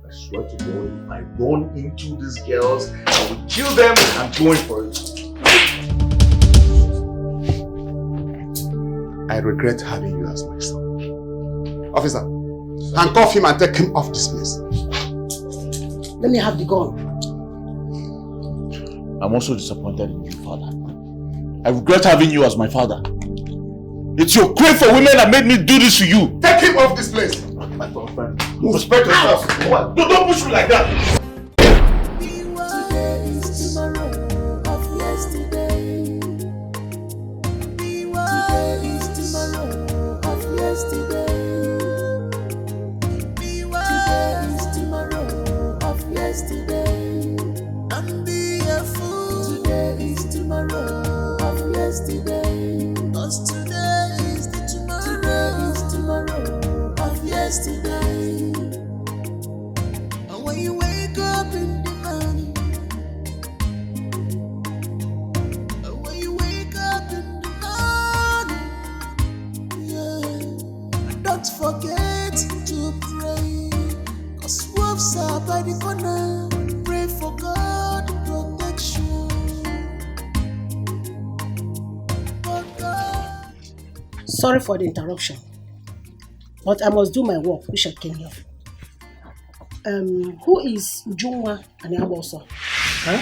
I swear to God, if I run into these girls, I will kill them. I'm going for it. I regret having you as my son. Officer, handcuff him and take him off this place. Let me have the gun. I'm also disappointed in you, father. I regret having you as my father. It's your crave for women that made me do this to you. Take him off this place. My friend, move. Respect yourself. Don't push me like that. Sorry for the interruption, but I must do my work, which I came here for. Who is Ujunwa and Yaboso? Huh?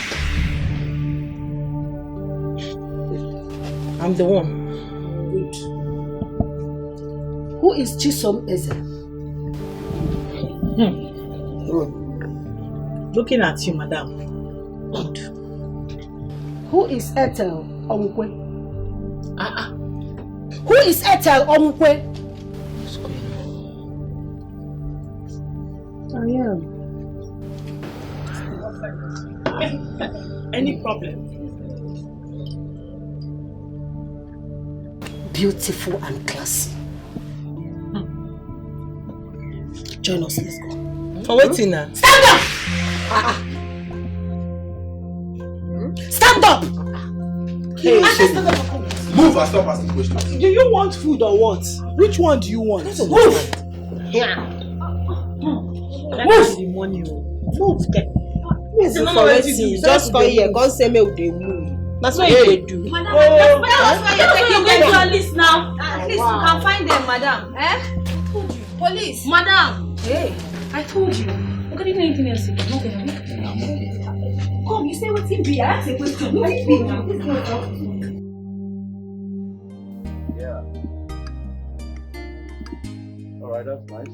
I'm the one. Good. Who is Chisom Eze? Looking at you, madam. Good. Who is Ethel Omkwe? Who is Ethel Omkwe? I am. Any problem? Beautiful and classy. Join us, let's go. For waiting now. Stand up! Stand up! Hey, Move and stop asking questions. do you want food or what? Which one do you want? Move! Move! The money. Move. For waiting, just come here, come say me with the move. That's what they do. Madam, that's why you're taking them to a list now. At least you can find them, madam. Eh? I told you. Police. Madam. Hey, I told you. Look, I didn't know anything else. Come, you say what's in be? I asked a question. What is it now? Yeah. Alright, that's nice.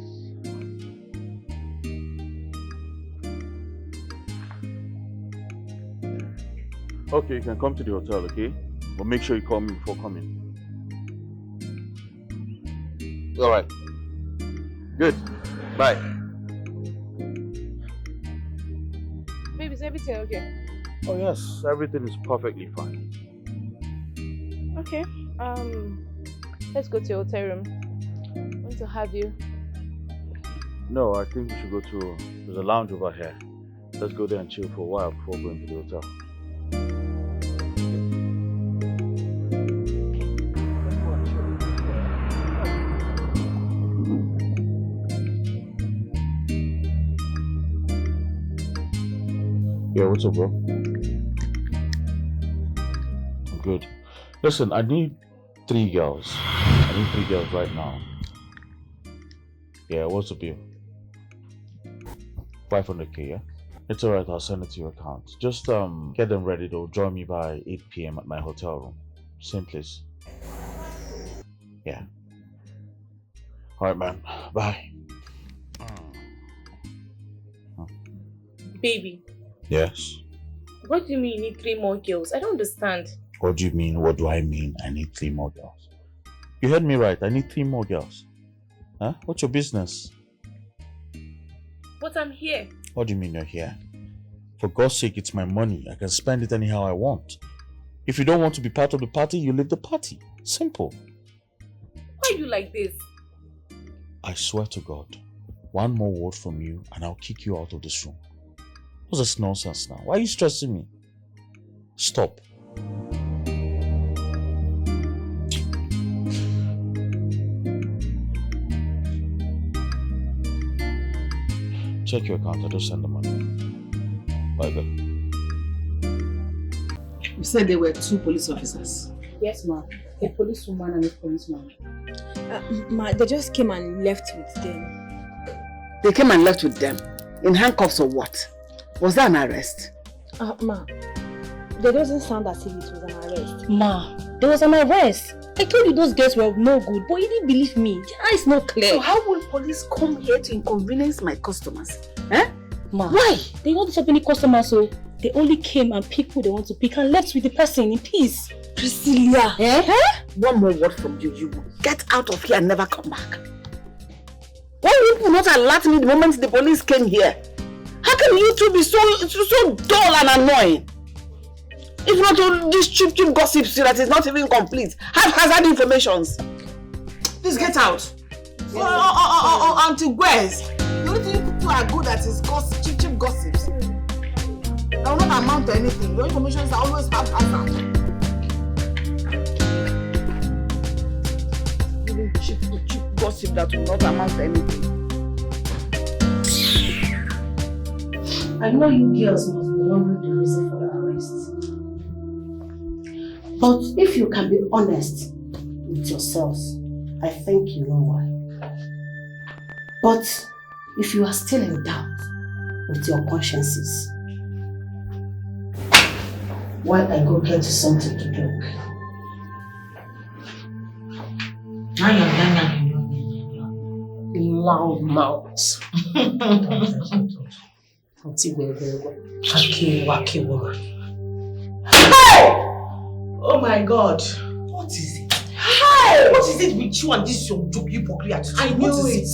Okay, you can come to the hotel, okay? But make sure you call me before coming. Alright. Good. Bye. Baby, is everything okay? Oh yes, everything is perfectly fine. Okay. Let's go to your hotel room. I want to have you. No, I think we should go to... There's a lounge over here. Let's go there and chill for a while before going to the hotel. Yeah, what's up, bro? I'm good. Listen, I need 3 girls. I need 3 girls right now. Yeah, what's the bill? 500k, yeah? It's alright, I'll send it to your account. Just get them ready, they'll join me by 8 p.m. at my hotel room. Same place. Yeah. Alright, man. Bye. Baby. Yes? What do you mean you need 3 more girls? I don't understand. What do you mean? What do I mean? I need 3 more girls. You heard me right. I need 3 more girls. Huh? What's your business? But I'm here. What do you mean you're here? For God's sake, it's my money. I can spend it anyhow I want. If you don't want to be part of the party, you leave the party. Simple. Why are you like this? I swear to God, one more word from you and I'll kick you out of this room. What's this nonsense now? Why are you stressing me? Stop. check your account. I just send the money. Bye, babe. You said there were 2 police officers. Yes, ma'am. A policewoman and a policeman. Ma, they just came and left with them. They came and left with them? In handcuffs or what? Was that an arrest? Ma, they doesn't sound as if it was an arrest. Ma, there was an arrest. I told you those girls were no good, but you didn't believe me. The eye is not clear. So how will police come here to inconvenience my customers? Eh? Ma, why? They don't have any customers, so they only came and picked who they want to pick and left with the person in peace. Priscilla, one more word from you, you will get out of here and never come back. Why would you not alert me the moment the police came here? How can you two be so dull and annoying? If not all these cheap gossips that is not even complete, haphazard informations. Please get out. Until where's? The only thing you two are good at is cheap gossips. That will not amount to anything. Your information are always haphazard. Cheap gossip that will not amount to anything. I know you girls must be wondering the reason for the arrest. But if you can be honest with yourselves, I think you know why. But if you are still in doubt with your consciences, why I go get you something to drink? Loud mouths. Oh my God. What is it? Hey! What is it with you and this your joke hypocrite? I knew it.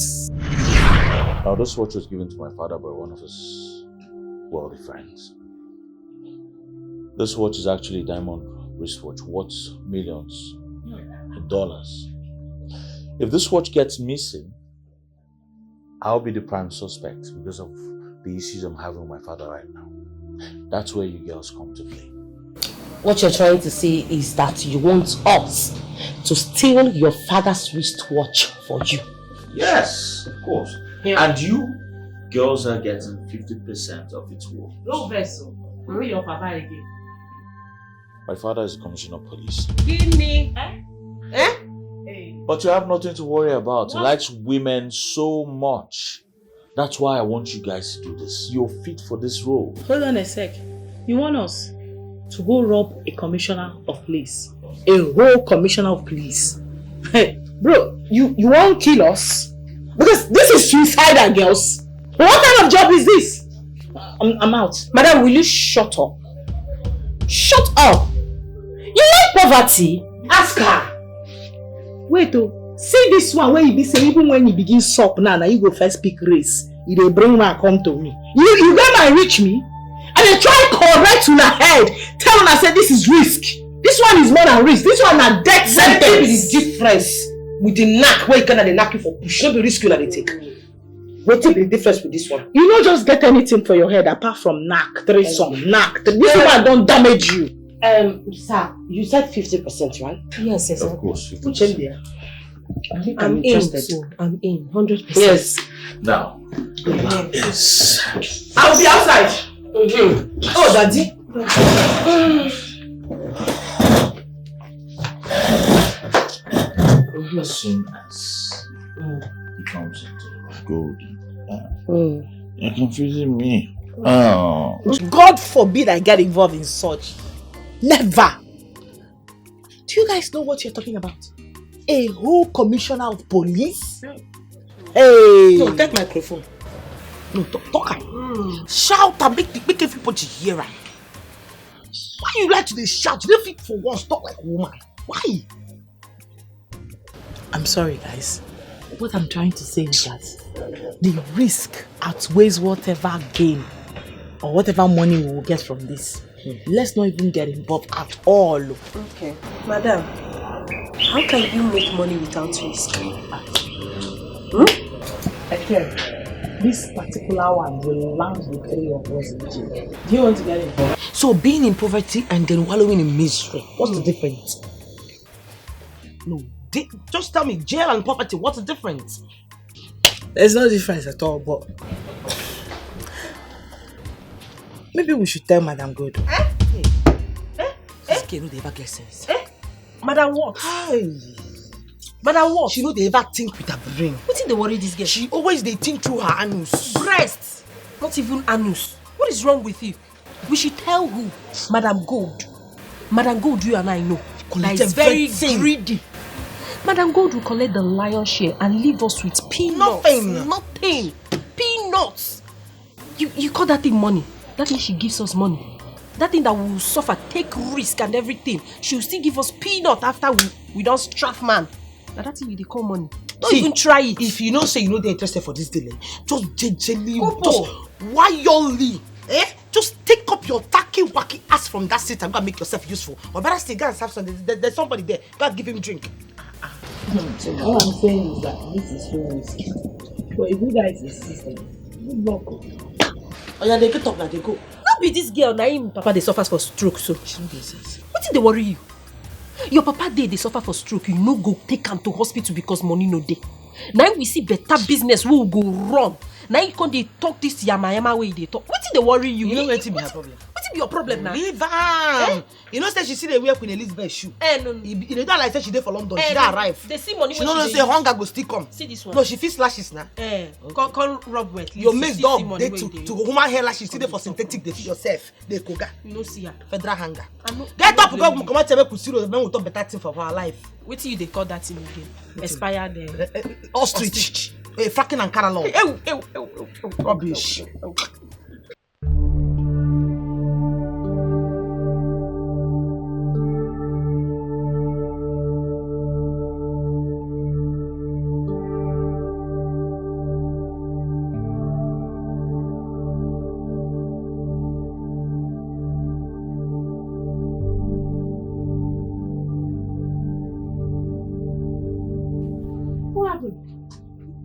Now, this watch was given to my father by one of his wealthy friends. This watch is actually a diamond wristwatch worth millions of dollars. If this watch gets missing, I'll be the prime suspect because of the issues I'm having with my father right now. That's where you girls come to play. What you're trying to say is that you want us to steal your father's wristwatch for you. Yes, of course. Yeah. And you girls are getting 50% of its worth. No vessel. Where your papa again? My father is a commissioner of police. Ini. Eh? But you have nothing to worry about. He likes women so much. That's why I want you guys to do this. You're fit for this role. Hold on a sec. You want us to go rob a commissioner of police? A whole commissioner of police? Hey, bro, you won't kill us? Because this is suicidal, girls. What kind of job is this? I'm out. Madam, will you shut up? Shut up! You like poverty? Ask her. Wait, see this one where you be saying even when you begin suck now you go first pick race. You dey bring man come to me. You go and reach me and they try correct on her head. Tell her say this is risk. This one is more than risk. This one na death sentence. What is the difference with the knack where you can the knack you for push? No be risk you that they take. What is the difference with this one? You don't just get anything for your head apart from knack, threesome, knack. This one don't damage you. Sir, you said 50%, right? Yes, Of course. Put him there. I think I'm interested. in. I'm in, 100%. Yes. Now, yes. I'll be outside. Oh, Daddy. As soon as he comes into gold, you're confusing me. Oh. God forbid I get involved in such. Never. Do you guys know what you're talking about? A whole commissioner of police? Hey! No, take microphone. No, talk. Shout and make everybody hear. Why you like to shout? You don't fit for once, talk like a woman. Why? I'm sorry, guys. What I'm trying to say is that the risk outweighs whatever gain or whatever money we will get from this. Let's not even get involved at all. Okay. Madam, how can you make money without risk? I tell you, this particular one will land the 3 of us in jail. Do you want to get involved? So being in poverty and then wallowing in misery, what's the difference? No, just tell me, jail and poverty, what's the difference? There's no difference at all, but Maybe we should tell Madam Good. This girl no dey ever get sense. Madam what? Hey. Madam what? She no dey ever think with her brain. Wetin dey worry this girl? She always dey think through her anus. Breast! Not even anus. What is wrong with you? We should tell who? Madam Gold. Madam Gold, you and I know. That is very greedy. Madam Gold will collect the lion's share and leave us with peanuts. Nothing. Peanuts. You call that thing money? That means she gives us money. That thing that we will suffer, take risk and everything. She will still give us peanut after we don't straff man. Now that thing they call money. Don't even try it. If you know say you know they're interested for this delay, just gently, just wildly, just take up your tacky wacky ass from that seat and go and make yourself useful. Or better still, go and have some. There's somebody there. Go and give him drink. All I'm saying is that this is so risky. But if you guys insist, good luck. Oh yeah, they get up now, they go. Not be this girl, Naim Papa they suffer for stroke, so She don't get sense. what did they worry you? Your papa they suffer for stroke, you no go take him to hospital because money no dey. Now we see better business, we will go wrong. Now you can't talk this yama way they talk. What did they worry you? You know what be her problem? What be your problem now? Leave her. You know say she see the wear Queen Elizabeth shoe. No. You know like say she dey for London. She don't arrive. They see money She when don't know dey say use. hunger go still come. See this one. No, she feel slashes now. Come rub wet. Your mates dog they to human hair lashes still dey for synthetic. They feed yourself. They koga. You no see her. Federal hunger. I know. Get up, go come out tell me kusiro. Then we talk better thing for our life. What you they call that thing again? Expired. Ostrich. Fracking and caralong. Rubbish.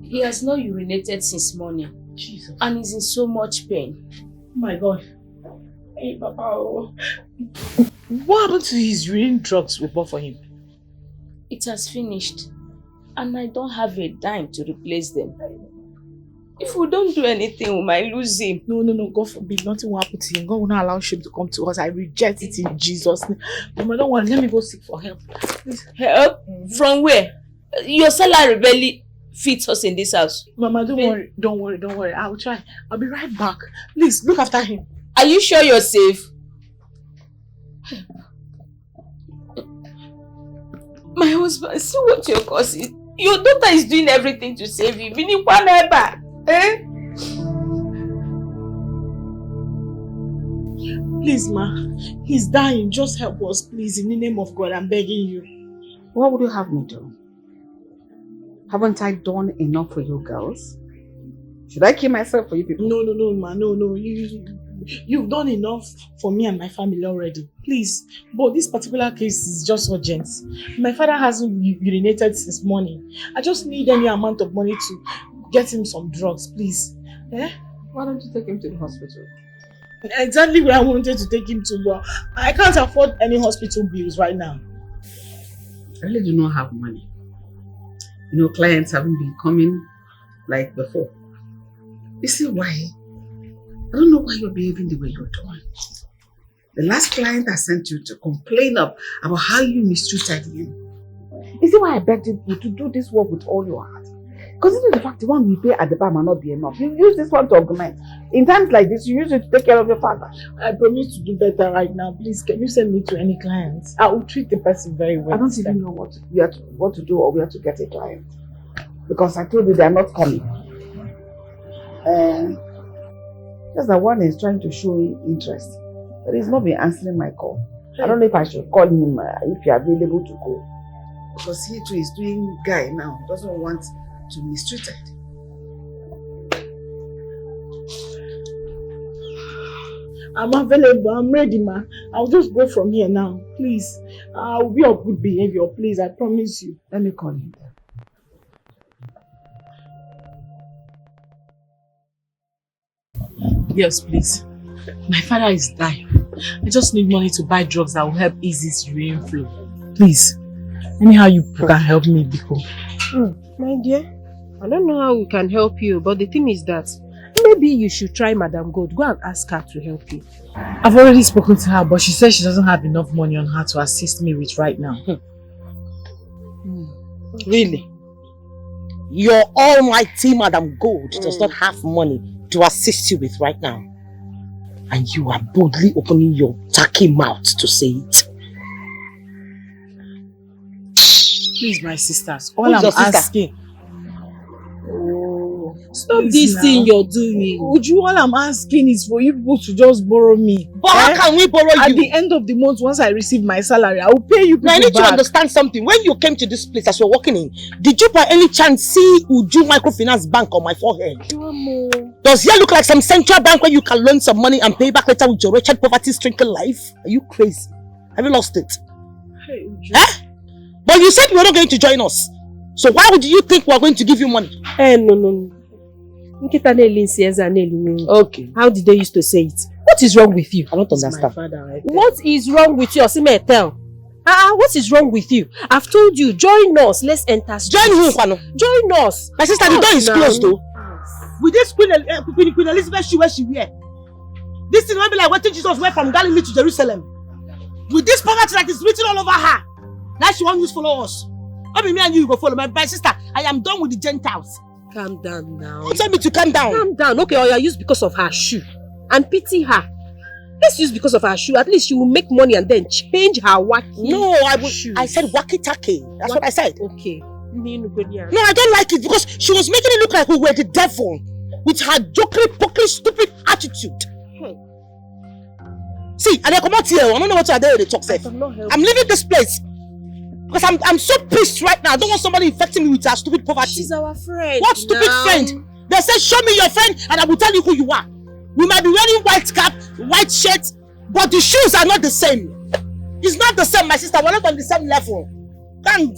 He has not urinated since morning. Jesus. And is in so much pain. Oh my God. Hey, Papa. What happened to his urine drugs we bought for him? It has finished. And I don't have a dime to replace them. If we don't do anything, we might lose him. No. God forbid. Nothing will happen to him. God will not allow shame to come to us. I reject it in Jesus' name. Mama, don't worry. Let me go seek for help. Please. Help? From where? Your salary barely fits us in this house. Mama, don't worry. I'll try. I'll be right back. Please, look after him. Are you sure you're safe? My husband, see what you're causing. Your daughter is doing everything to save you. Please, ma. He's dying. Just help us, please. In the name of God, I'm begging you. What would you have me do? Haven't I done enough for you girls? Should I kill myself for you people? No, ma. No. You've done enough for me and my family already. Please. But this particular case is just urgent. My father hasn't urinated since morning. I just need any amount of money to get him some drugs, please. Why don't you take him to the hospital? Exactly where I wanted to take him to, but I can't afford any hospital bills right now. I really do not have money. You know, clients haven't been coming like before. You see why? I don't know why you're behaving the way you're doing. The last client I sent you to complain about how you mistreated him. You see why I begged you to do this work with all your heart? Consider the fact the one we pay at the bar might not be enough. You use this one to augment. In times like this, you use it to take care of your father. I promise to do better right now. Please, can you send me to any clients? I will treat the person very well. I don't even know what to do or where to get a client. Because I told you they are not coming. Just that one is trying to show interest. But he's not been answering my call. I don't know if I should call him if you're available to go. Because he too is doing guy now. He doesn't want to be mistreated. I'm available. I'm ready, ma. I'll just go from here now. Please. I'll be of good behavior. Please, I promise you. Let me call him. Yes, please. My father is dying. I just need money to buy drugs that will help ease his urine flow. Please. Anyhow you can help me, Biko. My dear, I don't know how we can help you, but the thing is that maybe you should try Madam Gold. Go and ask her to help you. I've already spoken to her, but she says she doesn't have enough money on her to assist me with right now. Really? Your almighty Madam Gold does not have money to assist you with right now. And you are boldly opening your tacky mouth to say it. Please, my sisters, all I'm asking. Stop this thing you're doing. Uju, all I'm asking is for you people to just borrow me. But how can we borrow you? At the end of the month, once I receive my salary, I will pay you people now, I need back. to understand something. When you came to this place as you're walking in, did you by any chance see Uju Microfinance Bank on my forehead? Does here look like some central bank where you can loan some money and pay back later with your wretched poverty-stricken life? Are you crazy? Have you lost it? Hey, Uju. But you said you were not going to join us. So why would you think we are going to give you money? No. Okay. How did they used to say it? What is wrong with you? I don't understand. What is wrong with you? Osime, tell. What is wrong with you? I've told you, join us. Let's enter. Join who, Kwano? Join us. My sister, the door is closed though. With this Queen Elizabeth shoe where she wear. This thing will be like what Jesus went from Galilee to Jerusalem. With this poverty that is written all over her. Now she won't use follow us. Maybe me and you go follow. My sister, I am done with the Gentiles. Calm down now. Don't tell me to calm down. Calm down. Okay, or you use because of her shoe. And pity her. Let's use because of her shoe. At least she will make money and then change her wacky. No, I said wacky-tacky. That's what I said. Okay. No, I don't like it because she was making it look like we were the devil with her jokery, pokery, stupid attitude. See, and I come out here. I don't know what to do with the talk. I'm leaving this place because I'm so pissed right now. I don't want somebody infecting me with her stupid poverty. She's our friend. What stupid friend? They said, show me your friend and I will tell you who you are. We might be wearing white cap, white shirt, but the shoes are not the same. It's not the same, my sister. We're not on the same level. Can't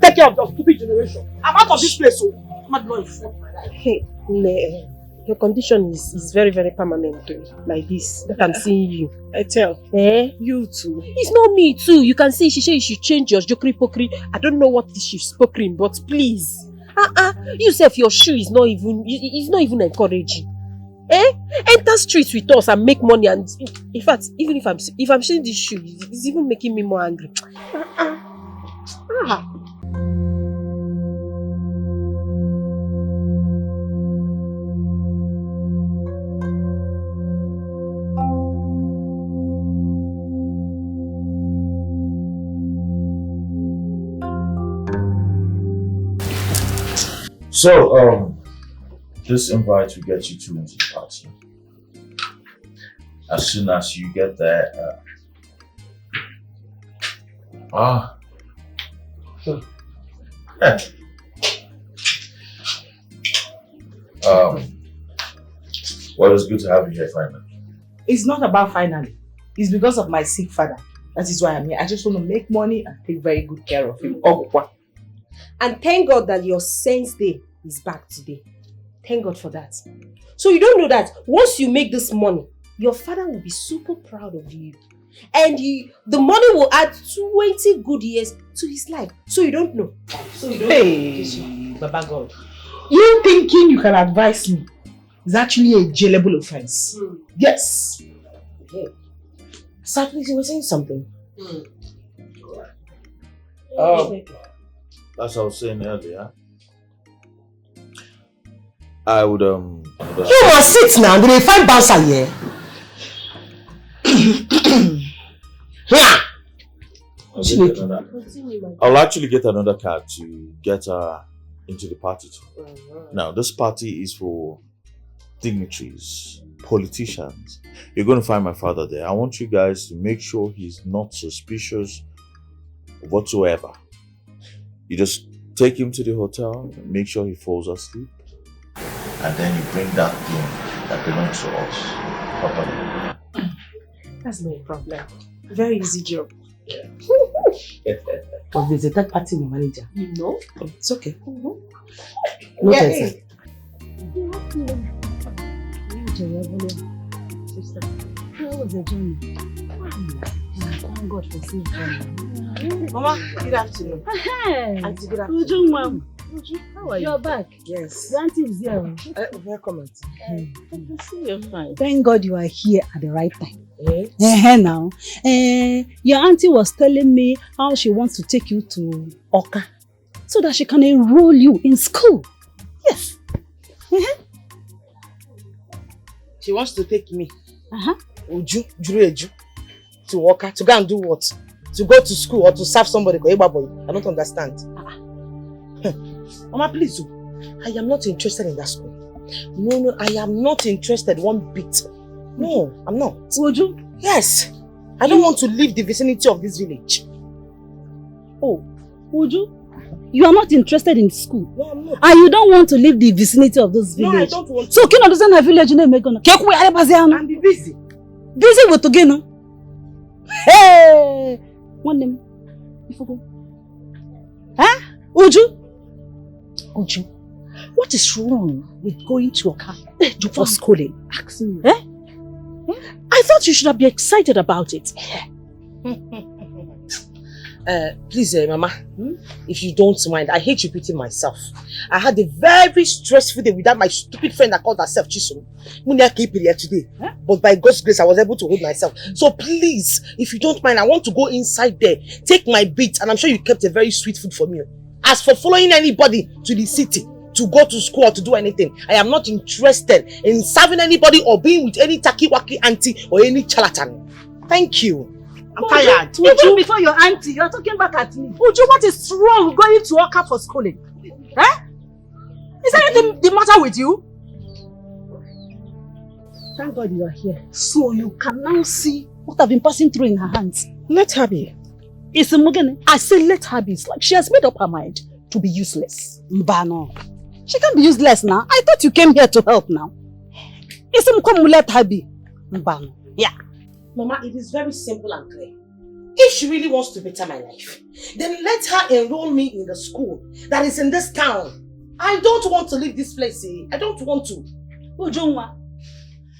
take care of the stupid generation. I'm out of this place, so I'm not going to my life. Hey, your condition is very, very permanent. Like this, that I'm seeing you. I tell. You too. It's not me too. You can see she said you should change your jokery pokery. I don't know what she's pokering, but please. You say your shoe is not even encouraging. Enter streets with us and make money, and in fact, even if I'm seeing this shoe, it's even making me more angry. So, this invite will get you two into the party. As soon as you get there, well, it's good to have you here finally. It's not about finally. It's because of my sick father. That is why I'm here. I just want to make money and take very good care of him. And thank God that your sense day is back today. Thank God for that. So you don't know that once you make this money, your father will be super proud of you. And the money will add 20 good years to his life. So you don't know. Hey, Baba God. You thinking you can advise me is actually a jailable offense. Yes. Hey. Sir, please, you were saying something. As I was saying earlier, I would You must sit now. Did they find bouncer here? I'll actually get another card to get her into the party too. Now, this party is for dignitaries, politicians. You're going to find my father there. I want you guys to make sure he's not suspicious whatsoever. You just take him to the hotel, make sure he falls asleep, and then you bring that thing that belongs to us properly. That's no problem. Very easy job. But there's a third party manager. You know? It's okay. No tension. Sister, how was the journey? Thank God for safe journey. Mama, good afternoon. Hey, Auntie, good afternoon. How are you? You're back. Yes. Your auntie is here. Welcome. I can see you're fine. Thank God you are here at the right time. Yes. Now, your auntie was telling me how she wants to take you to Oka so that she can enroll you in school. Yes. She wants to take me. Uju, to Oka, to go and do what? To go to school or to serve somebody? I don't understand. Mama, please. I am not interested in that school. No, I am not interested one bit. No, I'm not. Uju? Yes. I don't want to leave the vicinity of this village. Oh, Uju? You are not interested in school? No, I'm not. And you don't want to leave the vicinity of this village? No, I don't want to. So, can you understand the village name? I'm busy. Busy with Togeno? Hey! One name. Huh? Uju? Uju, what is wrong with going to Oka for schooling? Ask me. Eh? I thought you should have been excited about it. Please, Mama, if you don't mind, I hate repeating myself. I had a very stressful day without my stupid friend that called herself Chisom. Today, but by God's grace, I was able to hold myself. So please, if you don't mind, I want to go inside there, take my beat, and I'm sure you kept a very sweet food for me. As for following anybody to the city, to go to school or to do anything, I am not interested in serving anybody or being with any taki-waki auntie or any charlatan. Thank you. I'm tired. Even before your auntie, you are talking back at me. Uju, what is wrong with going to Oka for schooling? Eh? Is there anything the matter with you? Thank God you are here. So you can now see what I've been passing through in her hands. Let her be. It's a Mugene. I say let her be. It's like she has made up her mind to be useless. Mbano. She can't be useless now. I thought you came here to help now. It's a let her be. Mbano. Yeah. Mama, it is very simple and clear. If she really wants to better my life, then let her enroll me in the school that is in this town. I don't want to leave this place, eh? I don't want to. Ujunwa,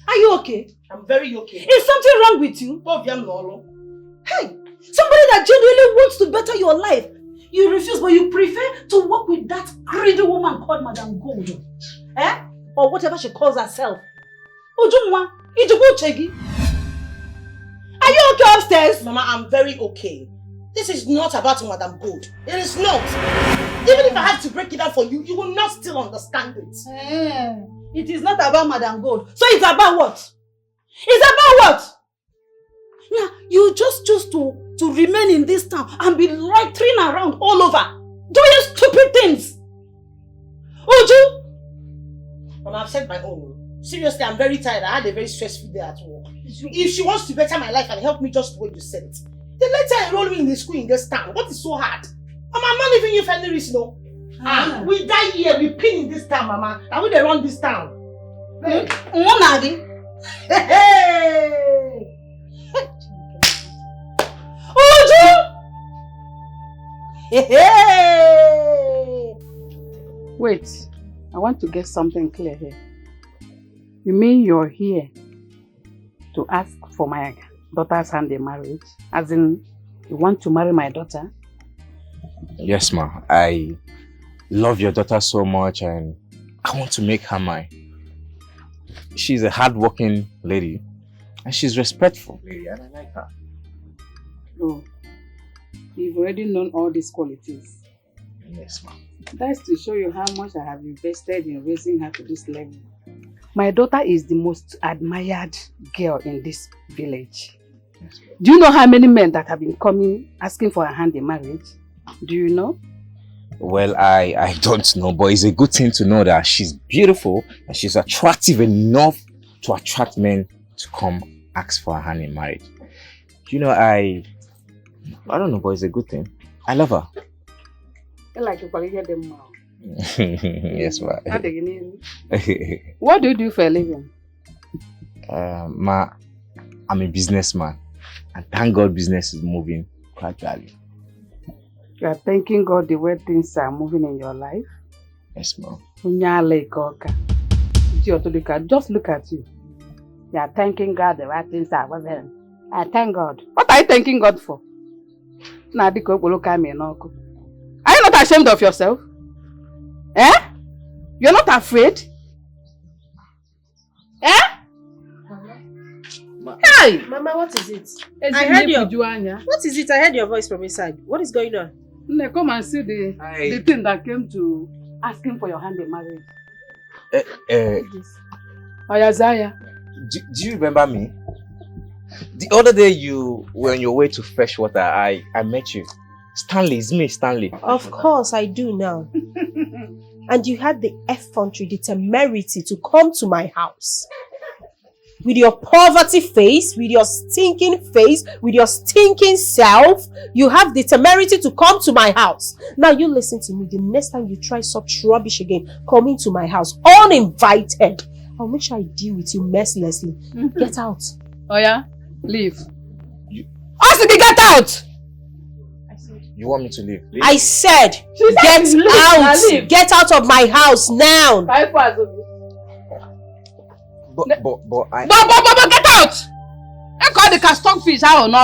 are you okay? I'm very okay. Is something wrong with you? Hey, somebody that genuinely wants to better your life. You refuse, but you prefer to work with that greedy woman called Madam Gold. Eh? Or whatever she calls herself. Ujunwa, Ijubu Chegi. Are you okay upstairs? Mama, I'm very okay. This is not about Madam Gold. It is not. Even if I have to break it down for you, you will not still understand it. It is not about Madam Gold. So it's about what? It's about what? Yeah, you just choose to remain in this town and be loitering around all over, doing stupid things. Uju! Mama, I've said my own. Seriously, I'm very tired. I had a very stressful day at work. If she wants to better my life and help me just the way you said it, then let her enroll me in the school in this town. What is so hard? Mama, I'm not leaving you for any reason, no. We die here, we pin in this town, Mama. And we run this town. Hey! Uju! Hey! Wait, I want to get something clear here. You mean you're here to ask for my daughter's hand in marriage? As in, you want to marry my daughter? Yes, ma. I love your daughter so much and I want to make her mine. She's a hard-working lady and she's respectful lady and I like her. Oh, you've already known all these qualities. Yes, ma. That's to show you how much I have invested in raising her to this level. My daughter is the most admired girl in this village. Yes, do you know how many men that have been coming asking for her hand in marriage? Do you know? Well, I don't know, but it's a good thing to know that she's beautiful and she's attractive enough to attract men to come ask for her hand in marriage. You know, I don't know, but it's a good thing. I love her. Like you probably hear them now. Yes, ma. What do you do for a living? Ma, I'm a businessman. And thank God business is moving gradually. You are thanking God the way things are moving in your life? Yes, ma'am. Just look at you. You are thanking God the way things are moving. I thank God. What are you thanking God for? Are you not ashamed of yourself? Eh? You're not afraid? Eh? Hey! Mama, what is it? I heard What is it? I heard your voice from inside. What is going on? Come and see the thing that came to asking for your hand in marriage. Ayazaya. Do you remember me? The other day you were on your way to fetch water. I met you. Stanley, it's me, Stanley. Of course I do now. And you had the effrontery, the temerity to come to my house. With your poverty face, with your stinking face, with your stinking self, you have the temerity to come to my house. Now you listen to me. The next time you try such rubbish again, come into my house uninvited, I'll make sure I deal with you mercilessly. Get out. Oh yeah? Leave. Asimi, get out! You want me to leave? Leave? I said, get out! Get out of my house now! But I... But get out! I call the cast fish out on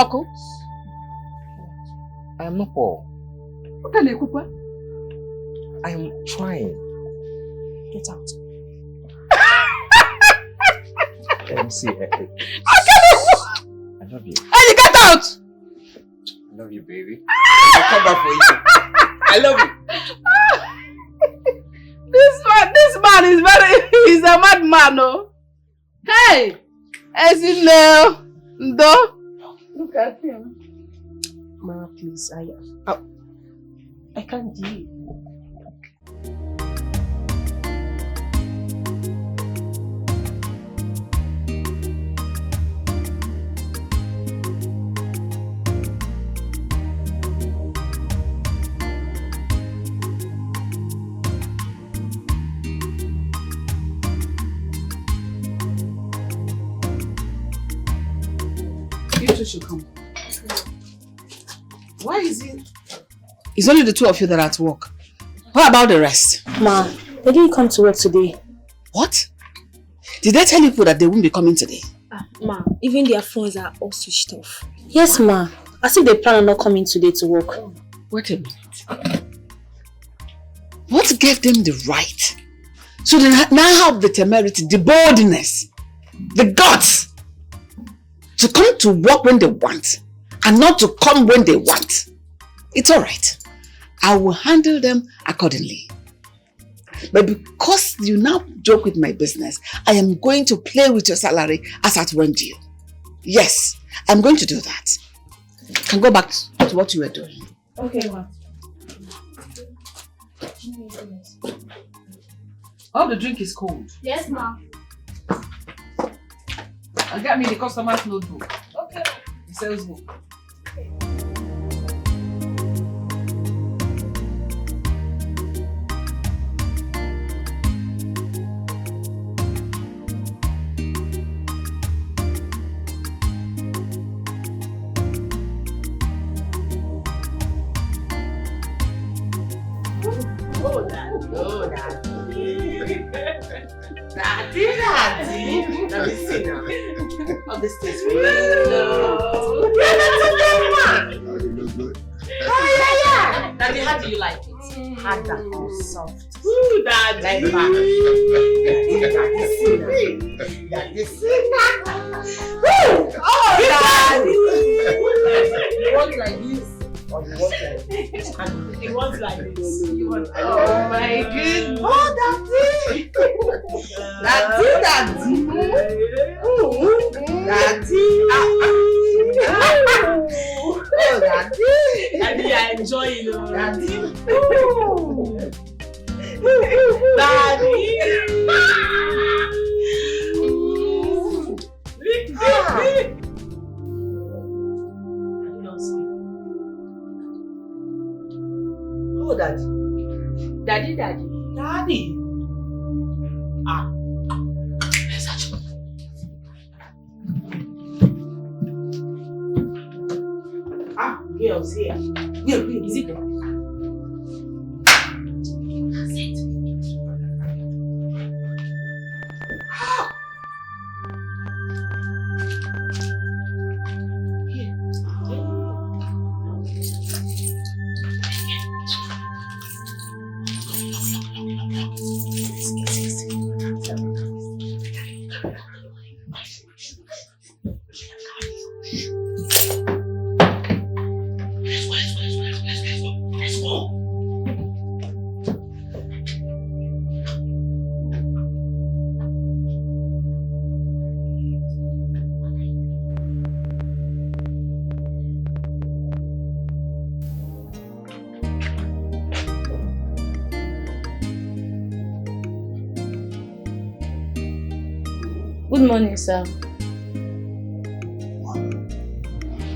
I am not poor. I am trying. Get out. MC, I love you. Hey, get out! I love you, baby. I'll come back for you. I love you. This man is he's a madman, no? Hey! Esino! Ndo! Look at him. Mama, please, I can't deal. You two should come. Why is it? It's only the two of you that are at work. What about the rest? Ma, they didn't come to work today. What? Did they tell you that they won't be coming today? Ma, even their phones are all switched off. Yes, ma. As if they plan on not coming today to work. Wait a minute. What gave them the right? So they now have the temerity, the boldness, the guts to come to work when they want and not to come when they want. It's alright. I will handle them accordingly. But because you now joke with my business, I am going to play with your salary as at when due. Yes, I'm going to do that. You can go back to what you were doing. Okay, ma. Oh, the drink is cold. Yes, ma. And get me the customer's notebook. Okay. The sales book. Daddy. Let me see now. On the stage. No. Yeah. Daddy, how do you like it? Hard or soft? Ooh, Daddy. Like that. Daddy, oh, Daddy. You want like this? Or you want like this? He wants like this. You want like this. Oh my goodness. Oh, Daddy. Daddy. Oh, Daddy. Oh, Daddy. Daddy, I enjoy it. Daddy. Daddy. Oh, Daddy. Daddy. Girls here. Where is it? That's it. morning, sir.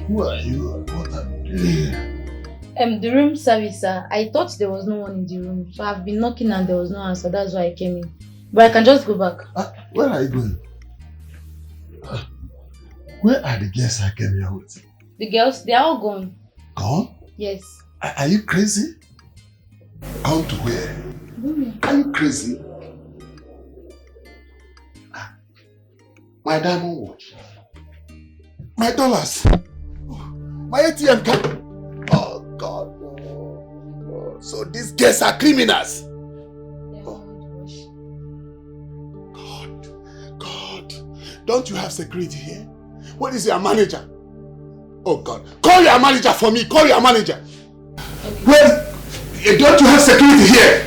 Who are you? What are you doing? The room service, sir. I thought there was no one in the room, so I've been knocking and there was no answer. That's why I came in. But I can just go back. Where are you going? Where are the guests I came here with? The girls, they are all gone. Gone? Yes. Are you crazy? Gone to where? Are you crazy? My diamond watch. My dollars. My ATM card. Oh God. Oh. So these guests are criminals. God. Don't you have security here? What is your manager? Oh God. Call your manager for me. Call your manager. Well, don't you have security here?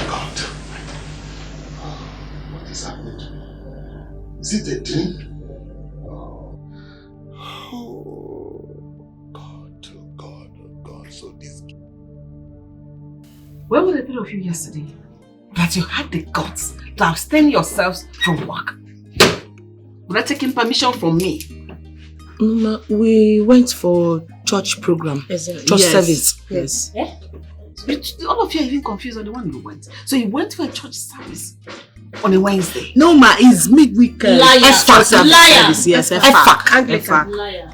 God. What is happening to me? Is it a dream? Where were the three of you yesterday? That you had the guts to abstain yourselves from work. Without taking permission from me. Mama, we went for church program. Church service. Yes. Yeah? All of you are even confused on the one you went. So you went for a church service on a Wednesday? No ma, it's midweek liar. Service. Yes, Anglican. Liar.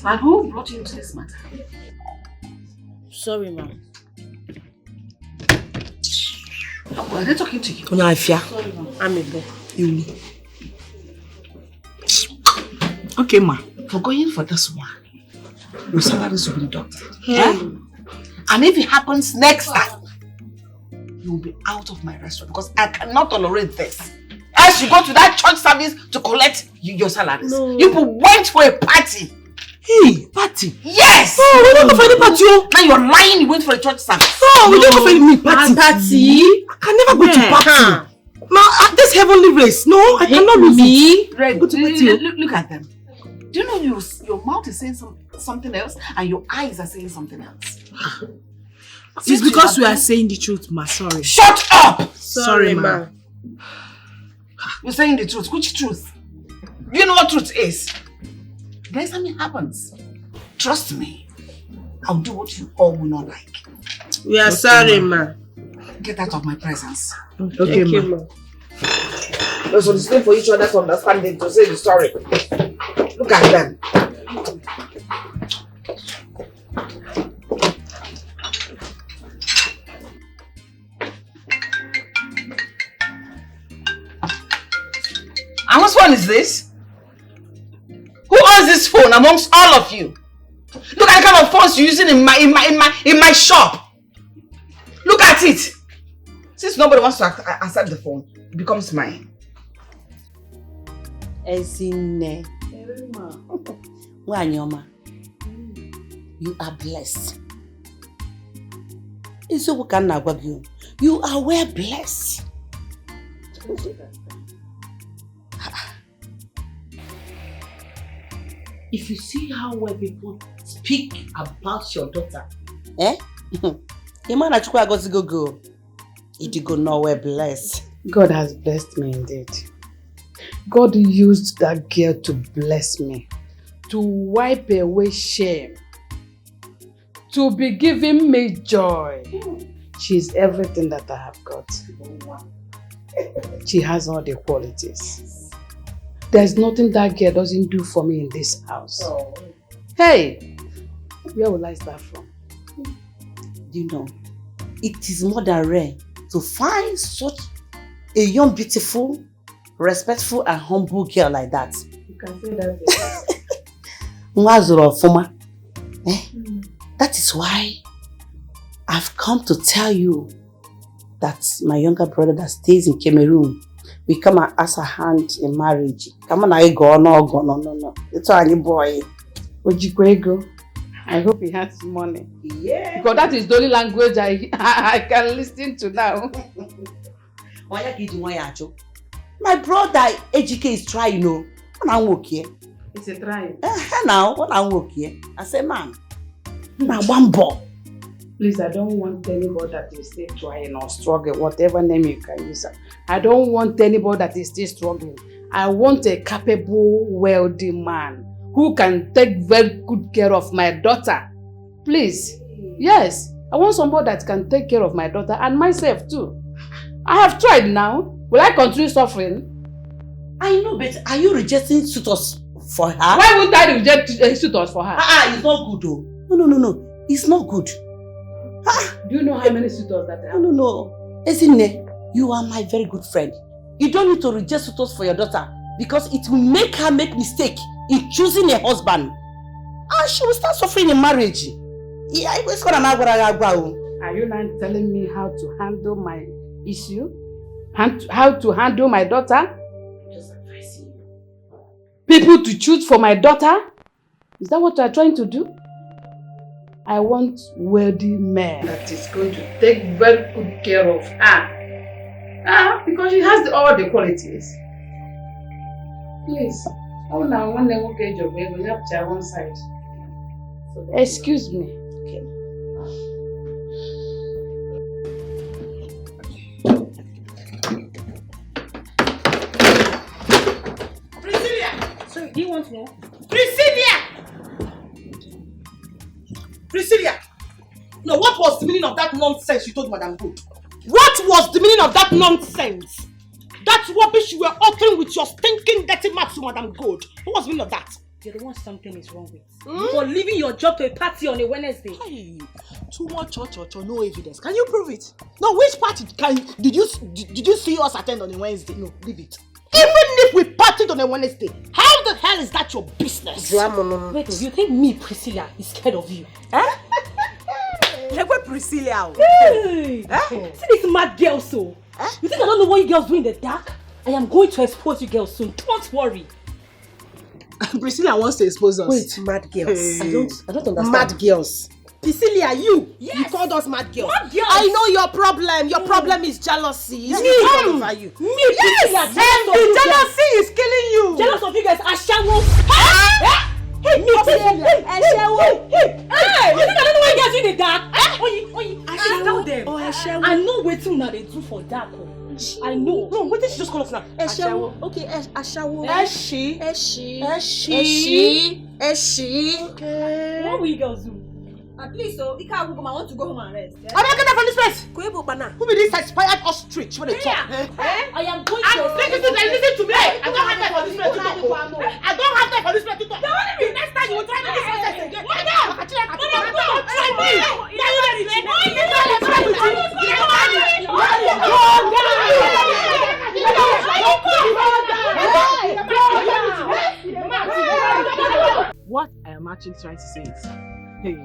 And who brought you into this matter? Sorry, ma'am. Are they talking to you? Sorry, ma'am. I'm a boy. Okay, ma. For going for this one, your salaries will be deducted. And if it happens next time, you will be out of my restaurant because I cannot tolerate this. As you go to that church service to collect your salaries. No. You went for a party. Hey, party? Yes! Oh, we didn't go for any party. Now you're lying, you went for a church service. Oh, we didn't go for any party. Party? I can never go to party. Ma, at this heavenly race. No, I cannot lose it. Right, look at them. Do you know your mouth is saying something else and your eyes are saying something else? It's because we are saying the truth, ma. Sorry. Shut up! Sorry, ma. You're saying the truth. Which truth? Do you know what truth is? Next time it happens, trust me, I'll do what you all will not like. We are sorry, ma. Get out of my presence. Okay, ma. Let's understand for each other's understanding to say the story. Look at them. And whose phone is this? Who owns this phone amongst all of you? Look at the kind of phones you're using in my shop. Look at it. Since nobody wants to accept the phone, it becomes mine. Esine. Wanyoma, you are blessed. You are well blessed. If you see how well people speak about your daughter, Imana chukwa go. It go nowhere blessed. God has blessed me indeed. God used that girl to bless me, to wipe away shame, to be giving me joy. She's everything that I have got. She has all the qualities. There's nothing that girl doesn't do for me in this house. Oh. Hey, where will I start from? You know, it is more than rare to find such a young, beautiful, respectful and humble girl like that. You can say that. That is why I've come to tell you that my younger brother that stays in Cameroon will come and ask her hand in marriage. Come on, I go, no. It's only boy. Ojikwego. I hope he has money. Yeah. Because that is the only language I can listen to now. My brother Ejike is trying, you know. I'm okay. It's a try. Now, what I'm okay. I say, man, now one ball. Please, I don't want anybody that is still trying or struggling, whatever name you can use. I don't want anybody that is still struggling. I want a capable, wealthy man who can take very good care of my daughter. Please. Yes, I want somebody that can take care of my daughter and myself too. I have tried now. Will I continue suffering? I know, but are you rejecting suitors for her? Why wouldn't I reject suitors for her? It's not good though. No. It's not good. Do you know how many suitors that I have? No. Esine, you are my very good friend. You don't need to reject suitors for your daughter because it will make her make mistake in choosing a husband. And she will start suffering in marriage. Are you not telling me how to handle my issue? How to handle my daughter? Just advising you. People to choose for my daughter? Is that what you are trying to do? I want wealthy man that is going to take very good care of her. Because she has all the qualities. Please. One side. Excuse me. Okay. Priscilla! Sorry, do you want more? Priscilla! No, what was the meaning of that nonsense you told Madam Good? What was the meaning of that nonsense? That rubbish you were uttering with your stinking dirty mouth to Madam Good. What was the meaning of that? You're the one something is wrong with. For leaving your job to a party on a Wednesday. Hey, too much or no evidence. Can you prove it? No, which party did you see us attend on a Wednesday? No, leave it. Even if we partied on a Wednesday, how the hell is that your business? Wait, you think me, Priscilla, is scared of you? Huh? Like what Priscilla? Hey! See this mad girl so? You think I don't know what you girls do in the dark? I am going to expose you girls soon. Don't worry. Priscilla wants to expose us. Wait, mad girls. Hey. I don't understand. Mad girls. Priscilla, you called us mad girls. Mad girls. I know your problem. Your problem is jealousy. It's all over you. Me, yes, and the jealousy is killing you. Jealous of you guys. Ashawo. Hey, me, Priscilla. Ashawo. Hey, you think I don't know what you guys do in the dark? I know them. I know what they do for dark. I know. No, what did she just call us now? Ashawo. Okay, Ashawo. Eshi. Okay. What will you girls do? At least so, I want to go home and rest. I'm not getting from this place. Who be this expired ostrich when they talk? I am going to listen to me. I don't have time for this place to talk. I don't have time for this place to talk. Next time you will try to this place again. What I am actually trying to say is, hey,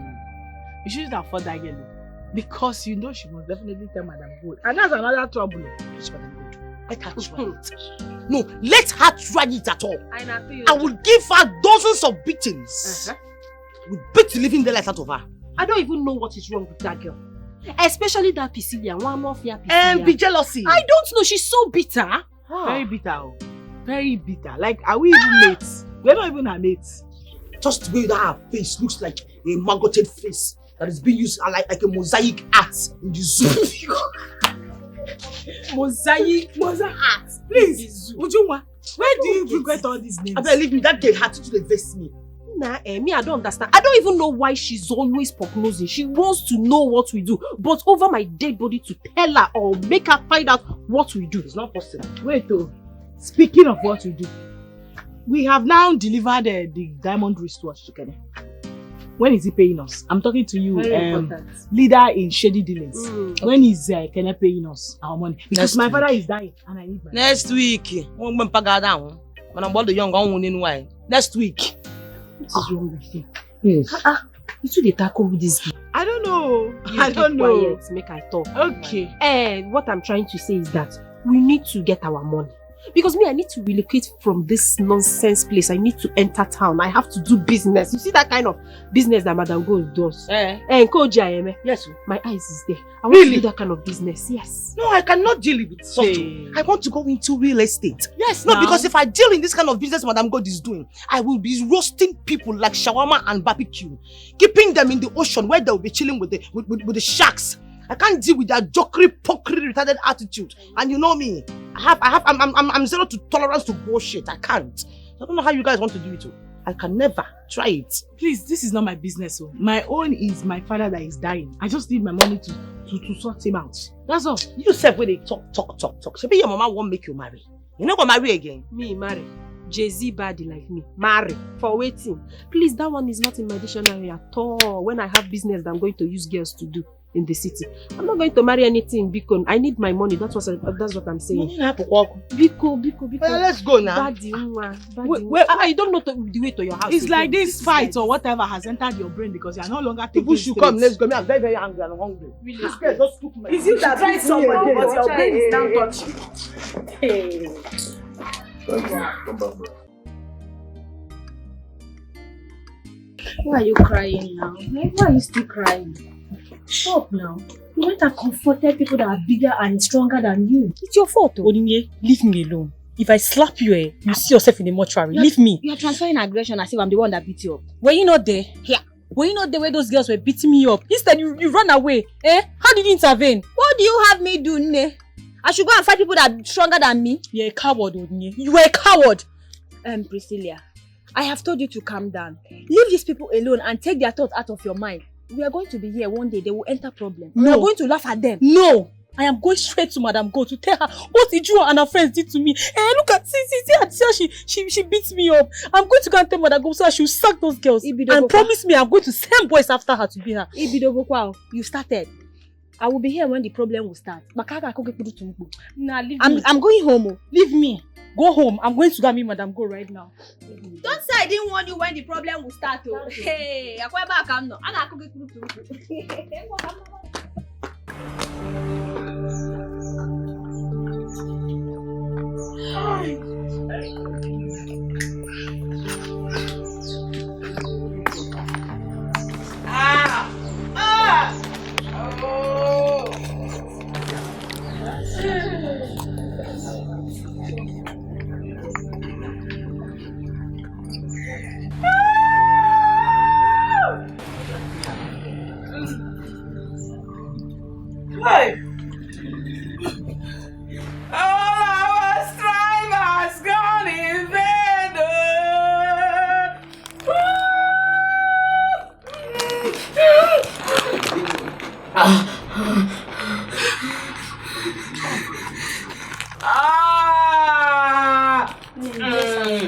you shouldn't afford that girl because you know she must definitely tell Madam Good, and that's another trouble. Which Madam Good? Let her try it. No, let her try it at all. I will give her dozens of beatings. We beat the living daylights out of her. I don't even know what is wrong with that girl. Especially that Priscilla, one more fear Priscilla. Be jealousy. I don't know, she's so bitter. Very bitter. Very bitter. Like, are we even mates? We're not even her mates. Just the way that her face looks like a maggoted face that is being used like a mosaic art in the zoo. Mosaic art. Please, Ujunwa, where do you get all these names? I believe me, that girl had to vex me. Nah, me, I don't understand. I don't even know why she's always prognosing. She wants to know what we do, but over my dead body to tell her or make her find out what we do. It's not possible. Wait, speaking of what we do, we have now delivered the diamond wristwatch to Kenny. When is he paying us? I'm talking to you, leader in shady dealings. When is Kenny paying us our money? Because my father is dying and I need my next week. Next week. What is wrong with you? Yes. You two dey tackle with this girl. I don't know. I don't know. Quiet, make I talk. Okay. What I'm trying to say is that we need to get our money. Because me, I need to relocate from this nonsense place. I need to enter town. I have to do business. You see that kind of business that Madam Gold does? Yes, my eyes is there. I want to do that kind of business. Yes. No, I cannot deal with such. I want to go into real estate. Yes, no, because if I deal in this kind of business Madam God is doing, I will be roasting people like shawarma and barbecue, keeping them in the ocean where they will be chilling with the sharks. I can't deal with their jokery, pokery, retarded attitude. And you know me, I'm zero to tolerance to bullshit. I can't. I don't know how you guys want to do it too. I can never try it. Please, this is not my business. My own is my father that is dying. I just need my money to sort him out. That's all. You said when they talk. Maybe your mama won't make you marry. You're not gonna marry again. Me marry. Jay-Z body like me. Marry. For waiting. Please, that one is not in my dictionary at all. When I have business that I'm going to use girls to do in the city, I'm not going to marry anything because I need my money. That's what I'm saying. Biko. Well, let's go now. Badi, you don't know the way to your house. It's again. Like this fight or whatever has entered your brain because you are no longer thinking. People should come. Let's go. I'm very, very angry and hungry. Really? This girl just took my. Is it that try somebody but your brain is now touching? Hey. Come back, bro. Why are you crying now? Why are you still crying? Stop now. You went and confronted people that are bigger and stronger than you. It's your fault, Odinye. Leave me alone. If I slap you, you see yourself in the mortuary. Leave me. You are transferring aggression as if I'm the one that beat you up. Were you not there? Yeah. Were you not there where those girls were beating me up? Instead, you ran away. How did you intervene? What do you have me do, Ne? I should go and fight people that are stronger than me? You're a coward, Odinye. You were a coward. Priscilla, I have told you to calm down. Leave these people alone and take their thoughts out of your mind. We are going to be here one day. They will enter problem. No. We are going to laugh at them. No. I am going straight to Madam Go to tell her what Iju and her friends did to me. Look at see she beats me up. I'm going to go and tell Madam Go so that she will sack those girls. And promise me I'm going to send boys after her to be her. Ibidobokwa, you started. I will be here when the problem will start. Nah, leave me. I'm going home. Leave me. Go home. I'm going to go and meet Madam Go right now. Don't say I didn't warn you when the problem will start. Hey, I'm back. I'm not. Hey! All our strife has gone in vain.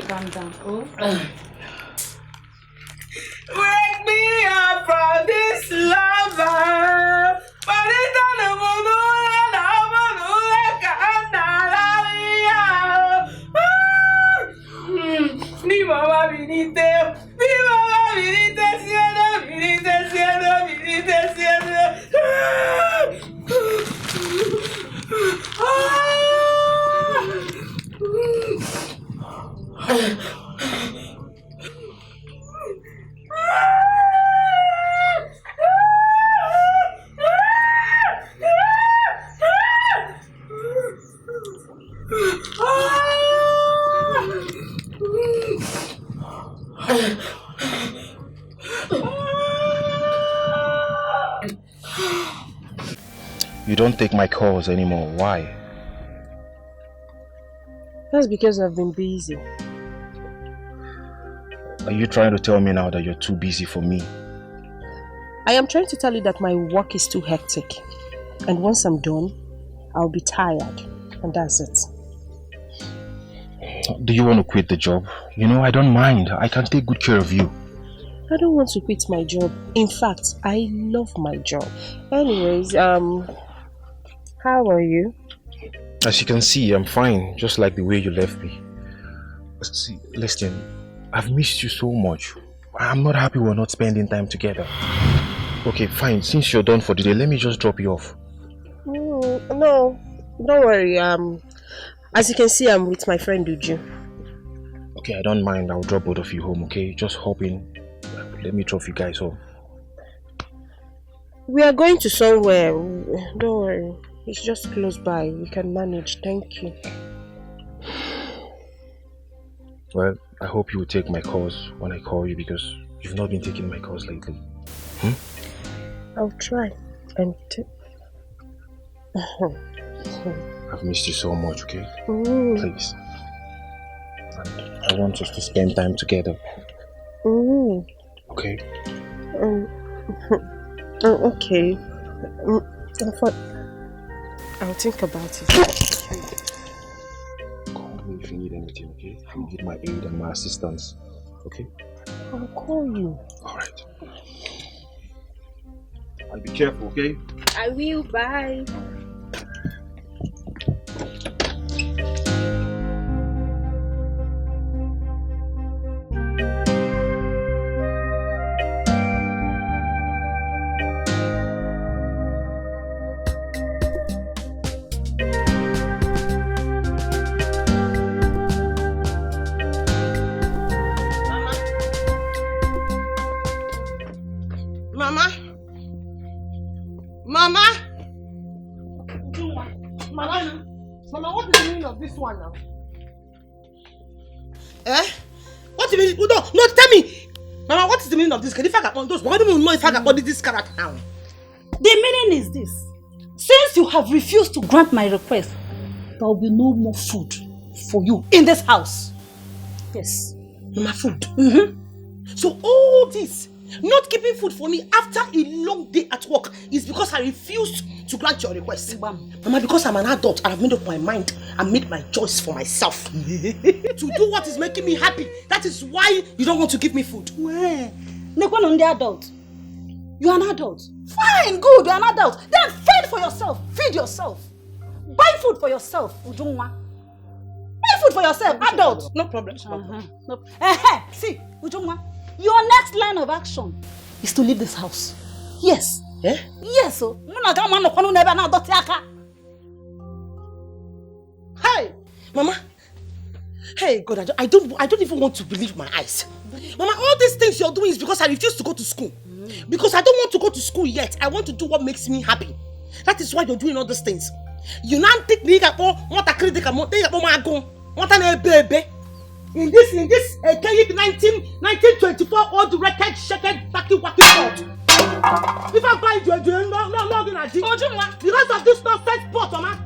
Calm down. Wake me up from this lover. Mi mamá viniste, You don't take my calls anymore. Why? That's because I've been busy. Are you trying to tell me now that you're too busy for me? I am trying to tell you that my work is too hectic. And once I'm done, I'll be tired. And that's it. Do you want to quit the job? You know, I don't mind. I can take good care of you. I don't want to quit my job. In fact, I love my job. Anyways, how are you? As you can see, I'm fine, just like the way you left me. See, listen, I've missed you so much. I'm not happy we're not spending time together. Okay, fine. Since you're done for the day, let me just drop you off. No, don't worry. As you can see, I'm with my friend Uju. Okay, I don't mind. I'll drop both of you home, okay? Just hop in. Let me drop you guys home. We are going to somewhere. Don't worry. It's just close by. We can manage. Thank you. Well, I hope you will take my calls when I call you because you've not been taking my calls lately. I'll try. And I've missed you so much, okay? Please. And I want us to spend time together. Okay? Okay. I'll think about it. Call me if you need anything, okay? You need my aid and my assistance, okay? I'll call you. Alright. I'll be careful, okay? I will. Bye. Mama, what is the meaning of this one now? What do you mean? No, tell me! Mama, what is the meaning of this? If I got one of those, why do you know if I got one of this character now? The meaning is this. Since you have refused to grant my request, there will be no more food for you in this house. Yes. Mama, food? So all this, not keeping food for me after a long day at work, is because I refused to grant your request. Mama, because I'm an adult and I've made up my mind and made my choice for myself. To do what is making me happy. That is why you don't want to give me food. You're an adult. You're an adult. Fine, good, you're an adult. Then fend for yourself. Feed yourself. Buy food for yourself, Ujungwa. Buy food for yourself, adult. No problem. No. See, Ujungwa, your next line of action is to leave this house. Yes. Yes, so. Hey, Mama. Hey, God, I don't even want to believe my eyes. Mama, all these things you're doing is because I refuse to go to school. Because I don't want to go to school yet. I want to do what makes me happy. That is why you're doing all these things. You now think me in this 1924 old record shaken wacky pot. If I buy you, because of this nonsense pot, Mama.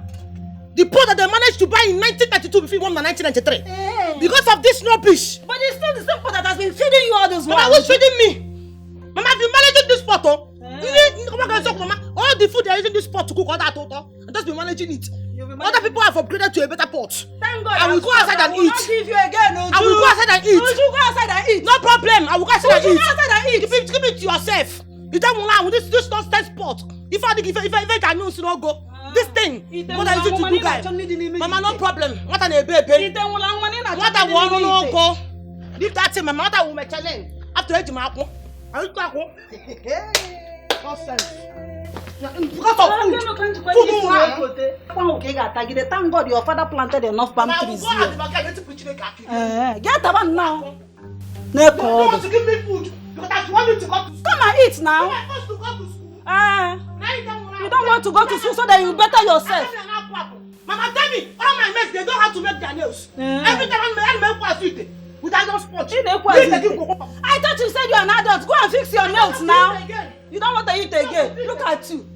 The pot that they managed to buy in 1932 before one in 1993. Because of this rubbish. But it's still the same pot that has been feeding you all this while. Mama, who's feeding me? Mama, I've been managing this pot, Mama. All the food they are using this pot to cook all that, I've just been managing it. Other people have upgraded to a better pot. Thank God. I will go outside and eat. I will go outside and eat. You go outside and eat. No problem. I will go outside and eat. Keep it to yourself. You don't want with this nonsense pot. If I know it's not go. This thing. What are you doing to do, guys? Mama, no problem. What are they, baby? What I want to go. Leave that thing, Mama. What I will make challenge. After eating my apple. I will go. Nonsense. Thank God your father planted enough palm trees here. Get up now. You want to give me food because I want you to go to school. Come and eat now. You don't want to go to school so that you better yourself. Mama, tell me, all my mates, they don't have to make their nails. Every time I make one sweet without no spot. I thought you said you're an adult. Go and fix your nails now. You don't want to eat again. Look at you.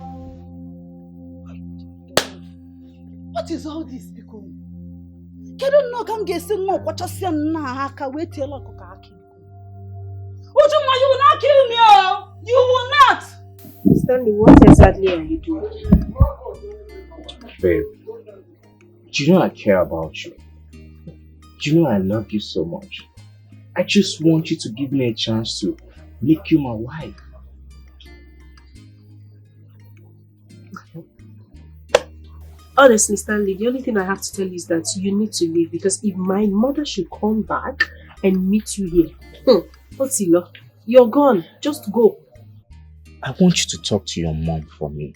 What is all this, Biko? You don't know come get still more. What you say now? Wait till I cook aki. Ujuma, you will not kill me, oh! You will not. Stanley, what exactly are you doing? Babe, do you know I care about you? Do you know I love you so much? I just want you to give me a chance to make you my wife. Honestly, Stanley, the only thing I have to tell you is that you need to leave because if my mother should come back and meet you here, Otilo, you're gone. Just go. I want you to talk to your mom for me.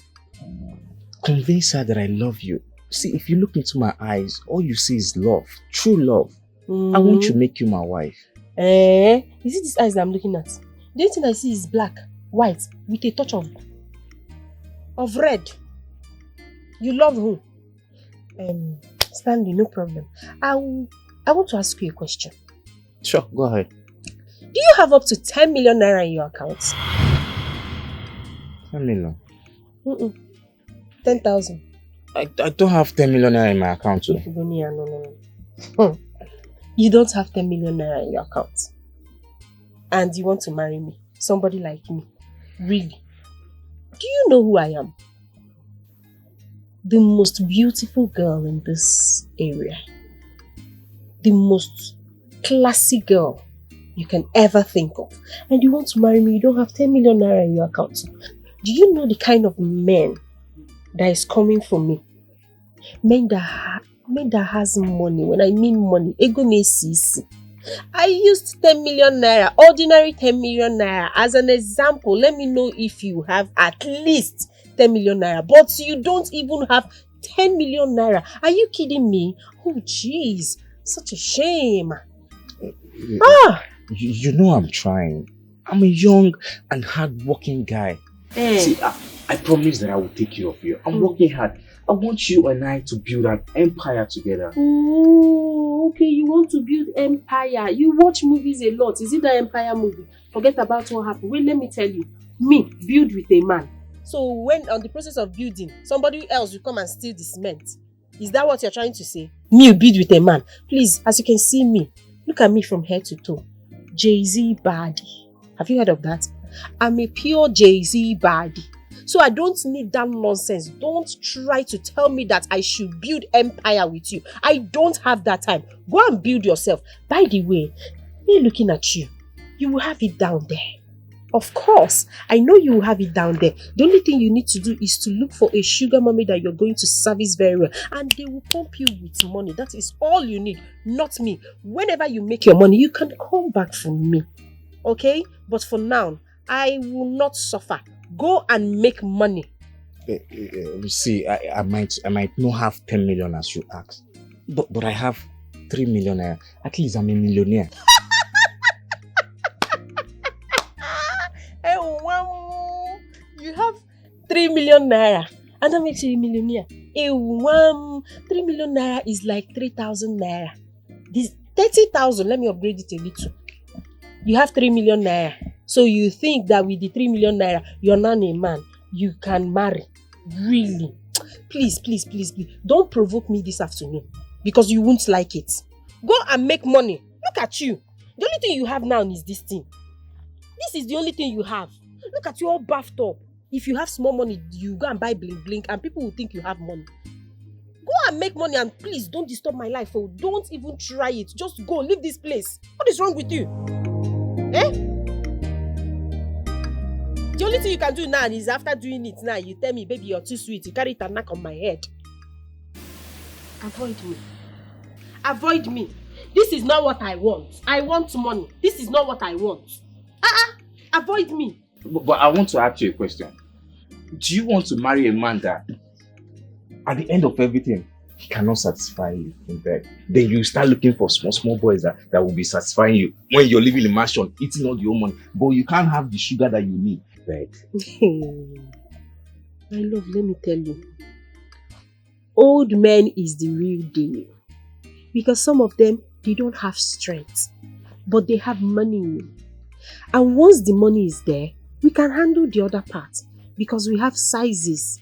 Convince her that I love you. See, if you look into my eyes, all you see is love. True love. I want to make you my wife. Is it these eyes that I'm looking at? The only thing I see is black, white, with a touch of red. You love who? Stanley, no problem. I want to ask you a question. Sure, go ahead. Do you have up to 10 million naira in your account? 10 million? 10,000. I don't have 10 million naira in my account too. No. You don't have 10 million naira in your account. And you want to marry me. Somebody like me. Really? Do you know who I am? The most beautiful girl in this area. The most classy girl you can ever think of. And you want to marry me, you don't have 10 million naira in your account. Do you know the kind of men that is coming for me? Men that has money. When I mean money, ego nesisi. I used 10 million naira, ordinary 10 million naira as an example. Let me know if you have at least 10 million naira. But you don't even have 10 million naira. Are you kidding me? Oh jeez, such a shame. You know I'm trying. I'm a young and hard-working guy. See, I promise that I will take care of you. I'm working hard. I want you and I to build an empire together. Oh, okay, you want to build empire. You watch movies a lot. Is it the empire movie? Forget about what happened. Wait, let me tell you. Me, build with a man. So when on the process of building, somebody else will come and steal the cement. Is that what you're trying to say? Me, build with a man. Please, as you can see me, look at me from head to toe. Jay-Z body. Have you heard of that? I'm a pure Jay-Z body. So I don't need that nonsense. Don't try to tell me that I should build empire with you. I don't have that time. Go and build yourself. By the way, me looking at you, you will have it down there. Of course, I know you will have it down there. The only thing you need to do is to look for a sugar mommy that you're going to service very well. And they will pump you with money. That is all you need, not me. Whenever you make your money, you can come back from me. Okay? But for now, I will not suffer. Go and make money. See, I might not have 10 million as you asked. But I have 3 million. At least I'm a millionaire. You have 3 million naira. And that makes you a millionaire. 3 million naira is like 3,000 naira. This 30,000, let me upgrade it a little. You have 3 million naira. So you think that with the 3 million naira, you're not a man. You can marry. Really. Please, please, please, please. Don't provoke me this afternoon. Because you won't like it. Go and make money. Look at you. The only thing you have now is this thing. This is the only thing you have. Look at you all buffed up. If you have small money, you go and buy blink blink and people will think you have money. Go and make money and please don't disturb my life. Oh, don't even try it. Just go, leave this place. What is wrong with you? The only thing you can do now is after doing it now, you tell me, baby, you're too sweet. You carry it and knock on my head. Avoid me. Avoid me. This is not what I want. I want money. This is not what I want. Avoid me. But I want to ask you a question. Do you want to marry a man that, at the end of everything, he cannot satisfy you in bed? Then you start looking for small boys that will be satisfying you when you're living in a mansion, eating all your money, but you can't have the sugar that you need, right? My love, let me tell you. Old men is the real deal. Because some of them, they don't have strength, but they have money. And once the money is there, we can handle the other part because we have sizes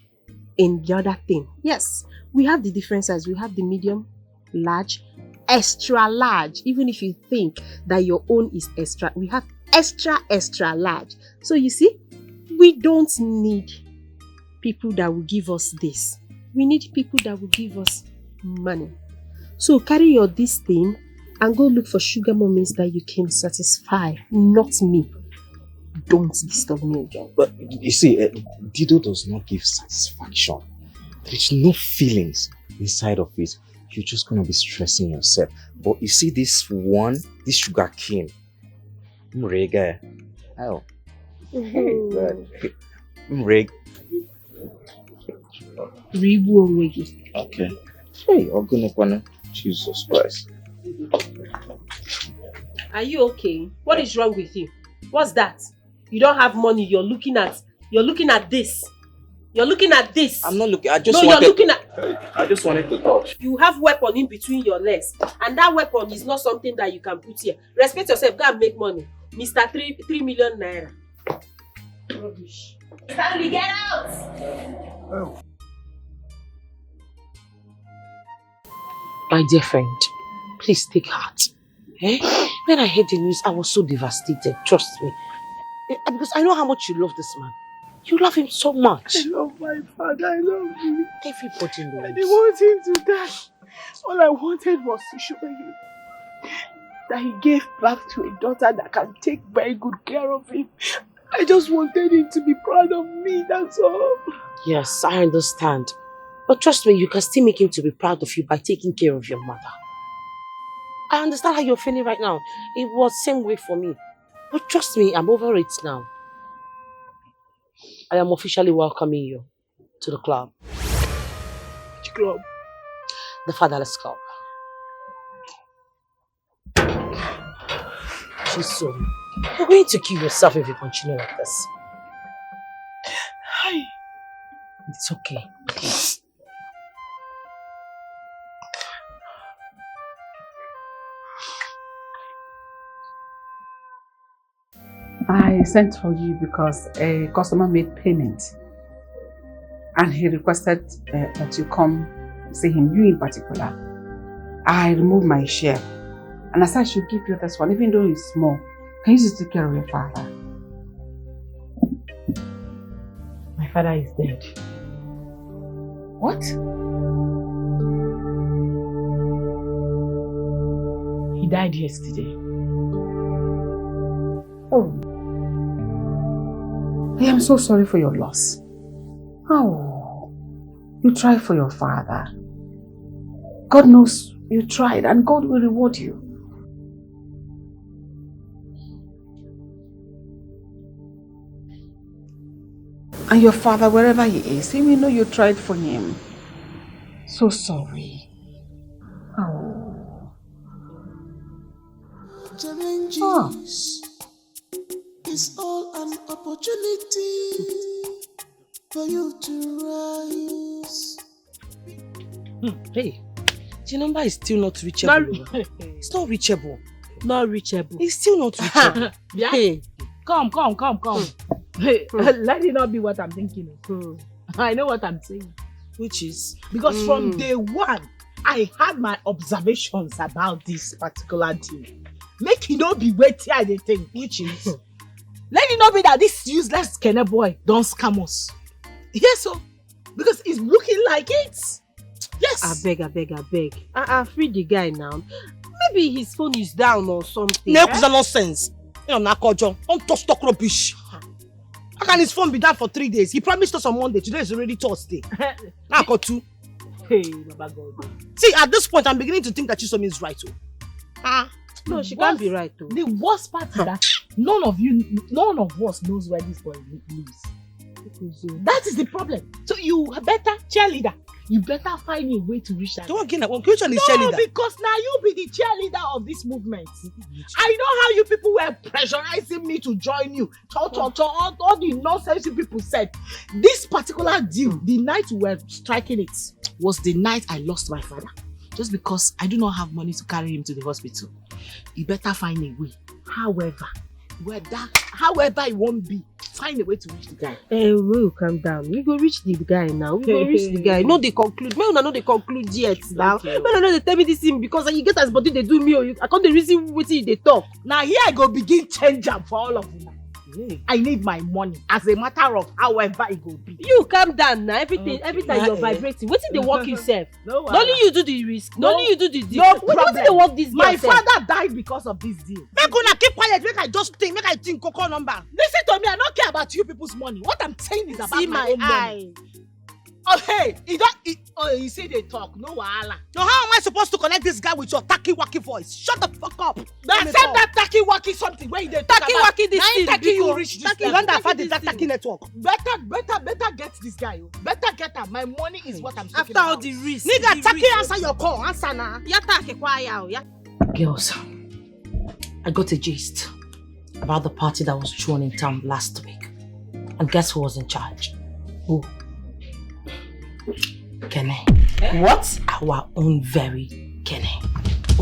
in the other thing. Yes, we have the different sizes. We have the medium, large, extra large. Even if you think that your own is extra, we have extra large. So you see, we don't need people that will give us this. We need people that will give us money. So carry your this thing and go look for sugar mommies that you can satisfy, not me. Don't disturb me again. But you see, Dido does not give satisfaction. There's no feelings inside of it. You're just going to be stressing yourself. But you see this sugar cane. Mrega. Oh. Mreg. Okay. Hey, Ogunekwana. Jesus Christ. Are you okay? What is wrong with you? What's that? You don't have money. You're looking at this. You're looking at this. I'm not looking. I just you're looking at. I just wanted to touch. You have weapon in between your legs, and that weapon is not something that you can put here. Respect yourself. Go and make money, Mr. 3 million naira. Rubbish. Stanley, get out! Oh. My dear friend, please take heart. Eh? When I heard the news, I was so devastated. Trust me, because I know how much you love this man. You love him so much. I love my father. I love him. Everybody knows. I didn't want him to die. All I wanted was to show him that he gave birth to a daughter that can take very good care of him. I just wanted him to be proud of me, that's all. Yes, I understand. But trust me, you can still make him to be proud of you by taking care of your mother. I understand how you're feeling right now. It was the same way for me. But trust me, I'm over it now. I am officially welcoming you to the club. Which club? The Fatherless Club. Chisom, you're going to kill yourself if you continue like this. Hi. It's okay. I sent for you because a customer made payment and he requested that you come see him, you in particular. I removed my share and I said I should give you this one, even though it's small. Can you just take care of your father? My father is dead. What? He died yesterday. Oh. I am so sorry for your loss. Oh, you tried for your father. God knows you tried and God will reward you. And your father, wherever he is, he will know you tried for him. So sorry. Oh. Challenges. It's all an opportunity for you to rise. Hey, the number is still not reachable. It's not reachable. Not reachable. It's still not reachable. Yeah. Hey, Come. Hey, let it not be what I'm thinking. I know what I'm saying. Which is? Because from day one, I had my observations about this particular deal. Make it not be waiting at the thing. Which is? Let it not be that this useless Kenne boy don't scam us. Yes, so because it's looking like it. Yes. I beg. Free the guy now. Maybe his phone is down or something. No, it's nonsense. You know, Nakojo, don't touch talk rubbish. How can his phone be down for 3 days? He promised us on Monday. Today is already Thursday. Now got 2. Hey, Baba God. See, at this point, I'm beginning to think that Chisom is right too. No, she can't be right too. The worst part is that none of us knows where this boy lives. That is the problem. So you better cheerleader. You better find a way to reach that. Which one is cheerleader? No, because now you be the cheerleader of this movement. I know how you people were pressurizing me to join you. All the nonsense you people said. This particular deal, the night we were striking it, was the night I lost my father. Just because I do not have money to carry him to the hospital. You better find a way. However it won't be, find a way to reach the guy. We'll calm down. We go reach the guy now. No, they conclude. Maybe no, they conclude yet now. Okay. Maybe no, they tell me this thing because you get as body they do me. I can't reason what they talk. Now here I go begin change up for all of you. I need my money as a matter of however it will be. You calm down now. Every time you're vibrating. What did they work yourself? Not only you do the risk. Not only you do the deal. No problem. What did they work this? My father died because of this deal. Make una keep quiet. Make I think Coco number. Listen to me. I don't care about you people's money. What I'm saying is about my own money. Oh hey, you see they talk. No wahala. Now how am I supposed to connect this guy with your tacky wacky voice? Shut the fuck up. Accept that tacky wacky waki something where you dey Taki waki this thing. Taki you reach this Taki, level. You don't Taki that Taki network. Better get this guy. Better get him. My money is what I'm talking After about. all the risk. Nigga, Taki answer your call. Answer now. Girls, I got a gist about the party that was thrown in town last week. And guess who was in charge? Who? Kenny. What? Our own very Kenny.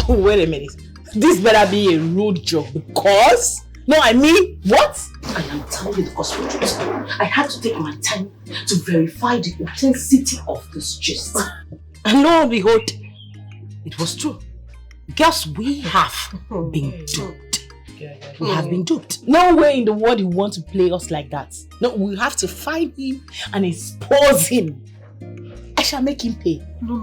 Wait a minute. This better be a road job because... No, I mean, what? I am telling you the gospel truth. I had to take my time to verify the authenticity of this gist. And lo and behold, it was true. Girls, we have been duped. We have been duped. No way in the world you want to play us like that. No, we have to find him and expose him. I shall make him pay. No,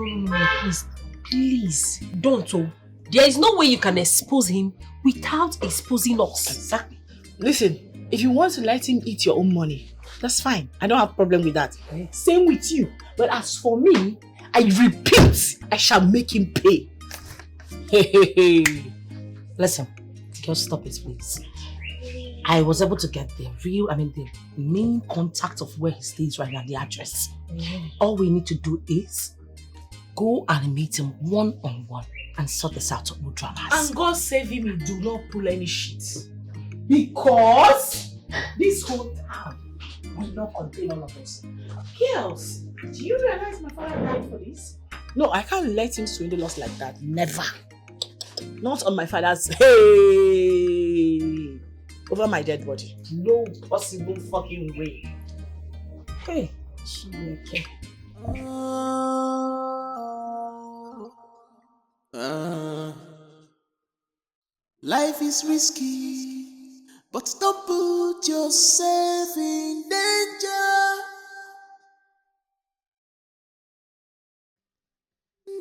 please. Please, don't. There is no way you can expose him without exposing us. Exactly. Listen, if you want to let him eat your own money, that's fine. I don't have a problem with that. Same with you. But as for me, I repeat, I shall make him pay. Listen, girls, stop it, please. I was able to get the main contact of where he stays right now, the address. All we need to do is go and meet him one-on-one and sort this out with no dramas. And God save him, he do not pull any shit. Because this whole town will not contain all of us. Girls, do you realize my father died for this? No, I can't let him swindle us like that. Never. Not on my father's over my dead body. No possible fucking way. Hey, okay. Life is risky, but don't put yourself in danger.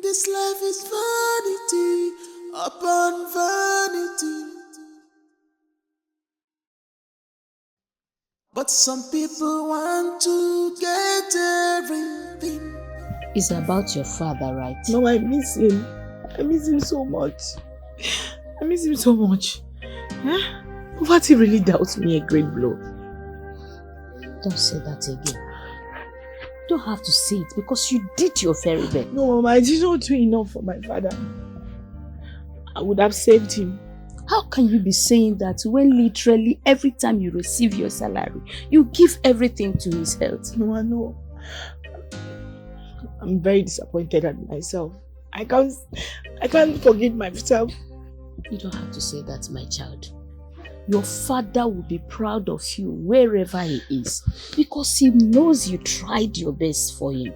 This life is vanity upon vanity. But some people want to get everything. It's about your father, right? No, I miss him. I miss him so much. I miss him so much. Huh? Poverty really dealt me a great blow. Don't say that again. You don't have to say it because you did your very best. No, Mama, I did not do enough for my father. I would have saved him. How can you be saying that when literally every time you receive your salary, you give everything to his health? No, I know. I'm very disappointed at myself. I can't forgive myself. You don't have to say that, my child. Your father will be proud of you wherever he is because he knows you tried your best for him.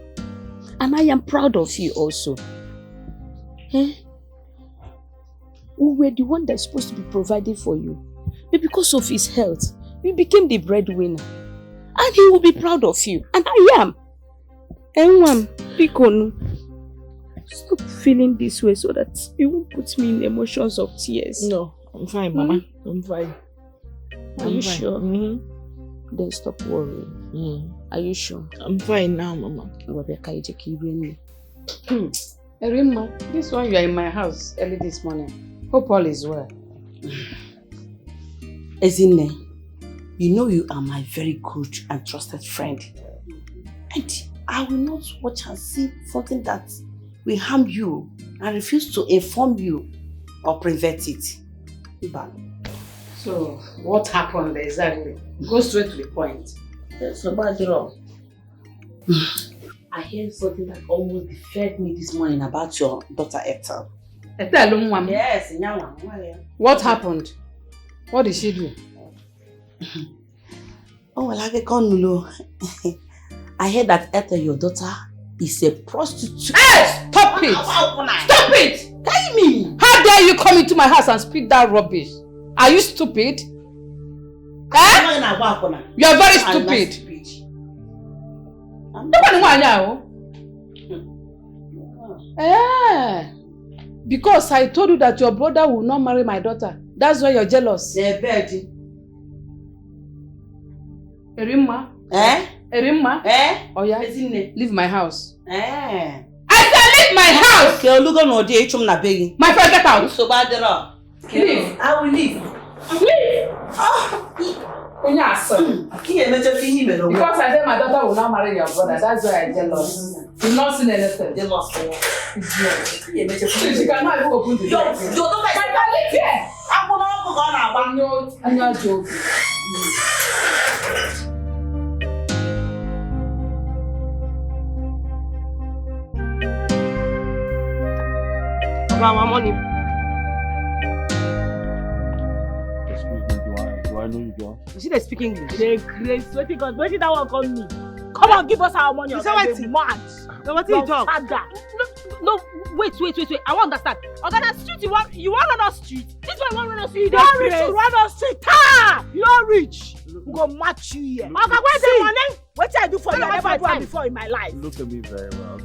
And I am proud of you also. Eh? We were the one that's supposed to be providing for you. But because of his health, we became the breadwinner. And he will be proud of you. And I am. Enwam, Pikonu, stop feeling this way so that you won't put me in emotions of tears. No, I'm fine, Mama. I'm fine. Are you sure? Then stop worrying. Are you sure? I'm fine now, Mama. Erima, this one you are in my house early this morning. Hope all is well. Ezine, you know you are my very good and trusted friend. And I will not watch and see something that will harm you and refuse to inform you or prevent it. So, what happened exactly? Go straight to the point. Yes, about I heard something that almost deferred me this morning about your daughter Ethel. Ethel? Yes, what happened? What did she do? Oh, well, I heard that Ethel, your daughter, is a prostitute. Hey, stop it! Stop it! Tell me! How dare you come into my house and speak that rubbish? Are you stupid? Eh? You are very stupid. Because I told you that your brother will not marry my daughter. That's why you're jealous. Erima? Erima? Oh yeah? Leave my house. I said leave my house! Okay, look on my friend, get out! Leave. I will leave. Because I said my daughter will not marry your brother, that's why I'm jealous. You've not seen anything. Jealous for what? She cannot even open the door. You don't like it. I'm not joking. My money. Do I know you, girl? You see they speak English? They crazy. What did that one call me? Come on, give us our money. You say what? Mad. No, what you talk? No, wait. I won't understand. Okay, that street you want on our street. This one you want on our street. You don't rich to run our street. Ha! You don't rich. We go match you here. Okay, where's the money? What I do for you? I never do before in my life. Look at me very well.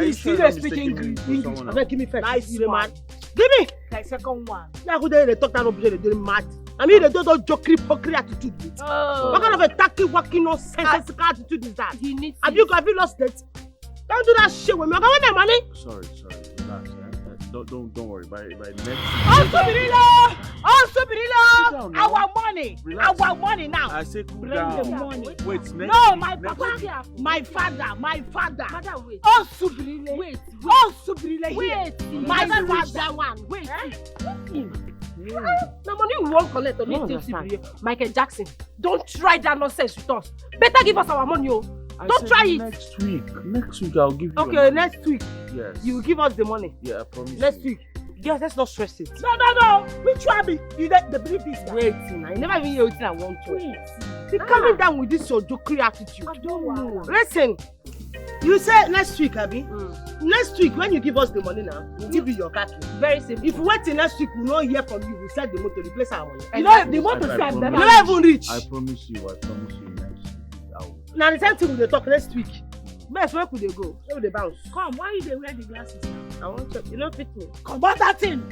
You see they speak English. Give me first. Nice, man. Give me. Like second one. Now who they talk that rubbish? They doing mad. I mean, they don't jokery, pokery attitude. What kind of a tacky, walking, nonsensical attitude is that? Have you lost it? Don't do that shit with me. I want my money. Sorry. Relax. Don't worry. By next week. Our money. Relax. Our money now. I say cool bring down. The money. Wait, next no, week. my papa, my father. Father, wait. Oh, Subrile. Wait. My father one. Wait. The money we won't collect on it. Michael Jackson, don't try that nonsense with us. Better give us our money, oh. Don't try it. Next week I'll give you. Okay, next week. Yes. You will give us the money. Yeah, I promise. Next week. Yes, let's not stress it. No. Which one be? You let the believe this. Wait, I never even hear what I want to. Wait. You're coming down with this your jokery attitude. I don't know. Listen. You say next week, Abby. Next week, when you give us the money now, we'll give you your car key. Very simple. If we wait till next week, we'll not hear from you. We'll sell the motor to replace our money. You know, the motor sell them. You never even reach. I promise you next week. Now the same thing we dey talk next week. Best where could they go? Where would they bounce? Come, why you dey wear the glasses now? I want to. You know fit me. Come back that thing.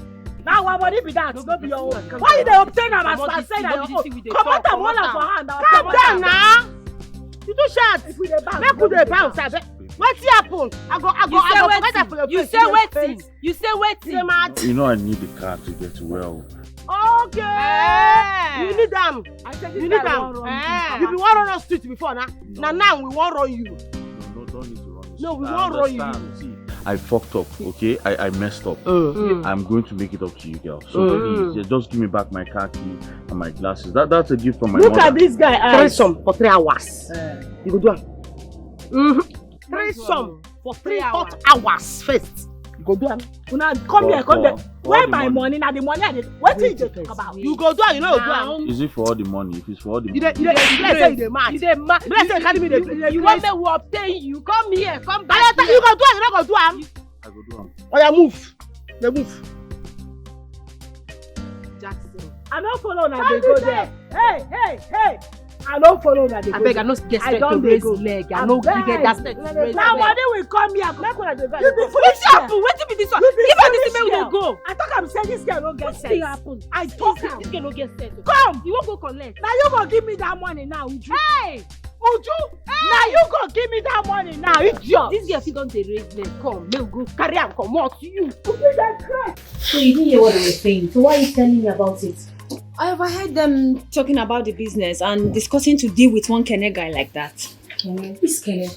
Now our body be that, no be your own. Why you dey obtain am as per say na your own? Come out am one for hand. Calm down now. You too short. If we dey bounce, make we dey bounce. Wetin happen? I go forget that for your face. You say waiting. You know I need the car to get well. Okay. You need them. You need them. You be one run on street before now. Now we won't run you. No, don't need to run. No, we won't run you. See, I fucked up. Okay, I messed up. I'm going to make it up to you, girl. So please, just give me back my car key and my glasses. That's a gift from my mother. Look at this guy. Threesome for 3 hours. You go do it. Threesome for 3 hot hours first. You go do it. Now come here. Where my money? Now the money I did. What did you talk about? You go do it. You know do it. Is it for all the money? If it's for all the money. You mad. You want me to obtain you? Come here. Come back. You go do it. You not go do it. I go do it. Oh yeah, move. They move. Jackson. I don't follow now. They go there. Hey. I don't follow that. I beg, I no get straight to raise leg. I no get that straight to raise leg. Now money will come here. Make una dey go. You be foolish apple. Wetin be this one? If I this way we dey go. I talk am say this girl no get sense. Wetin happen? I talk am. This girl no get sense. Come. You wan go collect? Now you go give me that money now, Uju. Hey. Uju. Now you go give me that money now, idiot. This girl fit don dey raise leg. Come, make we go carry am comot. You. Uju dey cry. So you didn't hear what they were saying. So why are you telling me about it? I overheard them talking about the business and discussing to deal with one Kenne guy like that. Kenne? Who's Kenne?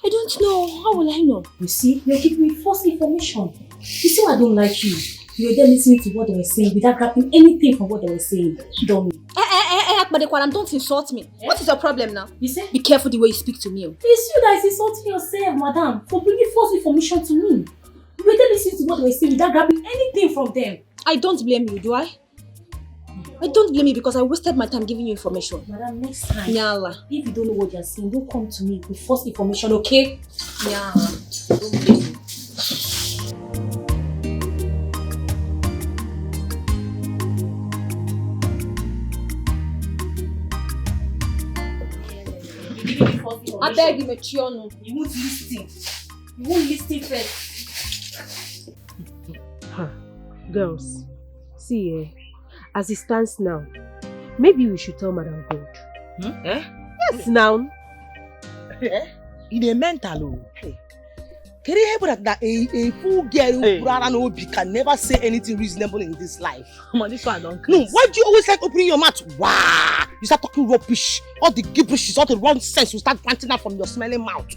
I don't know. How will I know? You see, you're giving me false information. You see why I don't like you? You were there listening to what they were saying without grabbing anything from what they were saying. Dummy. Akmadekwaram, don't insult me. What is your problem now? You say? Be careful the way you speak to me. It's you that is insulting yourself, madam, for bringing false information to me. You were there listening to what they were saying without grabbing anything from them. I don't blame you, do I? I don't blame you because I wasted my time giving you information. Madam, next time, Nyala. If you don't know what you're saying, don't come to me with false information, okay? Nyala. Don't blame me. I beg you, Mechionu. You won't listen. You won't listen first. Girls, see as it stands now, maybe we should tell Madam Gold. Yes, now. You dey mental. Hey. A fool girl who can never say anything reasonable in this life. Come on, this one I don't No, why do you always like opening your mouth? Wow! You start talking rubbish. All the gibberish, all the wrong sense will start planting out from your smelling mouth.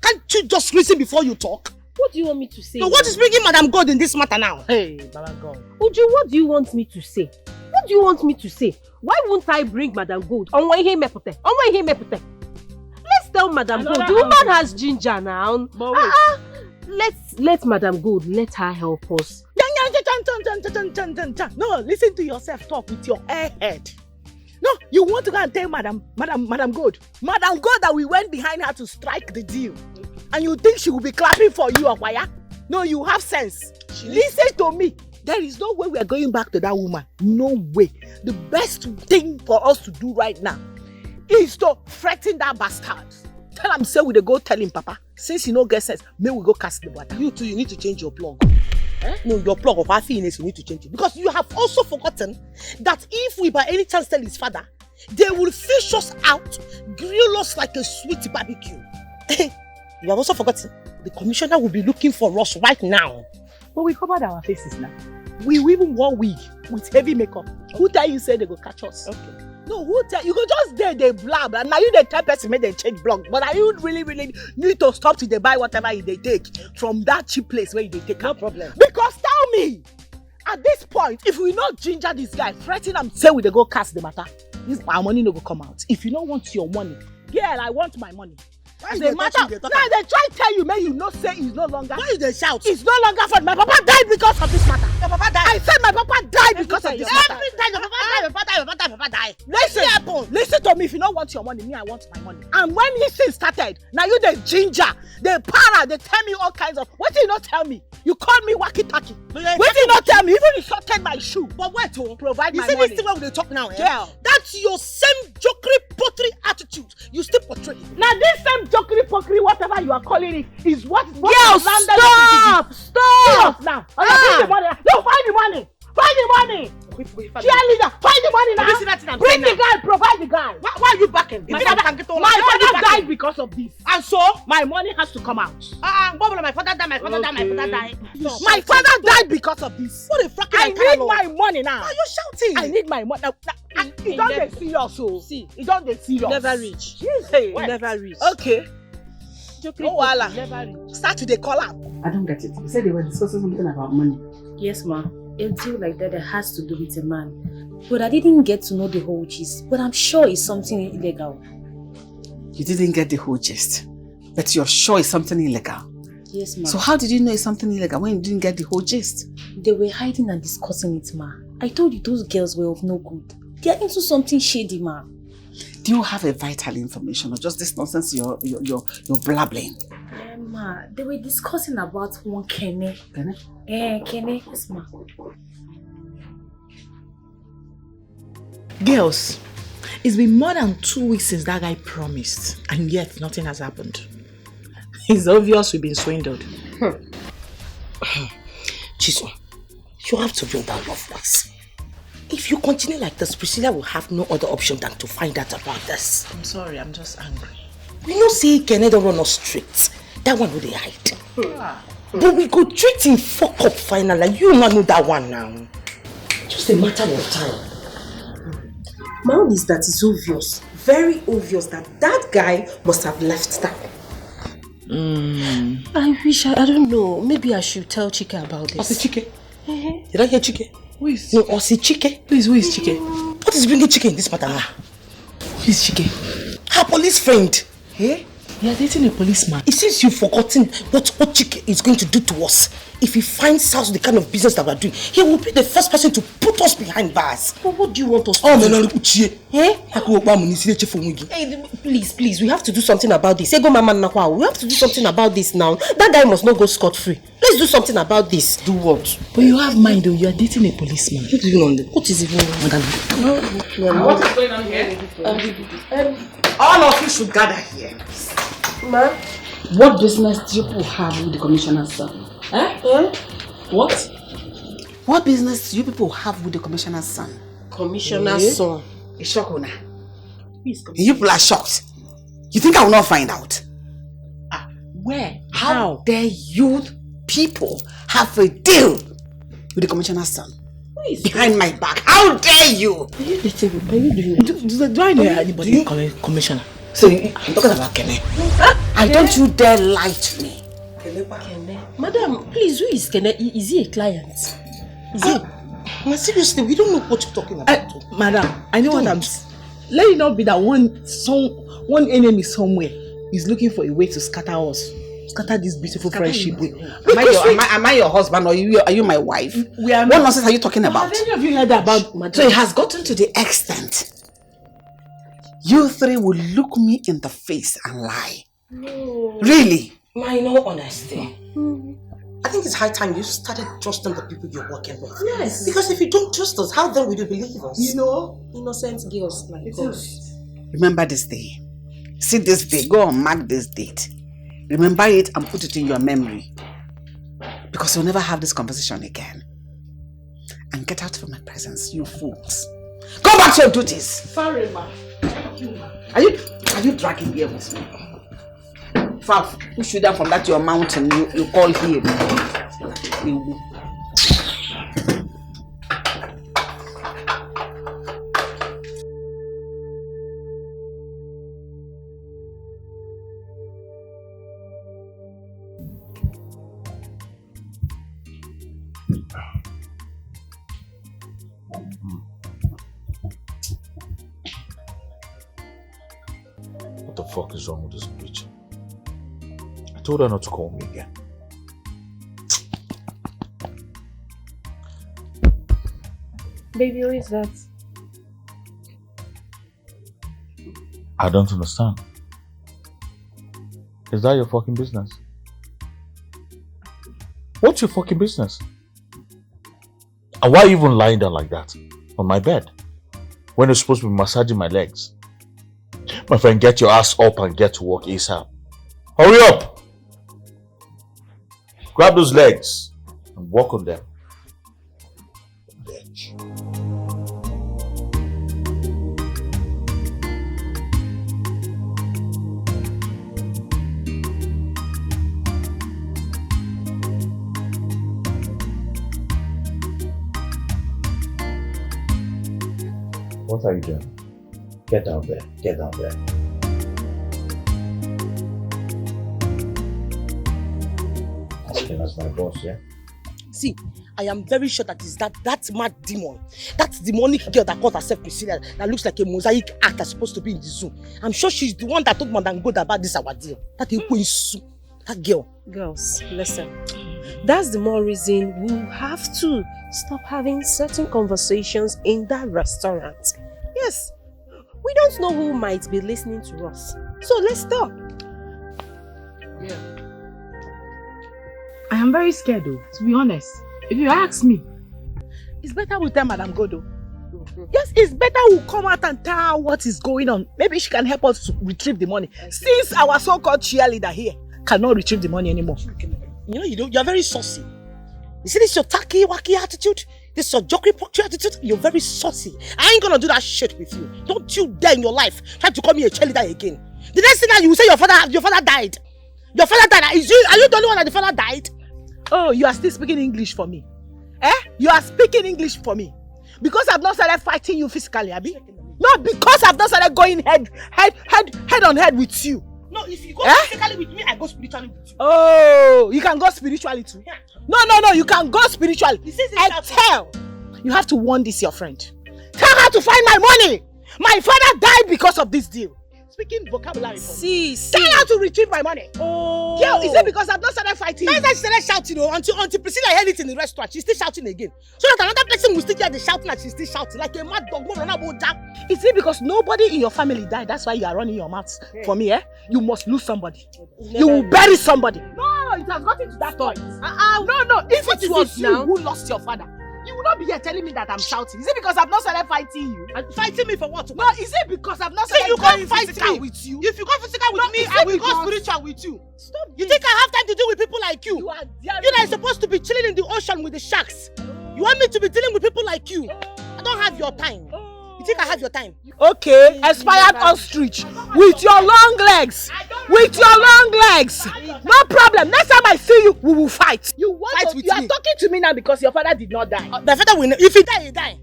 Can't you just listen before you talk? What do you want me to say? So what is bringing Madam God in this matter now? Hey, Madam God. Uju, what do you want me to say? What do you want me to say? Why won't I bring Madam Gold? Let's tell Madam Gold. The woman has ginger now. Let Madam Gold, let her help us. No, listen to yourself talk with your head. No, you want to go and tell Madam Gold. Madam Gold that we went behind her to strike the deal. And you think she will be clapping for you, Akwaya? No, you have sense. Listen to me. There is no way we are going back to that woman. No way. The best thing for us to do right now is to threaten that bastard. Tell him, say we go tell him, Papa. Since he no get sense, may we go cast the water. You too, you need to change your plug. No, your plug of happiness, you need to change it. Because you have also forgotten that if we by any chance tell his father, they will fish us out, grill us like a sweet barbecue. You have also forgotten, the commissioner will be looking for us right now. But we covered our faces now. We even wore wig with heavy makeup. Okay. Who tell you say they go catch us? Okay. No, who tell you go just there they blab and now you the type person make them change blog. But are you really need to stop till they buy whatever they take from that cheap place where they take? No problem. Because tell me, at this point, if we not ginger this guy, threaten him, say we they go cast the matter, our money no go come out. If you don't want your money, girl, I want my money. Why they matter? Now they try to tell you, may you not say it's no longer. Why they shout? It's no longer fun. My papa died because of this matter. Your papa died. I said my papa died because of this matter. Every time your papa died. Listen to me. If you don't want your money, me I want my money. And when his thing started, now you the ginger, the para, they tell me all kinds of. What did you not tell me? You called me wacky tacky. What did you not tell me? Even you sorted my shoe. But wait to provide my money. You see this thing where they talk now, yeah? That's your same jokery pottery attitude. You still portray it. Now this same jokery pottery, whatever you are calling it, is what Girl, stop now. Find the money. No, find the money. Find the money. Cheerleader, find the money now. Bring the guy, provide the guy. Why are you backing? My father died because of this. And so, my money has to come out. My father died. My father died because of this. What a fucking I need my money now. Why are you shouting? I need my money. It don't get serious, so. See, it don't get serious. Never reach. Never reach. Okay. No wala. Start to the call up. I don't get it. You said they were discussing something about money. Yes, ma. A deal like that has to do with a man. But I didn't get to know the whole gist. But I'm sure it's something illegal. You didn't get the whole gist? But you're sure it's something illegal? Yes, ma. So how did you know it's something illegal when you didn't get the whole gist? They were hiding and discussing it, ma. I told you those girls were of no good. They are into something shady, ma. Do you have a vital information or just this nonsense you're blabbling? Ma, they were discussing about one Kene. Kene? Kene, yes, ma. Girls, it's been more than 2 weeks since that guy promised, and yet nothing has happened. It's obvious we've been swindled. Chiso, you have to build that love once. If you continue like this, Priscilla will have no other option than to find out about this. I'm sorry, I'm just angry. We know say Kene don't run us straight. That one will they hide. But we go treat him fuck up finally. You not know that one now. Just a matter of time. My own is that it's obvious, very obvious that guy must have left town. I wish, I don't know, maybe I should tell Chike about this. Osi Chike? Did I hear Chike? Who is? No, Osi Chike. Please, who is Chike? What is bringing Chike in this matter now? Who is Chike? Her police friend. Hey? You are dating a policeman. It seems you've forgotten what Chike is going to do to us. If he finds out the kind of business that we're doing, he will be the first person to put us behind bars. But what do you want us to do? Hey, please, we have to do something about this. We have to do something about this now. That guy must not go scot-free. Let's do something about this. Do what? But you have mind though, you are dating a policeman. What is even on? What is going on here? All of you should gather here. Ma? What business do you people have with the commissioner's son? What? What business do you people have with the commissioner's son? Commissioner's son? A shock owner. You people are shocked. You think I will not find out? Where? How dare you people have a deal with the commissioner's son? Behind my back. How dare you? Are you doing? Do I know anybody commissioner? So I'm talking about Kene. And don't you dare lie to me. Kene. Madam, please, who is Kene? Is he a client? Is he? Seriously, we don't know what you're talking about. Madam, I know what I'm saying. Let it not be that one enemy somewhere is looking for a way to scatter us. Scatter this beautiful friendship. Am I your husband or are you my wife? What nonsense are you talking about? Have any of you heard about Madam? So it has gotten to the extent you three will look me in the face and lie. No. Really? My no honesty. I think it's high time you started trusting the people you're working with. Yes. Because if you don't trust us, how then will you believe us? You know, innocent girls like us. Remember this day. See this day. Go and mark this date. Remember it and put it in your memory. Because you'll never have this conversation again. And get out of my presence, you fools. Go back to your duties. Sorry, ma. Thank you, ma. Are you dragging here with me? Faf, push you down from that your mountain you call here. What the fuck is wrong with this bitch? I told her not to call me again. Baby, who is that? I don't understand. Is that your fucking business? What's your fucking business? And why are you even lying down like that on my bed when you're supposed to be massaging my legs? My friend, get your ass up and get to work ASAP. Hurry up! Grab those legs and walk on them. Bitch. What are you doing? Get down there. Get down there. Asking as my boss, yeah? See, I am very sure that is that mad demon, that demonic girl that calls herself Priscilla, that looks like a mosaic act that's supposed to be in the zoo. I'm sure she's the one that told Madam God about this our deal. That girl. Girls, listen. That's the more reason we have to stop having certain conversations in that restaurant. Yes, we don't know who might be listening to us. So let's stop. Yeah. I am very scared though, to be honest. If you ask me, it's better we tell Madam Godo. Yes, it's better we come out and tell her what is going on. Maybe she can help us to retrieve the money. Since our so-called cheerleader here cannot retrieve the money anymore. You know, you're very saucy. You see this your tacky-wacky attitude? This your jockey-pocky attitude? You're very saucy. I ain't gonna do that shit with you. Don't you dare in your life try to call me a cheerleader again. The next thing that you will say your father died. Your father died. Are you the only one that the father died? Oh, you are still speaking English for me. You are speaking English for me. Because I've not started fighting you physically, Abi? No, because I've not started going head on head with you. No, if you go physically with me, I go spiritually with you. Oh, you can go spiritually too. Yeah. No, you can go spiritually. You have to warn this your friend. Tell her to find my money. My father died because of this deal. Speaking vocabulary for me. Tell her to retrieve my money. Oh. Girl, is it because I've not started fighting? That's why she started shouting until Priscilla heard it in the restaurant. She's still shouting again. So that another person will still hear the shouting and she's still shouting like a mad dog. Is it because nobody in your family died? That's why you are running your mouth for me, You must lose somebody. You will bury somebody. No, it has gotten to that point. No, if it was you who lost your father, you will not be here telling me that I'm shouting. Is it because I've not started fighting you? Fighting me for what? No, is it because I've not started going physical with you? If you go physical with me, I will go spiritual with you. Stop. You think I have time to deal with people like you? You are supposed to be chilling in the ocean with the sharks. You want me to be dealing with people like you? I don't have your time. You think I have your time? Okay, expired ostrich with your long legs. With your long legs. No problem. Next time I see you, we will fight. You want to? You are talking to me now because your father did not die. The father will. If he die, he die.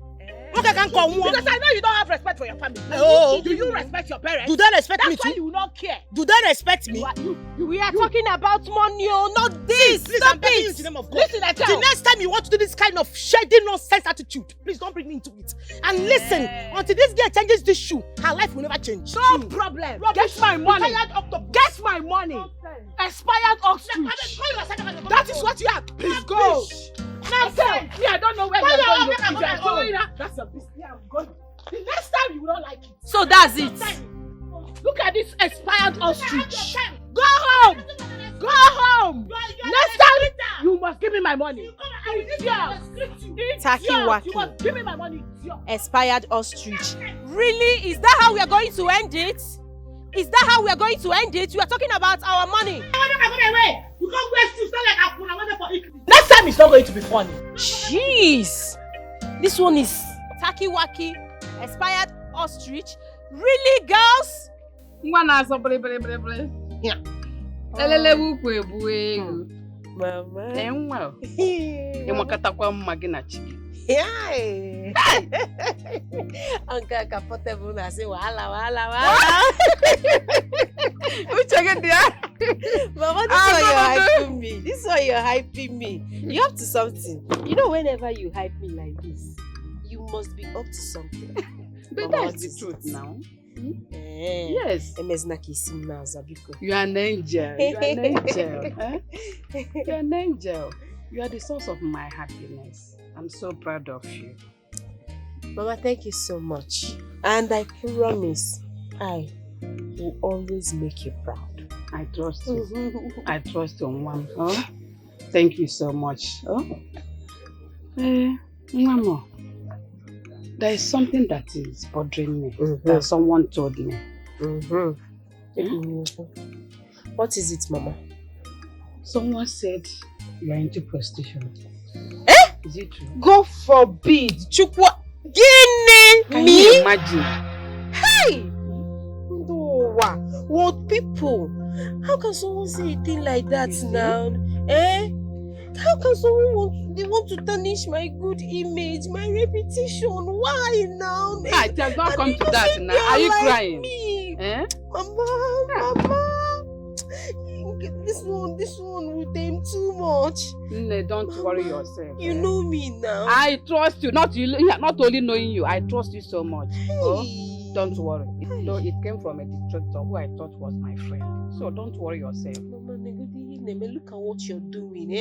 Okay, can come on. Because I know you don't have respect for your family. Oh, do you respect your parents? Do they respect me too? That's why you will not care. Do they respect me? We are talking about money, not this. Please, I'm begging you in the name of God. Listen, the next time you want to do this kind of shady nonsense attitude, please don't bring me into it. And listen, until this girl changes this shoe, her life will never change. No problem. Get my money. Get my money. Expired ostrich. That is what you have. Please go. Nonsense! Me, I don't know where you're going. That's a business. I'm going. The next time you will not like it. So that's it. Look at this expired ostrich. Go home! Go home! Next time, you must give me my money. Taki Waki. You must give me my money. Expired ostrich. Really? Is that how we are going to end it? Is that how we are going to end it? You are talking about our money. You can't waste you next time it's not going to be funny. Jeez. This one is Taki Waki, expired ostrich. Really, girls? Mama. Uncle comfortable na say wahala. Mama, this one you're hyping me. You up to something. You know, whenever you hype me like this, you must be up to something. But that's the truth now. Yes. You are an angel. You are an angel. You are an angel. You are the source of my happiness. I'm so proud of you. Mama, thank you so much. And I promise I will always make you proud. I trust you. I trust you, Mom. Oh? Thank you so much. Oh? Mama, there is something that is bothering me. That someone told me. What is it, Mama? Someone said you are into prostitution. Is it true? God forbid! Chukwa Guinea! Can you imagine? Hey! No, what people? How can someone say a thing like that now? How can someone want to tarnish my good image, my reputation? Why now? It has not come to that now. Are you crying? Me. Mama. This one will tame too much. Don't worry yourself. You know me now. I trust you. Not only knowing you, I trust you so much. Oh, don't worry. It came from a distractor who I thought was my friend. So don't worry yourself. Mama, look at what you're doing,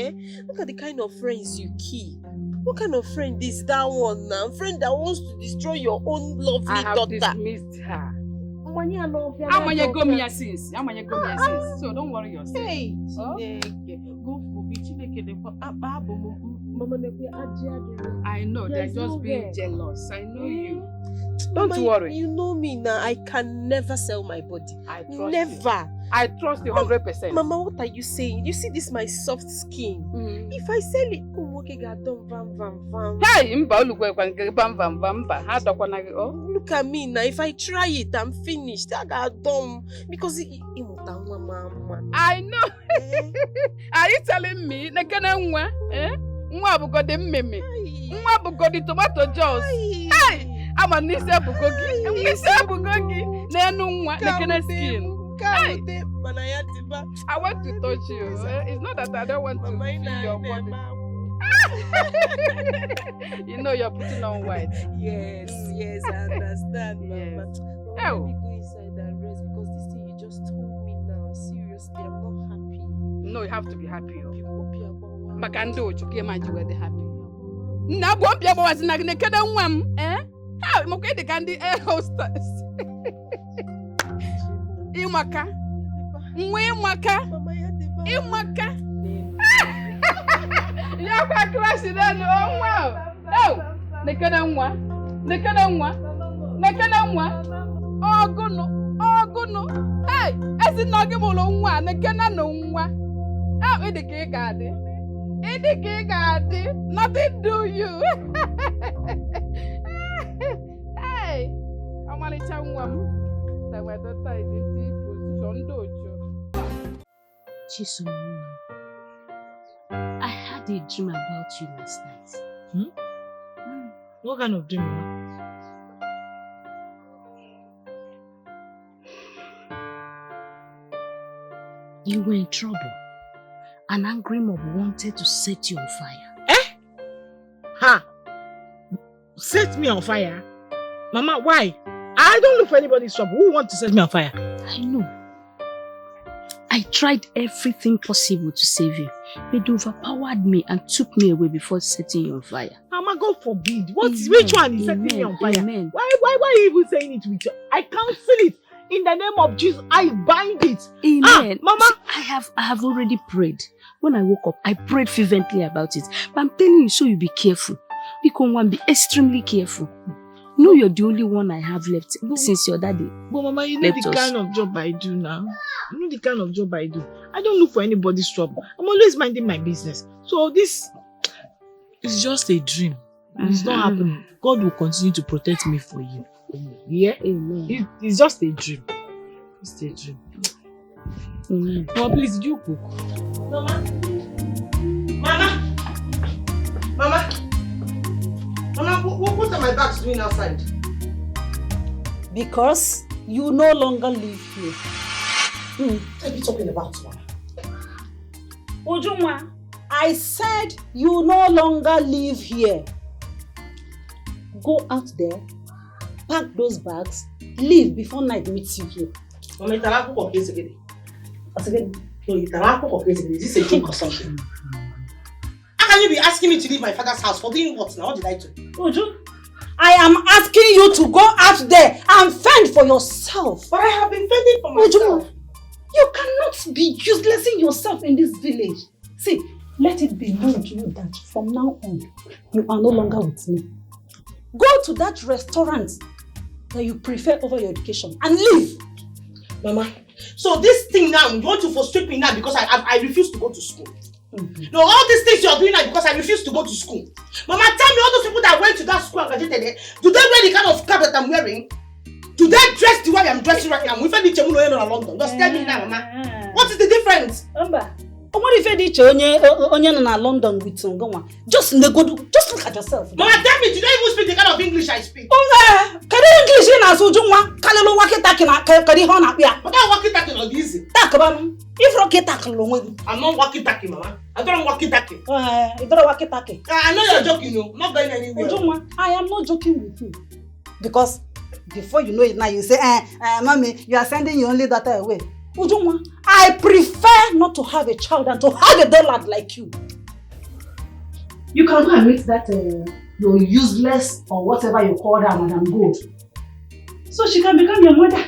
Look at the kind of friends you keep. What kind of friend is that one now? Friend that wants to destroy your own lovely daughter. I have dismissed her. So don't worry yourself. Hey, I know they're just being jealous. I know you. Don't Mama, worry. You know me now. I can never sell my body. I trust never. You. I trust you 100%. Mama, what are you saying? You see this my soft skin. If I sell it, look at me now. If I try it, I'm finished. I got dumb because I know. Are you telling me? Nwa bugodi mmemme. Nwa bugodi tomato juice. Hey! I'm a nise bugogi. Nise bugogi. Nenu nwa nekene skin. Hey! I want to touch you. It's not that I don't want to feel your body. You know you're putting on white. Yes, I understand, Mama. Let me go inside and rest because this thing you just told me now, seriously, I'm not happy. No, you have to be happy. Makando chukie maji we happy. Na bompia bo was na nekeda nwam, How mo ke de kandi hostess. Imaka. Imaka. Ya kwa crash then oh wow. Oh, nekeda nwa. Ogono. Hey, esi no ge mo lo nwa, nekena no nwa. Ah, we de ke gade. Nothing do you. Hey. That my daughter is in position dojo. Chisom, I had a dream about you last night. What kind of dream? You were in trouble. An angry mob wanted to set you on fire. Ha! Set me on fire? Mama, why? I don't look for anybody's trouble. Who wants to set me on fire? I know. I tried everything possible to save you, but they overpowered me and took me away before setting you on fire. Mama, God forbid. Which one is setting me on fire? Amen. Why are you even saying it with you? I cancel it. In the name of Jesus, I bind it. Amen. Mama. See, I have already prayed. When I woke up, I prayed fervently about it. But I'm telling you, so you be careful. Be extremely careful. No, you're the only one I have left since your daddy. But Mama, you know the kind of job I do now. You know the kind of job I do. I don't look for anybody's trouble. I'm always minding my business. So this is just a dream. It's not happening. God will continue to protect me for you. Yeah? Amen. It's just a dream. It's a dream. Amen. Mama, please, did you cook? Mama? What are my bags doing outside? Because you no longer live here. What are you talking about, Mama? Ujunwa, I said you no longer live here. Go out there, pack those bags, leave before night meets you here. Mama, is this a joke or something? How can you be asking me to leave my father's house for doing what now? What did I do? Uju, I am asking you to go out there and fend for yourself. But I have been fending for myself. Uju, you cannot be uselessing yourself in this village. See, let it be known to you that from now on, you are no longer with me. Go to that restaurant that you prefer over your education and leave. Mama, so this thing now, you want to frustrate me now because I refuse to go to school. No, all these things you're doing now because I refuse to go to school. Mama, tell me all those people that went to that school and graduated, do they wear the kind of cap that I'm wearing? Do they dress the way I'm dressing right now? If I did London, just tell me now, Mama. What is the difference? What if you did in London with Songoma? Just look at yourself. Mama, tell me, do they even speak the kind of English I speak? Can you English in as Ujunwa? Can you walk it back in a Kadihona? But I walk it back in easy. If rocket I'm not walking back, Mama. I don't walk it back. You don't walk it back. I know you're joking, no. Not going anywhere. Ujunwa, I am not joking with you. Because before you know it now, you say, Mommy, you are sending your only daughter away. Ujunwa, I prefer not to have a child than to have a dullard like you. You can go and meet that your useless or whatever you call her, Madam Gold. So she can become your mother.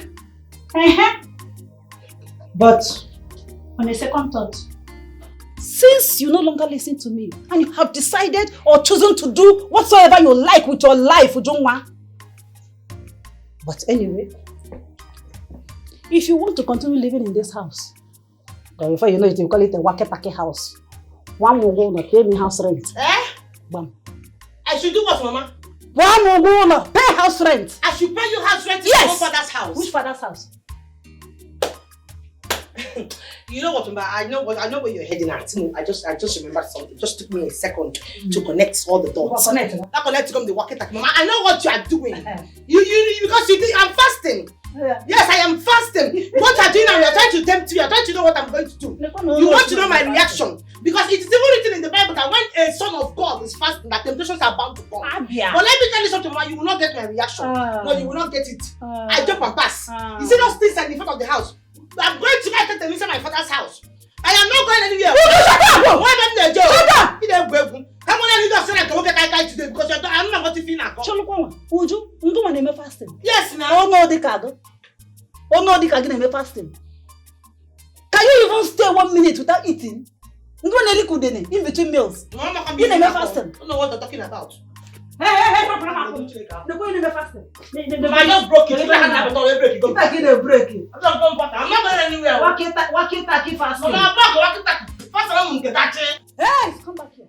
But on a second thought, since you no longer listen to me and you have decided or chosen to do whatsoever you like with your life, Ujunwa. But anyway, if you want to continue living in this house, then before you know it, you call it a waketake house. One will go and pay me house rent. Bam. I should do what, Mama? One will go and pay house rent. I should pay you house rent in your father's house. Which father's house? You know what, Mama? I know where you're heading at. I just remembered something. It just took me a second to connect all the dots. That connect to come the waketake. Mama, I know what you are doing. You because you think I'm fasting. Yes, I am fasting. What you are doing now, you are trying to tempt me. You are trying to know what I'm going to do. You want to know my reaction. Because it is even written in the Bible that when a son of God is fasting, that temptations are bound to come. But let me tell you something, Mama, you will not get my reaction. No, you will not get it. I jump and pass. You see those things in front of the house? I'm going to my tent and inside my father's house. I am not going anywhere. Why am I in the jail? Shut up! Come on, I need to say that I get Dikeh today because I'm not going to feel now. Uju, you do want fasting? Yes, now. Oh no, Dikeh. Oh no, Dikeh fasting. Can you even stay 1 minute without eating? You don't in between meals. You never fasting. I don't know what you're talking about. Hey, the boy never fasting. I just broke it. I have a break. I'm not going anywhere. Waketake fasting. Hey, come back here.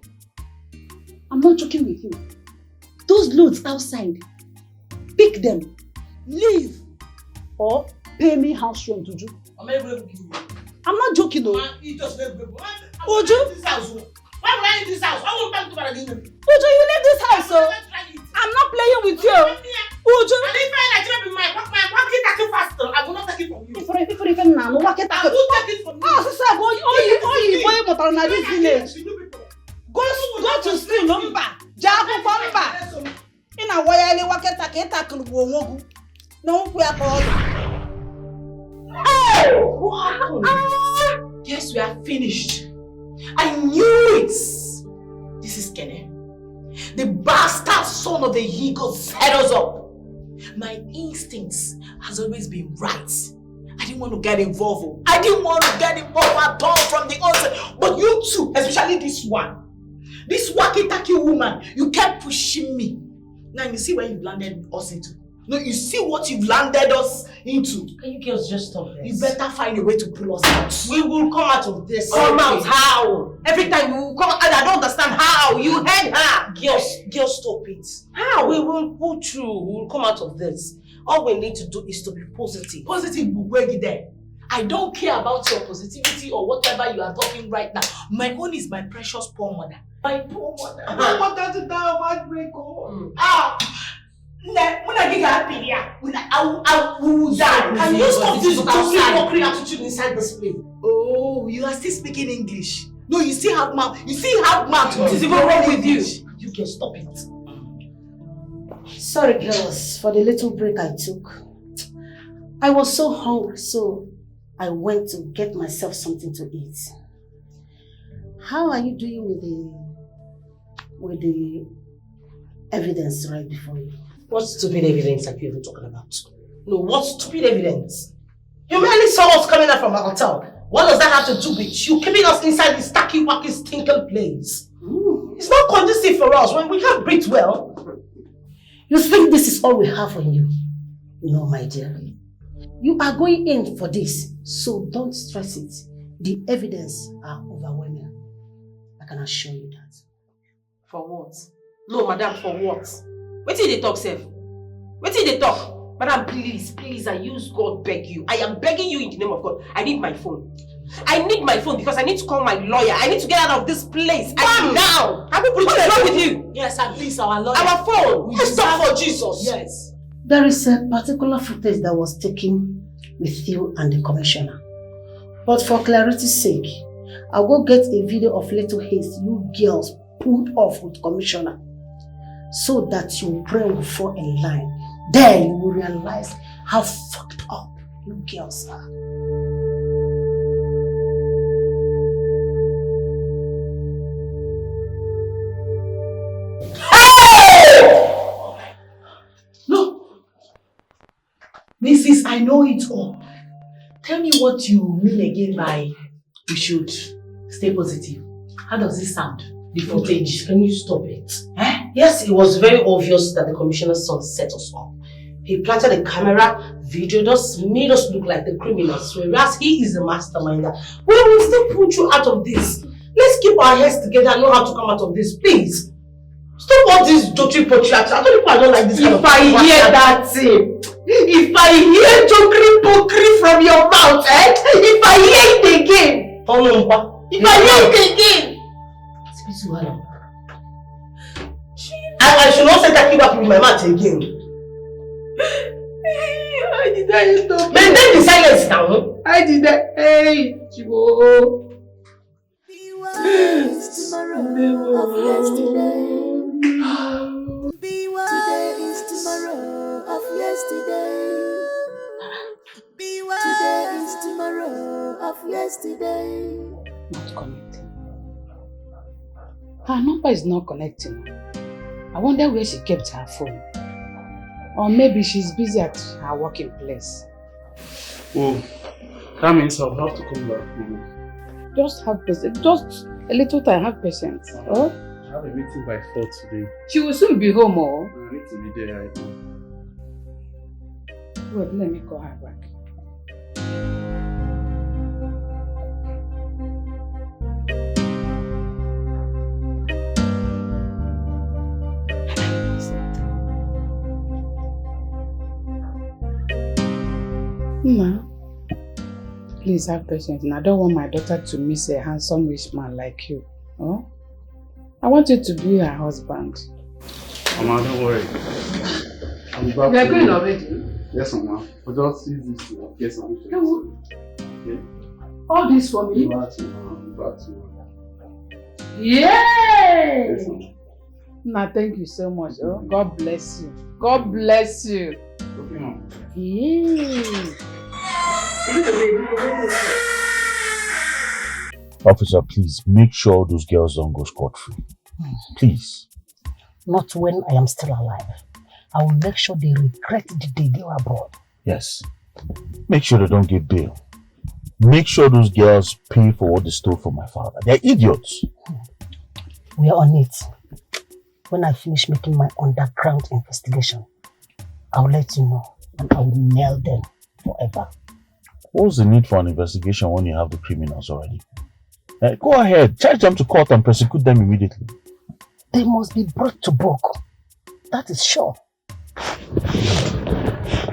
I'm not joking with you. Those loads outside, pick them, leave. or pay me house rent to do. I'm not joking though. Ojo? Why would I leave this house? I won't come to Paradise. Ojo, you leave this house, so I'm not playing with you. Ojo. And if I like to my walkie faster, I will not take it from you. If you can now, walkie I will take it from you. Oh, sister, go in this village. Go to school, number. Jabu Bamba. In a way, walkie tackle won't no, we are called. Oh! What happened? Yes, we are finished. I knew it. This is Kenneth. The bastard son of the eagle set us up. My instincts has always been right. I didn't want to get involved. I didn't want to get involved at all from the onset. But you two, especially this one, this walkie-talkie woman, you kept pushing me. Now you see where you landed us into. No, you see what you've landed us into. Can you girls just stop this? You better find a way to pull us out. We will come out of this. Come out how? Every time you will come out, I don't understand how. You heard her. Girls, stop it. How? We will pull through. We will come out of this. All we need to do is to be positive. Positive, there. I don't care about your positivity or whatever you are talking right now. My own is my precious poor mother. My poor mother. I want her to die of heartbreak. When I get happy, I will die. Can you stop this mockery attitude inside this place? Oh, you are still speaking English. No, you still have mouth. You still have mouth. What is even wrong with you? You can stop it. Sorry, girls, for the little break I took. I was so hungry, so I went to get myself something to eat. How are you doing with the evidence right before you? What stupid evidence are you even talking about? No, what stupid evidence? You merely saw us coming out from a hotel. What does that have to do with you keeping us inside this tacky-wacky stinking place? It's not conducive for us when we can't breathe well. You think this is all we have on you? No, my dear. You are going in for this, so don't stress it. The evidence are overwhelming. I can assure you that. For what? No, madam, for what? What did they talk, Seth? What did they talk? Madam, please, I use God beg you. I am begging you in the name of God. I need my phone. I need my phone because I need to call my lawyer. I need to get out of this place. I need now. What is wrong with you? Yes, at least our lawyer. Our phone. Let's talk for Jesus. Yes. There is a particular footage that was taken with you and the commissioner. But for clarity's sake, I will get a video of little haste you girls pulled off with commissioner so that your brain will fall in line. Then you will realize how fucked up you girls are. Mrs. I know it all. Tell me what you mean again by we should stay positive. How does this sound? The footage. Can you stop it? Yes, it was very obvious that the commissioner's son set us up. He planted a camera, videoed us, made us look like the criminals, whereas he is the mastermind. We will still pull you out of this. Let's keep our heads together and know how to come out of this, please. Stop all this jokey potry. I told you I don't like this kind of thing. If I hear that thing, if I hear jokey potry from your mouth, if I hear it again, if I hear it again, I should not say that back with my mouth again. I did that stop. Maintain the silence now. I did that. Hey, Chibo. Be wise. Today is tomorrow of yesterday. Be wise. Today is tomorrow of yesterday. Not connecting. Her number is not connecting. I wonder where she kept her phone. Or maybe she's busy at her working place. Oh, that means I'll have to come back. Just have patience. Just a little time, have patience. Oh? I have a meeting by 4 today. She will soon be home, oh? I need to be there right now. Wait, let me call her back. Ma, please have patience. And I don't want my daughter to miss a handsome rich man like you. Oh? I want you to be her husband. Mama, don't worry. I'll be back. They're going already? Yes, Mama. I'll just use this to get some. Okay. All this for me? Back to Mama. Back to Mama. Yay! Yes, Mama. Nah, thank you so much. Oh, God bless you. God bless you. Okay, Mama. Yay! Officer, please make sure those girls don't go scot-free. Please. Not when I am still alive. I will make sure they regret the day they were born. Yes. Make sure they don't get bail. Make sure those girls pay for what they stole from my father. They're idiots. We are on it. When I finish making my underground investigation, I'll let you know and I will nail them forever. What's the need for an investigation when you have the criminals already? Go ahead, charge them to court and prosecute them immediately. They must be brought to book. That is sure.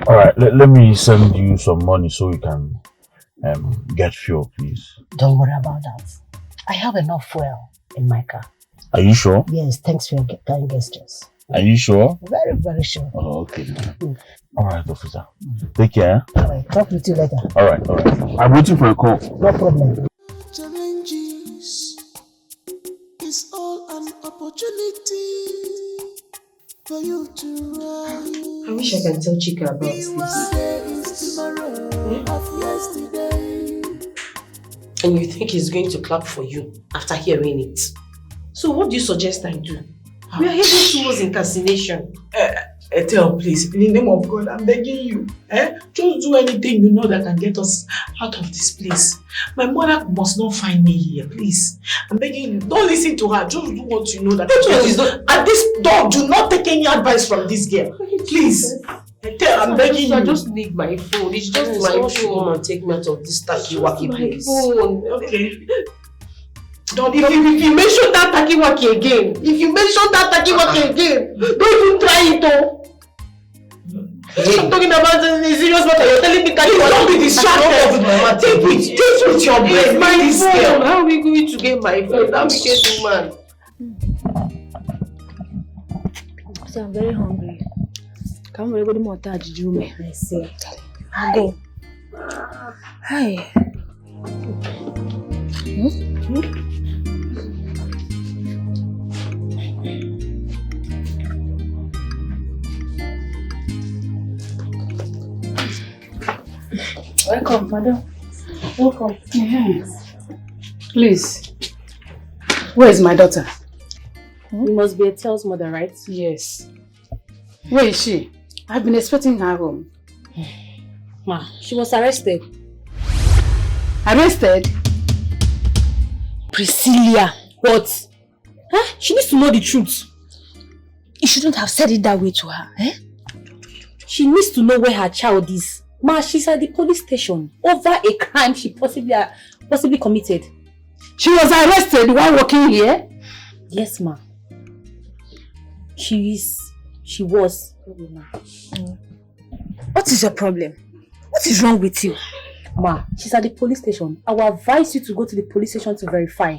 Alright, let me send you some money so you can get fuel, please. Don't worry about that. I have enough fuel in my car. Are you sure? Yes, thanks for your kind gestures. Are you sure? Very, very sure. Oh, okay. Alright, officer. Take care. Alright, talk with you later. Alright. I'm waiting for a call. No problem. Challenges is all an opportunity for you to rise. I wish I can tell Chika about this. And you think he's going to clap for you after hearing it? So what do you suggest I do? We are heading towards incarceration. Tell, please, in the name of God, I'm begging you. Just do anything you know that can get us out of this place. My mother must not find me here, please. I'm begging you. Don't listen to her. Just do what you know that. And this dog, do not take any advice from this girl. Please. I'm begging you. I just need my phone. It's just my phone. Come and take me out of this tacky-wacky place. Phone. Okay. Don't, if you mention that tacky-wacky again, don't even try it, though. I'm talking about the serious matter. You're telling me tacky-wacky. Don't be distracted. Take it with your brain. My phone. How are we going to get my phone? That wicked woman. So I'm very hungry. Come on, go to Mota. Did you me? I see. I'll go. Hi. Welcome, madam. Welcome. Yes. Please. Where is my daughter? You must be a Tell's mother, right? Yes. Where is she? I've been expecting her home. Ma, she was arrested. Arrested? Priscilla. What? Huh? She needs to know the truth. You shouldn't have said it that way to her. Eh? She needs to know where her child is. Ma, she's at the police station over a crime she possibly committed. She was arrested while working here? Yes, ma. She was. What is your problem? What is wrong with you? Ma, she's at the police station. I will advise you to go to the police station to verify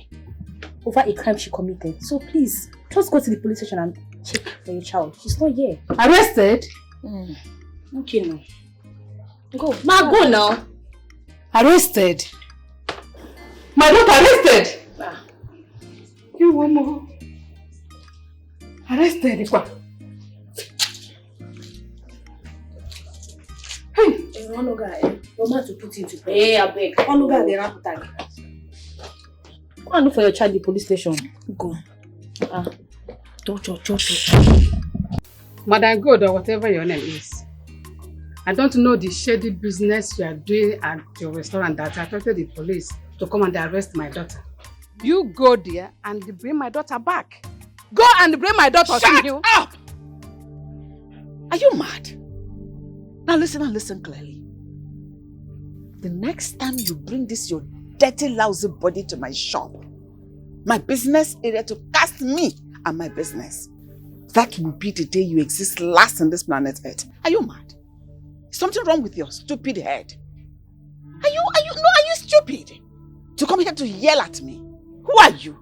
over a crime she committed. So please, just go to the police station and check for your child. She's not here. Arrested? Okay, now. Go. Ma, go now. Arrested? My daughter arrested? You want more? Arrested? Hey! One guy. You're not to put into play. Hey, I beg. One guy, they ran to go and look for your child at the police station. Go. Don't. Madam Good, or whatever your name is. I don't know the shady business you are doing at your restaurant that attracted the police to come and arrest my daughter. You go there and bring my daughter back. Go and bring my daughter. Shut up! Are you mad? Now listen and listen clearly. The next time you bring this your dirty, lousy body to my shop, my business area to cast me and my business, that will be the day you exist last on this planet Earth. Are you mad? Something wrong with your stupid head? Are you stupid? To come here to yell at me? Who are you?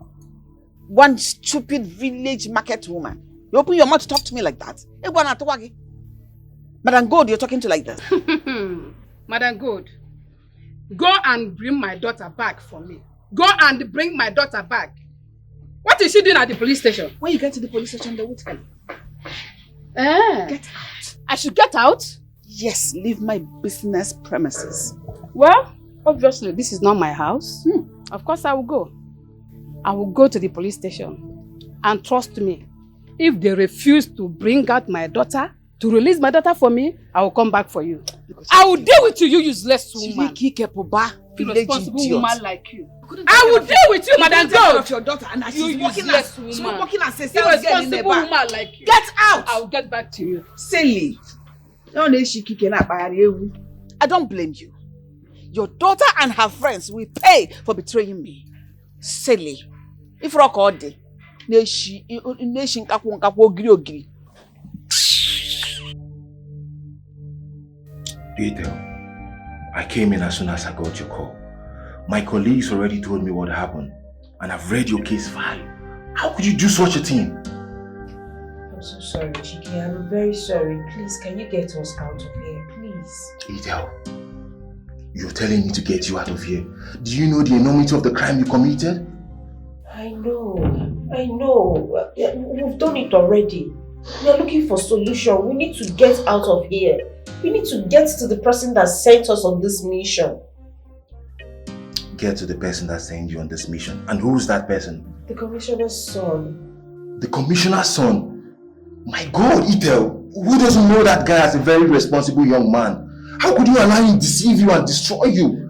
One stupid village market woman. You open your mouth to talk to me like that? Madam Gold, you're talking to like this. Madam Gold, go and bring my daughter back for me. Go and bring my daughter back. What is she doing at the police station? When you get to the police station, they will tell you. Get out. I should get out? Yes, leave my business premises. Well, obviously, this is not my house. Of course, I will go. I will go to the police station. And trust me, if they refuse to bring out my daughter, to release my daughter for me, I will come back for you. I will deal with you, you useless woman. Irresponsible woman like you. I will deal with you, Madam Gold. Of your daughter, and you she's walking useless as woman. walking as a sales girl in the Irresponsible back. woman like you. Get out! I will get back to you. Silly. I don't blame you. Your daughter and her friends will pay for betraying me. Silly. If rock all day. Ethel, I came in as soon as I got your call. My colleagues already told me what happened, and I've read your case file. How could you do such a thing? I'm so sorry, Chike. I'm very sorry. Please, can you get us out of here, please? Ethel, you're telling me to get you out of here. Do you know the enormity of the crime you committed? I know. We've done it already. We are looking for solution. We need to get out of here. We need to get to the person that sent us on this mission. Get to the person that sent you on this mission. And who's that person? The commissioner's son. The commissioner's son? My God, Ethel, who doesn't know that guy as a very responsible young man? How could you allow him to deceive you and destroy you?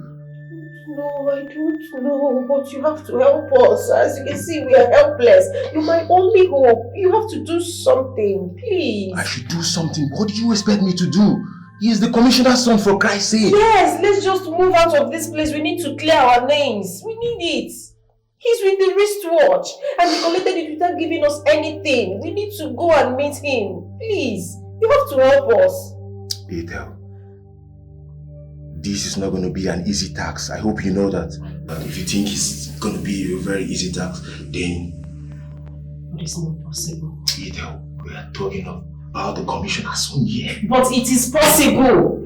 No, I don't know, but you have to help us. As you can see, we are helpless. You're my only hope. You have to do something, please. I should do something? What do you expect me to do? He is the commissioner's son, for Christ's sake. Yes, let's just move out of this place. We need to clear our names. We need it. He's with the wristwatch and he collected it without giving us anything. We need to go and meet him. Please, you have to help us. Ethel, this is not going to be an easy task. I hope you know that. But if you think it's going to be a very easy task, then... It is not possible. Ethel, we are talking about the commissioner's son here. But it is possible.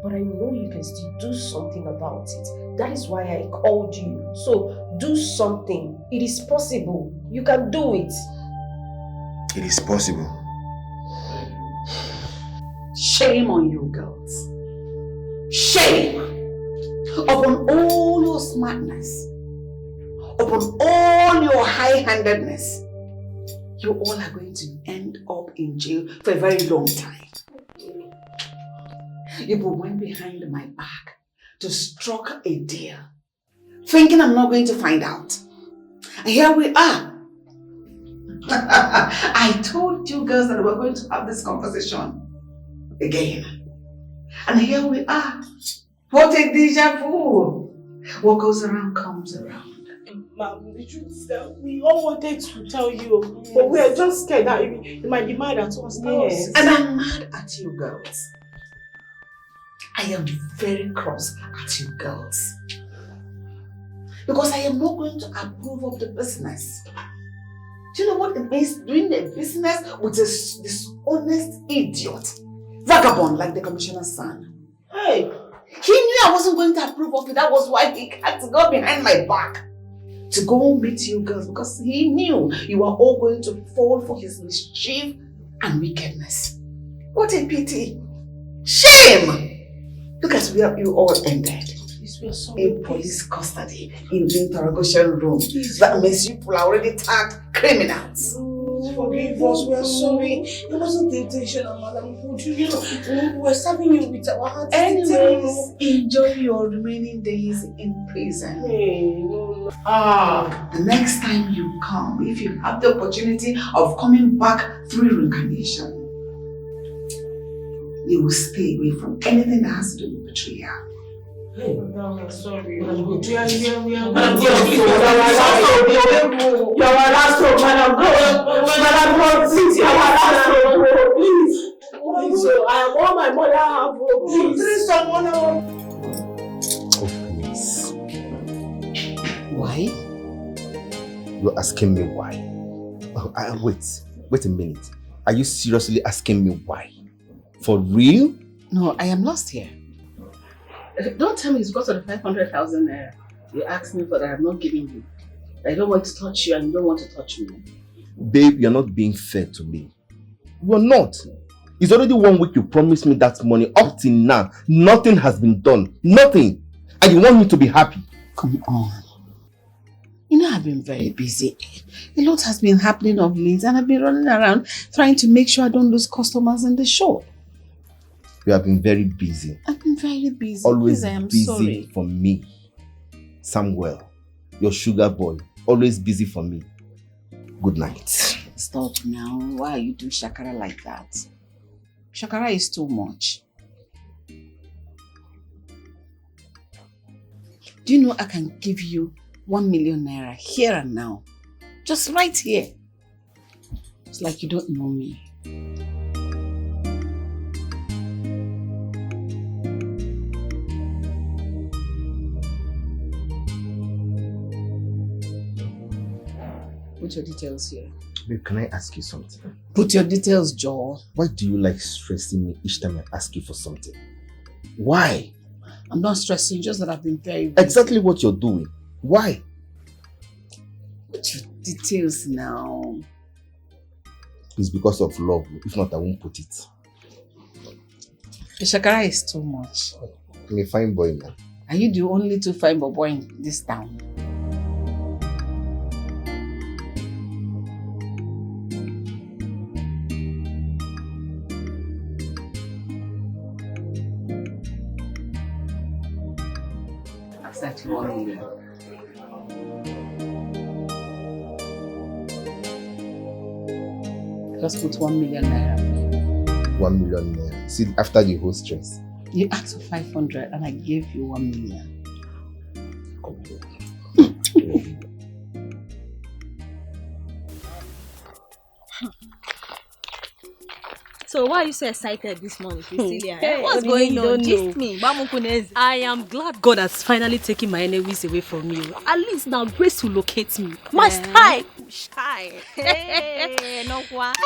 But I know you can still do something about it. That is why I called you. So do something. It is possible. You can do it. It is possible. Shame on you girls. Shame upon all your smartness, upon all your high-handedness. You all are going to end up in jail for a very long time. You went behind my back to struck a deal, thinking I'm not going to find out. And here we are. I told you girls that we were going to have this conversation again. And here we are. What a deja vu. What goes around comes around. Ma'am, the truth is that we all wanted to tell you, but we are just scared that you might be mad at us. Yes. And I'm mad at you girls. I am very cross at you girls. Because I am not going to approve of the business. Do you know what it means doing a business with a dishonest idiot? Vagabond like the commissioner's son. Hey, he knew I wasn't going to approve of it. That was why he had to go behind my back to go meet you girls, because he knew you were all going to fall for his mischief and wickedness. What a pity. Shame! Look at where you all ended. In police custody, in the interrogation room. That means you people are already tagged criminals. Forgive us, we are sorry. It wasn't the intention, Madam. You know, we were serving you with our hearts. Anyways, enjoy your remaining days in prison. The next time you come, if you have the opportunity of coming back through reincarnation, you will stay away from anything that has to do with betrayal. I'm sorry. We are please. please. I am all my mother have. Please. Please, someone else. Oh, please. Why? You're asking me why? Oh, wait a minute. Are you seriously asking me why? For real? No, I am lost here. Don't tell me it's because of the 500,000 naira you asked me for that I'm not giving you. I don't want to touch you and you don't want to touch me. Babe, you're not being fair to me. You're not. It's already 1 week you promised me that money. Up till now, nothing has been done. Nothing. And you want me to be happy. Come on. You know, I've been very busy. A lot has been happening of late and I've been running around trying to make sure I don't lose customers in the shop. You have been very busy. I've been very busy. Always Please, I am busy sorry. for me. Samuel, your sugar boy, always busy for me. Good night. Stop now. Why are you doing shakara like that? Shakara is too much. Do you know I can give you 1 million naira here and now? Just right here. It's like you don't know me. Put your details here. Babe, can I ask you something? Put your details, Joel. Why do you like stressing me each time I ask you for something? Why? I'm not stressing, just that I've been very busy. Exactly what you're doing. Why? Put your details now. It's because of love. If not, I won't put it. The shakara is too much. I'm a fine boy now. Are you the only two fine boy in this town? Exactly 1 million. Just put 1 million naira. 1 million naira. See, after the whole stress. You asked for 500 and I gave you 1 million. So why are you so excited this morning, Priscilla? Hey, what's going on? Gist me. I am glad God has finally taken my enemies away from me. At least now grace will locate me. My style. Shy. Hey, no what?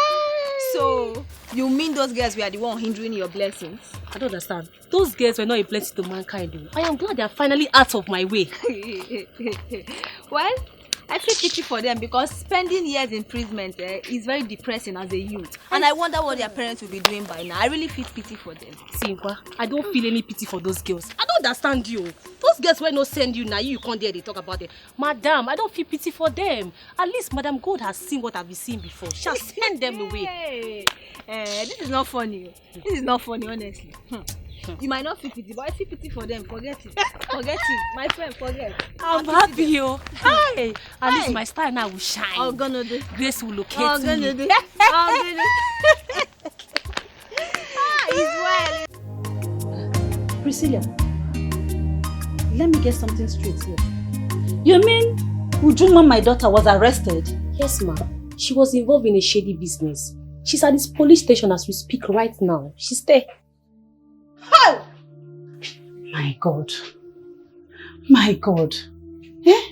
So you mean those girls were the one hindering your blessings? I don't understand. Those girls were not a blessing to mankind. I am glad they are finally out of my way. Well, I feel pity for them because spending years in imprisonment is very depressing as a youth. And I wonder what their parents will be doing by now. I really feel pity for them. Simpa, I don't feel any pity for those girls. I don't understand you. Those girls will not send you now. You can't dare they talk about it. Madam, I don't feel pity for them. At least Madam God has seen what I've been seeing before. She'll send them away. This is not funny. This is not funny, honestly. You might not feel pity, but I feel pity for them. Forget it. Forget it. My friend, forget. I'm happy, yo. Hi. At least my style now will shine. I'm gonna do. Grace will locate I'm me. gonna do. I'm gonna do. well. Priscilla, let me get something straight here. You mean Ujuma, my daughter, was arrested? Yes, ma'am. She was involved in a shady business. She's at this police station as we speak right now. She's there. How? My God. My God. Eh?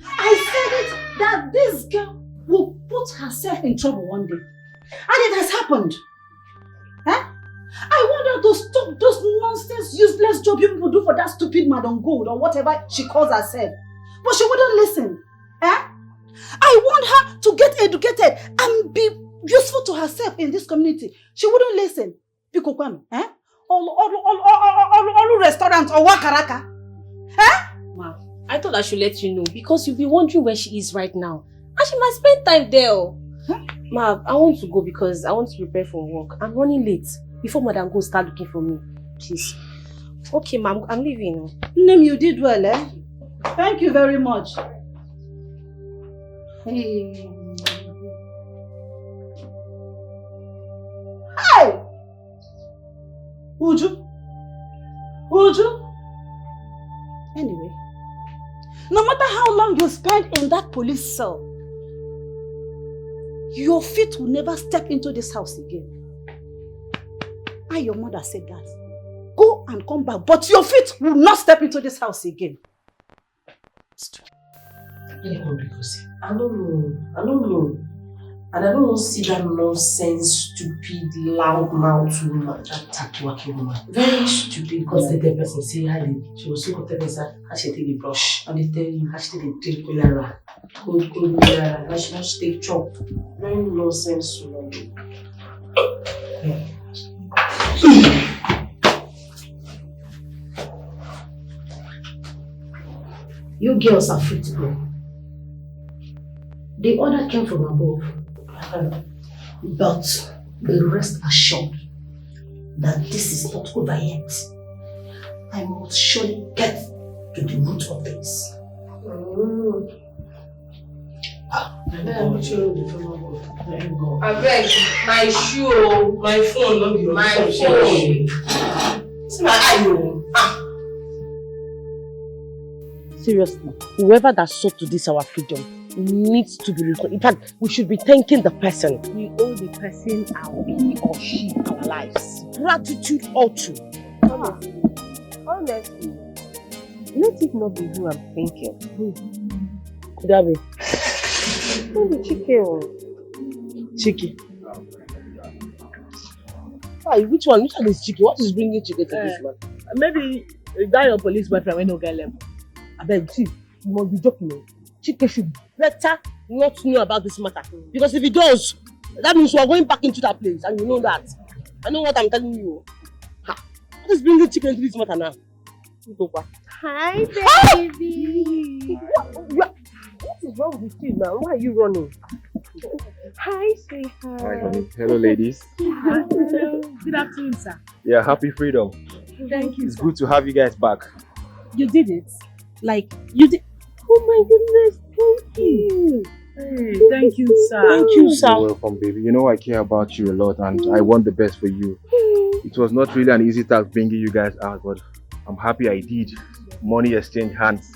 I said it that this girl will put herself in trouble one day. And it has happened. Eh? I want her to stop those nonsense, useless job you people do for that stupid Madam Gold or whatever she calls herself. But she wouldn't listen. Eh? I want her to get educated and be useful to herself in this community. She wouldn't listen. Eh? All restaurants or wakaraka. Eh? Ma, I thought I should let you know because you'll be wondering where she is right now. And she might spend time there. Huh? Ma, I want to go because I want to prepare for work. I'm running late before Madam Go start looking for me. Please. Okay, ma'am, I'm leaving now. Name, you did well, eh? Thank you very much. Hey. Hey! Uju? Anyway, no matter how long you spend in that police cell, your feet will never step into this house again. after your mother said that, go and come back, but your feet will not step into this house again. I don't know. And I don't want to see that nonsense, stupid, loud-mouthed woman, that tattoo-working woman. Very stupid, because the dead person say how she was so content how she take the brush, and they tell you how she take the drink cholera, cold cholera, how she take chop. Very nonsense woman. You girls are free to go. The order came from above. But be rest assured that this is not over yet. I must surely get to the root of this. I beg, my shoe, my phone, my phone. See my eye. Seriously, whoever that sought to this our freedom needs to be reckoned. In fact, we should be thanking the person. We owe the person he or she our lives. Gratitude ought to. Honestly, let it not be who I'm thinking. Could that be? Maybe Chicken. Chicken. Why? Which one is Chicken? What is bringing Chicken to this man? Maybe a guy or police boyfriend when no guy left. I beg, see, you must be joking. Chicken should better not know about this matter. Because if he does, that means we are going back into that place, and you know that. I know what I'm telling you. Ha. What is bringing Chicken to this matter now? Hi, baby. What is wrong with you now? Why are you running? Hi, sweetheart. Hi, honey. Hello, ladies. Hello. Good afternoon, sir. Yeah, happy freedom. Thank you. It's good to have you guys back. You did it. Like, you did. Oh my goodness, thank you. Hey, thank you, sir. Thank you, sir. You're welcome, baby. You know I care about you a lot and I want the best for you. It was not really an easy task bringing you guys out, but I'm happy I did. Money exchanged hands.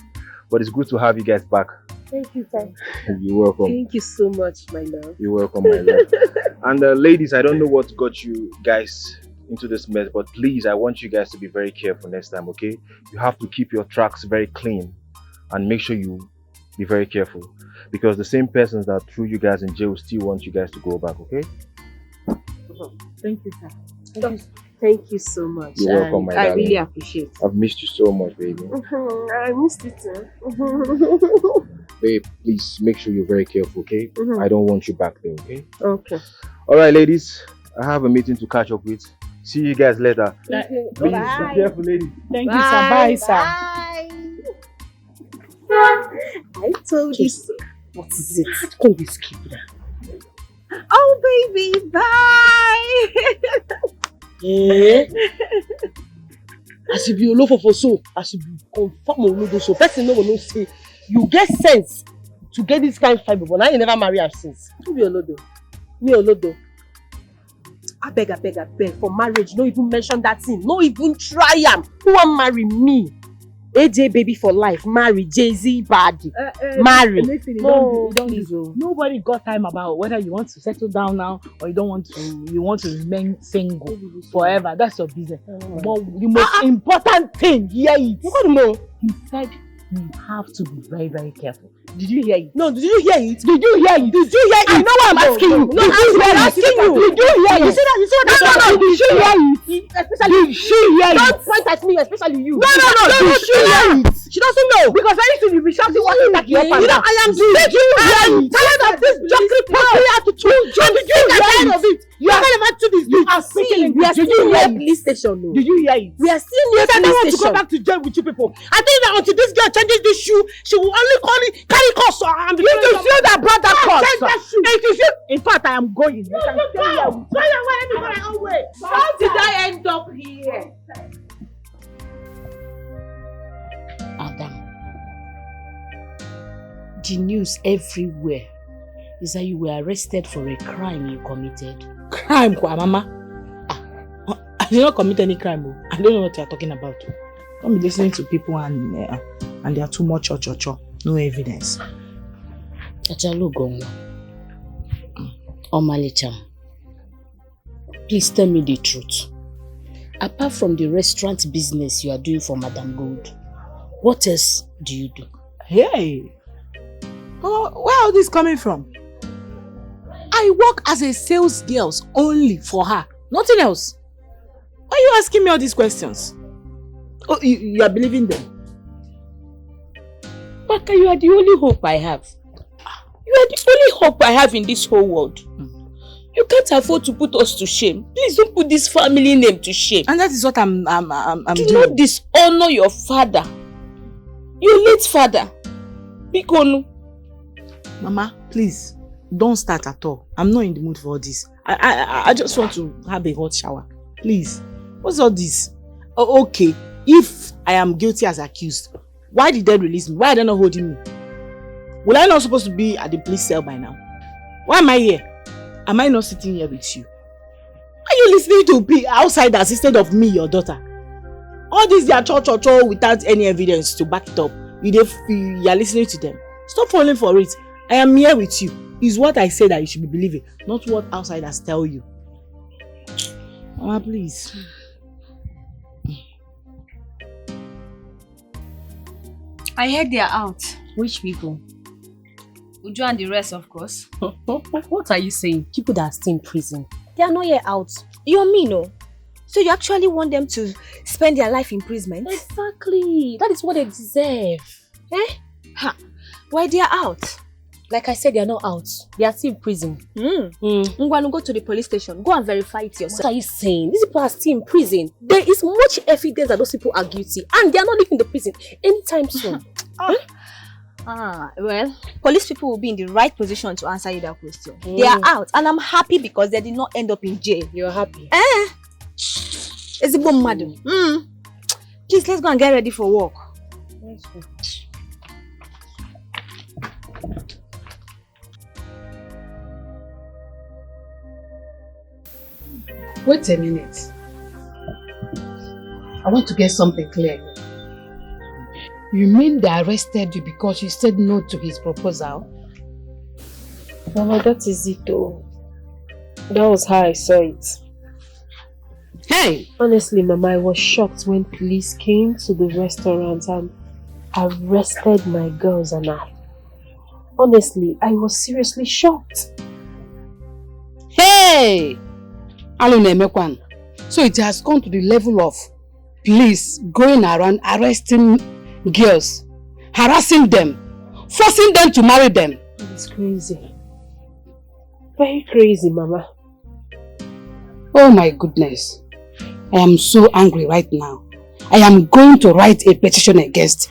But it's good to have you guys back. Thank you, sir. You're welcome. Thank you so much, my love. You're welcome, my love. And ladies, I don't know what got you guys into this mess, but please, I want you guys to be very careful next time, okay? You have to keep your tracks very clean and make sure you be very careful, because the same persons that threw you guys in jail still want you guys to go back, okay? Thank you, sir. Thank you so much. You're welcome, my darling. I really appreciate it. I've missed you so much, baby. I missed it too. Babe, please make sure you're very careful, okay? I don't want you back there, okay? Okay. Alright, ladies, I have a meeting to catch up with. See you guys later. Okay. Please Bye. be careful, ladies. Thank you, sir. Bye, sir. I told you so. What is it? Can't be skip that. Oh, baby, bye. Yeah. As if you look for so, as if you confirm or so, person no will say you get sense to get this kind of fiber, but now you never marry her since. Who be Olodo? Me Olodo. I beg, for marriage, no even mention that thing. No even try am. Who want marry me? AJ baby for life, marry Jay-Z body. Marry. No, nobody got time about whether you want to settle down now or you don't want to. You want to remain single forever. That's your business. But the most important thing, hear it. You got to know. He said you have to be very, very careful. Did you hear it? No, did you hear it? Did you hear it? Did you hear it? I know what I'm asking you. No, I'm asking you. Did you hear it? You see that? You see what No, did you hear it? Especially did she hear it? Don't point at me, especially you. No. Did she hear it? She doesn't know. Because very soon you'll be shouting what is that you know, I am tired of this jockey popping attitude. And did you hear it? You are never to this. You are speaking. We are still near police station. Did you hear it? We are still near police station. I don't want to go back to jail with you people. I think that until this girl changes this shoe, she will only carry costs. And if you feel that brought that cost, in fact, I am going. Go away. How did I end up here? Adam, the news everywhere is that you were arrested for a crime you committed. Crime, Mama? I did not commit any crime. I don't know what you are talking about. Don't be listening to people and they are too much no evidence. Omalicham, please tell me the truth. Apart from the restaurant business you are doing for Madam Gold, what else do you do? Hey! Oh, where are this coming from? I work as a sales girl only for her. Nothing else. Why are you asking me all these questions? Oh, you are believing them? Baka, you are the only hope I have. You are the only hope I have in this whole world. You can't afford to put us to shame. Please don't put this family name to shame. And that is what I'm Do doing. not dishonor your father. Your late father. Bikonu. Mama, please, don't start at all. I'm not in the mood for all this. I just want to have a hot shower. Please. What's all this? Oh, okay. If I am guilty as accused, why did they release me? Why are they not holding me? Will I not supposed to be at the police cell by now? Why am I here? Am I not sitting here with you? Are you listening to be outsiders instead of me, your daughter? All this they are cho without any evidence to back it up. You are listening to them. Stop falling for it. I am here with you. Is what I say that you should be believing, not what outsiders tell you. Mama, please. I heard they are out. Which people? Uju and the rest, of course. What are you saying? People that are still in prison. They are not yet out. You mean, no? So you actually want them to spend their life in imprisonment? Exactly. That is what they deserve. Eh? Ha. Why they are out? Like I said, they are not out. They are still in prison. Ngwanu, go to the police station. Go and verify it yourself. What are you saying? These people are still in prison. There is much evidence that those people are guilty. And they are not leaving the prison anytime soon. Well, police people will be in the right position to answer you that question. They are out. And I'm happy because they did not end up in jail. You're happy? It's a bomb, madam. Please, let's go and get ready for work. Let's go. Wait a minute. I want to get something clear. You mean they arrested you because you said no to his proposal? Mama, that is it though. That was how I saw it. Hey! Honestly, Mama, I was shocked when police came to the restaurant and arrested my girls and I. Honestly, I was seriously shocked. Hey! Aluneme-kwan. So it has gone to the level of police going around arresting girls, harassing them, forcing them to marry them. It's crazy. Very crazy, Mama. Oh my goodness. I am so angry right now. I am going to write a petition against.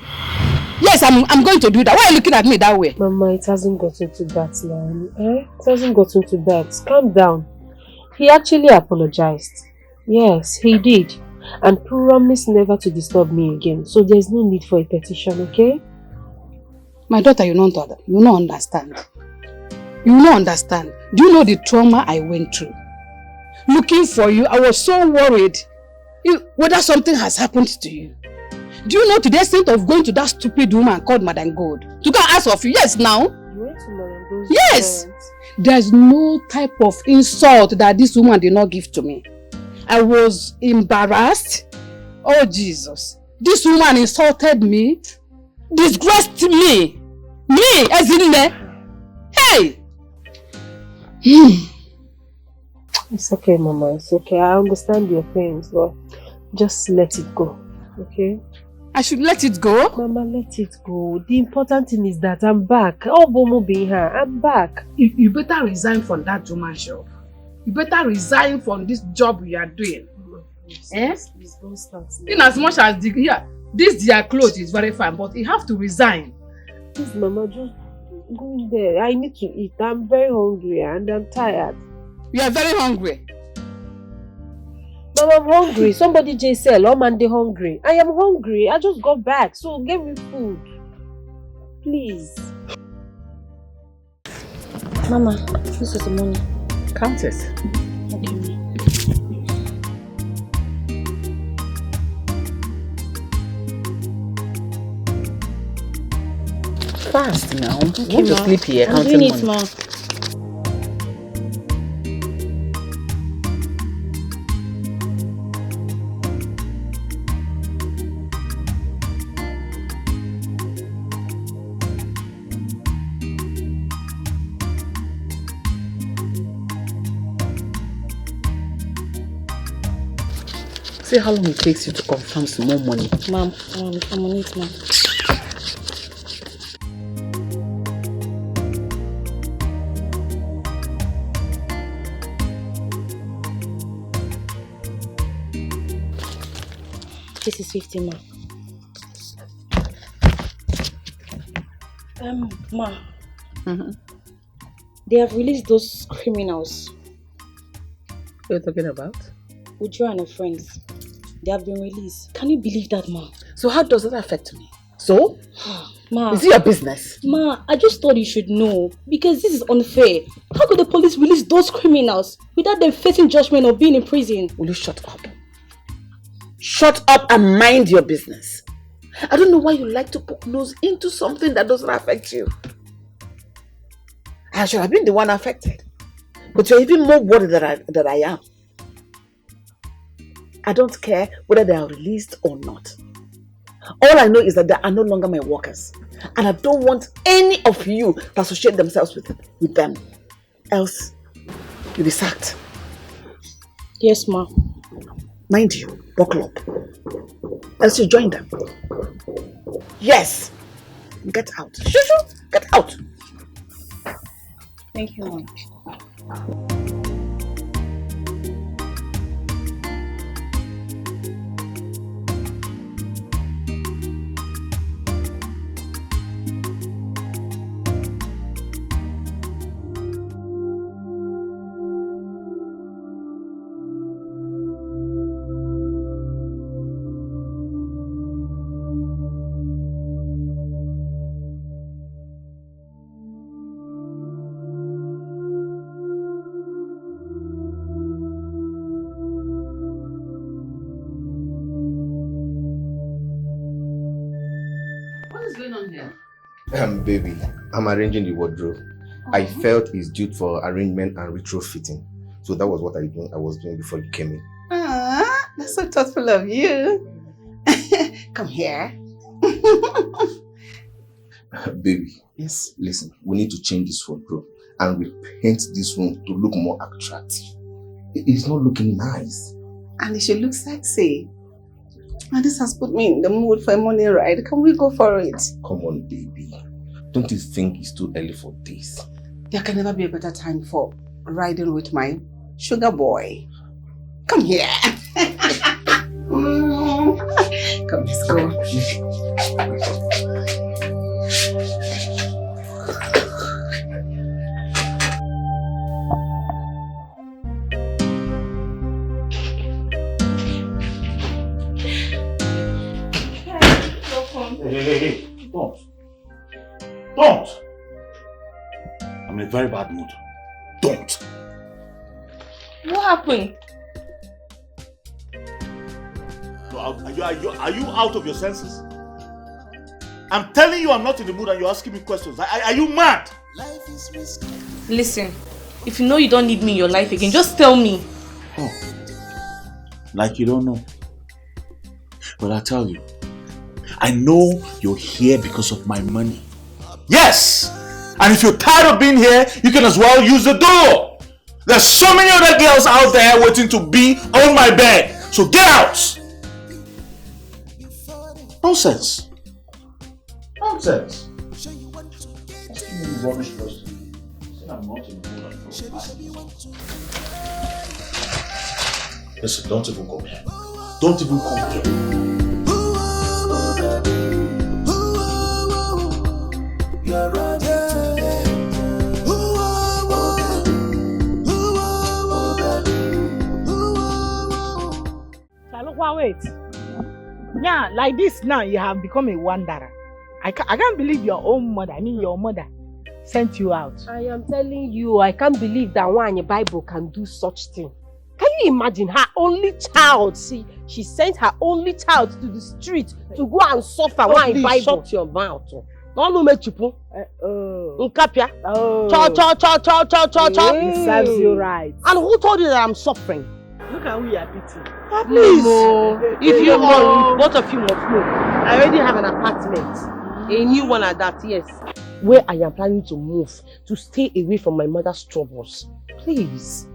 Yes, I'm going to do that. Why are you looking at me that way? Mama, it hasn't gotten to that now. It hasn't gotten to that. Calm down. He actually apologized. Yes, he did. And promised never to disturb me again. So there's no need for a petition, okay? My daughter, you don't understand. You don't understand. Do you know the trauma I went through? Looking for you, I was so worried whether something has happened to you. Do you know to the extent of going to that stupid woman called Madam Gold to go and ask of you? Yes, now? You went to Madam Gold's Yes! parents. There's no type of insult that this woman did not give to me. I was embarrassed. Oh Jesus. This woman insulted me, disgraced me. Me, as in there. Hey! It's okay, Mama. It's okay. I understand your pains, but just let it go. Okay? I should let it go? Mama, let it go. The important thing is that I'm back. Oh, Bomo being her. I'm back. You better resign from that woman's job. You better resign from this job you are doing. Yes? Please don't start. In as much as this their clothes is very fine, but you have to resign. Please, Mama, just go in there. I need to eat. I'm very hungry and I'm tired. You are very hungry. Mama, I'm hungry. Somebody just said, oh man, they're hungry. I am hungry. I just got back. So give me food. Please. Mama, this is the money. Count it. Fast now. Don't keep you sleep here. I'm doing it, Ma. See how long it takes you to confirm some more money. Ma'am, I'm on it, ma'am. This is 50, ma'am. Ma. They have released those criminals. What are you talking about? Uju and her friends. They have been released. Can you believe that, ma? So how does that affect me? So? Ma. Is it your business? Ma, I just thought you should know. Because this is unfair. How could the police release those criminals without them facing judgment or being in prison? Will you shut up? Shut up and mind your business. I don't know why you like to poke nose into something that doesn't affect you. I should have been the one affected. But you're even more worried than I am. I don't care whether they are released or not. All I know is that they are no longer my workers. And I don't want any of you to associate themselves with them. Else, you'll be sacked. Yes, ma. Mind you, buckle up. Else you join them. Yes. Get out. Shoo, get out. Thank you, ma'am. Baby, I'm arranging the wardrobe. I felt it's due for arrangement and retrofitting. So that was what I was doing before you came in. Ah, that's so thoughtful of you. Come here. Baby, yes. Listen, we need to change this wardrobe and repaint this room to look more attractive. It's not looking nice. And it should look sexy. And this has put me in the mood for a morning ride. Can we go for it? Come on, baby. Don't you think it's too early for this? There can never be a better time for riding with my sugar boy. Come here. Come, let's go. Hey, don't. I'm in a very bad mood. Don't. What happened? No, are you out of your senses? I'm telling you I'm not in the mood and you're asking me questions. Are you mad? Listen, if you know you don't need me in your life again, just tell me. Oh, like you don't know. But I tell you, I know you're here because of my money. Yes! And if you're tired of being here, you can as well use the door. There's so many other girls out there waiting to be on my bed. So get out! Nonsense. Nonsense. Asking me rubbish question. I'm not in the mood. Listen, don't even come here. Don't even come here. Wait. Yeah, like this now you have become a wanderer. I can't believe your own mother, your mother, sent you out. I am telling you, I can't believe that one in the Bible can do such thing. Can you imagine her only child? She sent her only child to the street to go and suffer. One in Bible. Shut your mouth. Don't know me chipu. Nkapia. Cha. It serves you right. And who told you that I'm suffering? Look at who you are beating. Please. If you want, both of you must know. I already have an apartment. A new one at that, yes. Where I am planning to move to stay away from my mother's troubles. Please.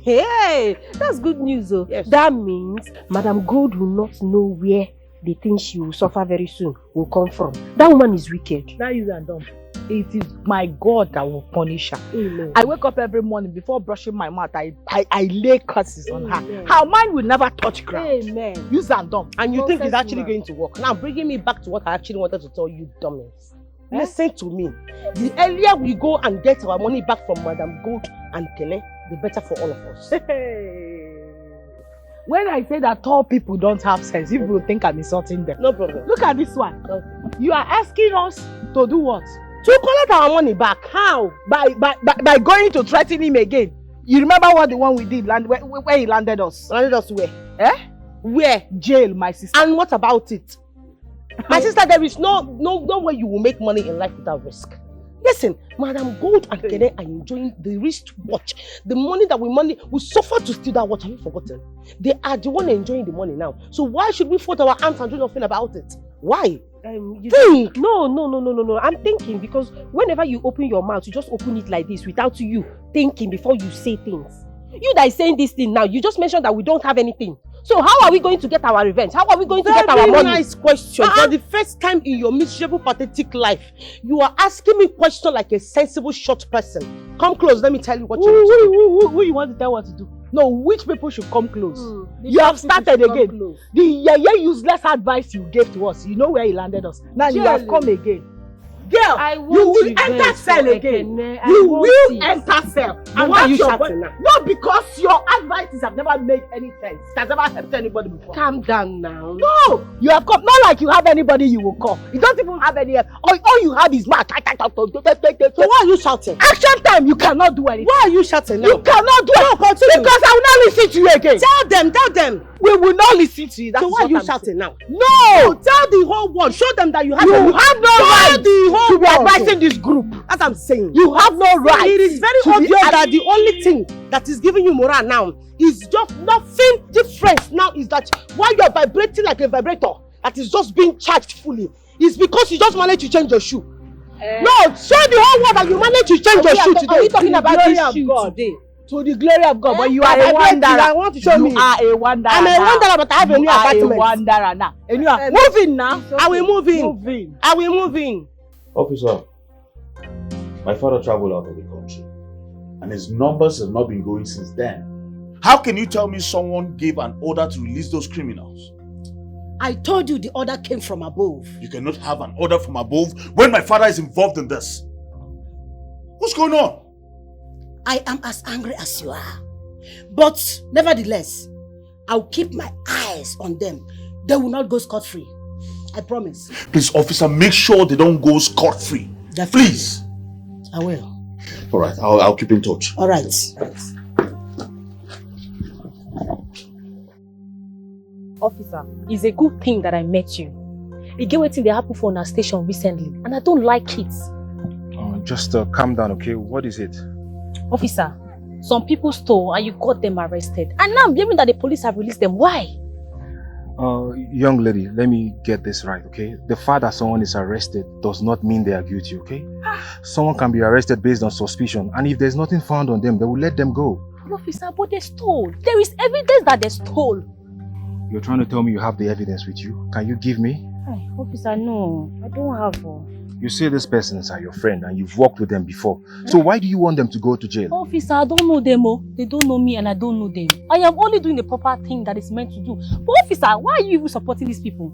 Hey, that's good news though. Yes. That means Madam Gold will not know where the thing she will suffer very soon will come from. That woman is wicked. That is and dumb. It is my God that will punish her. Amen. I wake up every morning before brushing my mouth. I lay curses on her. Her mind will never touch ground. Amen. Use and dumb. And you think it's actually going to work. Now bringing me back to what I actually wanted to tell you, dummies. Listen to me. The earlier we go and get our money back from Madam Gold and Kene, the better for all of us. When I say that tall people don't have sense, people will think I'm insulting them. No problem. Look at this one. Okay. You are asking us to do what? To collect our money back. How? By going to threaten him again. You remember what the one we did where he landed us? Landed us where? Eh? Where? Jail, my sister. And what about it? My sister, there is no way you will make money in life without risk. Listen, Madam Gold and Kene are enjoying the wristwatch. The money that we suffer to steal that watch. Have you forgotten? They are the one enjoying the money now. So why should we fold our arms and do nothing about it? Why? Think. No. I'm thinking because whenever you open your mouth, you just open it like this without you thinking before you say things. You that is saying this thing now, you just mentioned that we don't have anything. So how are we going to get our revenge? How are we going to get our money? Very nice question. For the first time in your miserable, pathetic life, you are asking me questions like a sensible, short person. Come close, let me tell you what you need to do. Who you want to tell what to do? No, which people should come close? You have started again. The useless advice you gave to us, you know where he landed us. Now you have come again. Girl, you will enter cell again. You will enter cell. And why are you shouting now? No, because your advices have never made any sense. It has never helped anybody before. Calm down now. No, you have come, not like you have anybody you will call. You don't even have any help. All you have is mouth. So why are you shouting? Action time, you cannot do anything. Why are you shouting now? You cannot do anything. Because I will not listen to you again. Tell them. We will not listen to you. So why are you shouting now? No! Tell the whole world. Show them that you have no right to be advising this group. As I'm saying. You have no right. It is very obvious that the only thing that is giving you morale now is just nothing different. Now is that while you are vibrating like a vibrator that is just being charged fully, is because you just managed to change your shoe. No, show the whole world that you managed to change your shoe today. Are you talking about this shoe today? To the glory of God, but you are a wanderer. I want to show me. You are a wanderer. I'm a wanderer, but I have a new apartment. You are a wanderer now. And you are moving now. I will move in. I will move in. Officer, my father traveled out of the country, and his numbers have not been going since then. How can you tell me someone gave an order to release those criminals? I told you the order came from above. You cannot have an order from above when my father is involved in this. What's going on? I am as angry as you are. But nevertheless, I'll keep my eyes on them. They will not go scot-free. I promise. Please, officer, make sure they don't go scot-free. Please. I will. All right, I'll keep in touch. All right. Officer, it's a good thing that I met you. You get what thing that happened for our station recently, and I don't like it. Just calm down, okay? What is it? Officer, some people stole and you got them arrested. And now I'm hearing that the police have released them. Why? Young lady, let me get this right, okay? The fact that someone is arrested does not mean they are guilty, okay? Someone can be arrested based on suspicion, and if there's nothing found on them, they will let them go. Officer, but they stole. There is evidence that they stole. You're trying to tell me you have the evidence with you? Can you give me? Hey, officer, no. I don't have one. You say these persons are your friend and you've worked with them before. So why do you want them to go to jail? Officer, I don't know them. They don't know me and I don't know them. I am only doing the proper thing that is meant to do. But officer, why are you even supporting these people?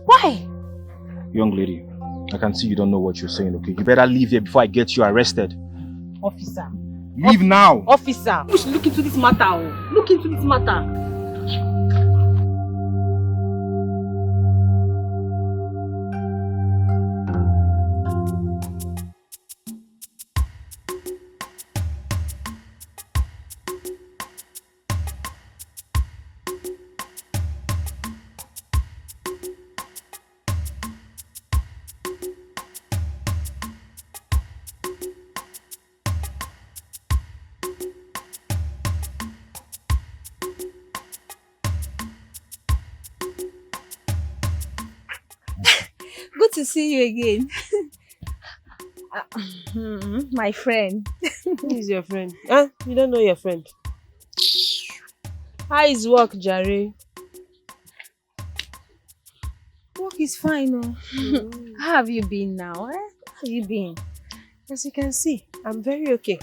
Why? Young lady, I can see you don't know what you're saying, okay? You better leave here before I get you arrested. Officer. Leave now! Officer, we should look into this matter. Look into this matter. Good to see you again. My friend. Who is your friend? Huh? You don't know your friend? How is work, Jare? Work is fine, oh. How have you been now? How have you been? As you can see, I'm very okay.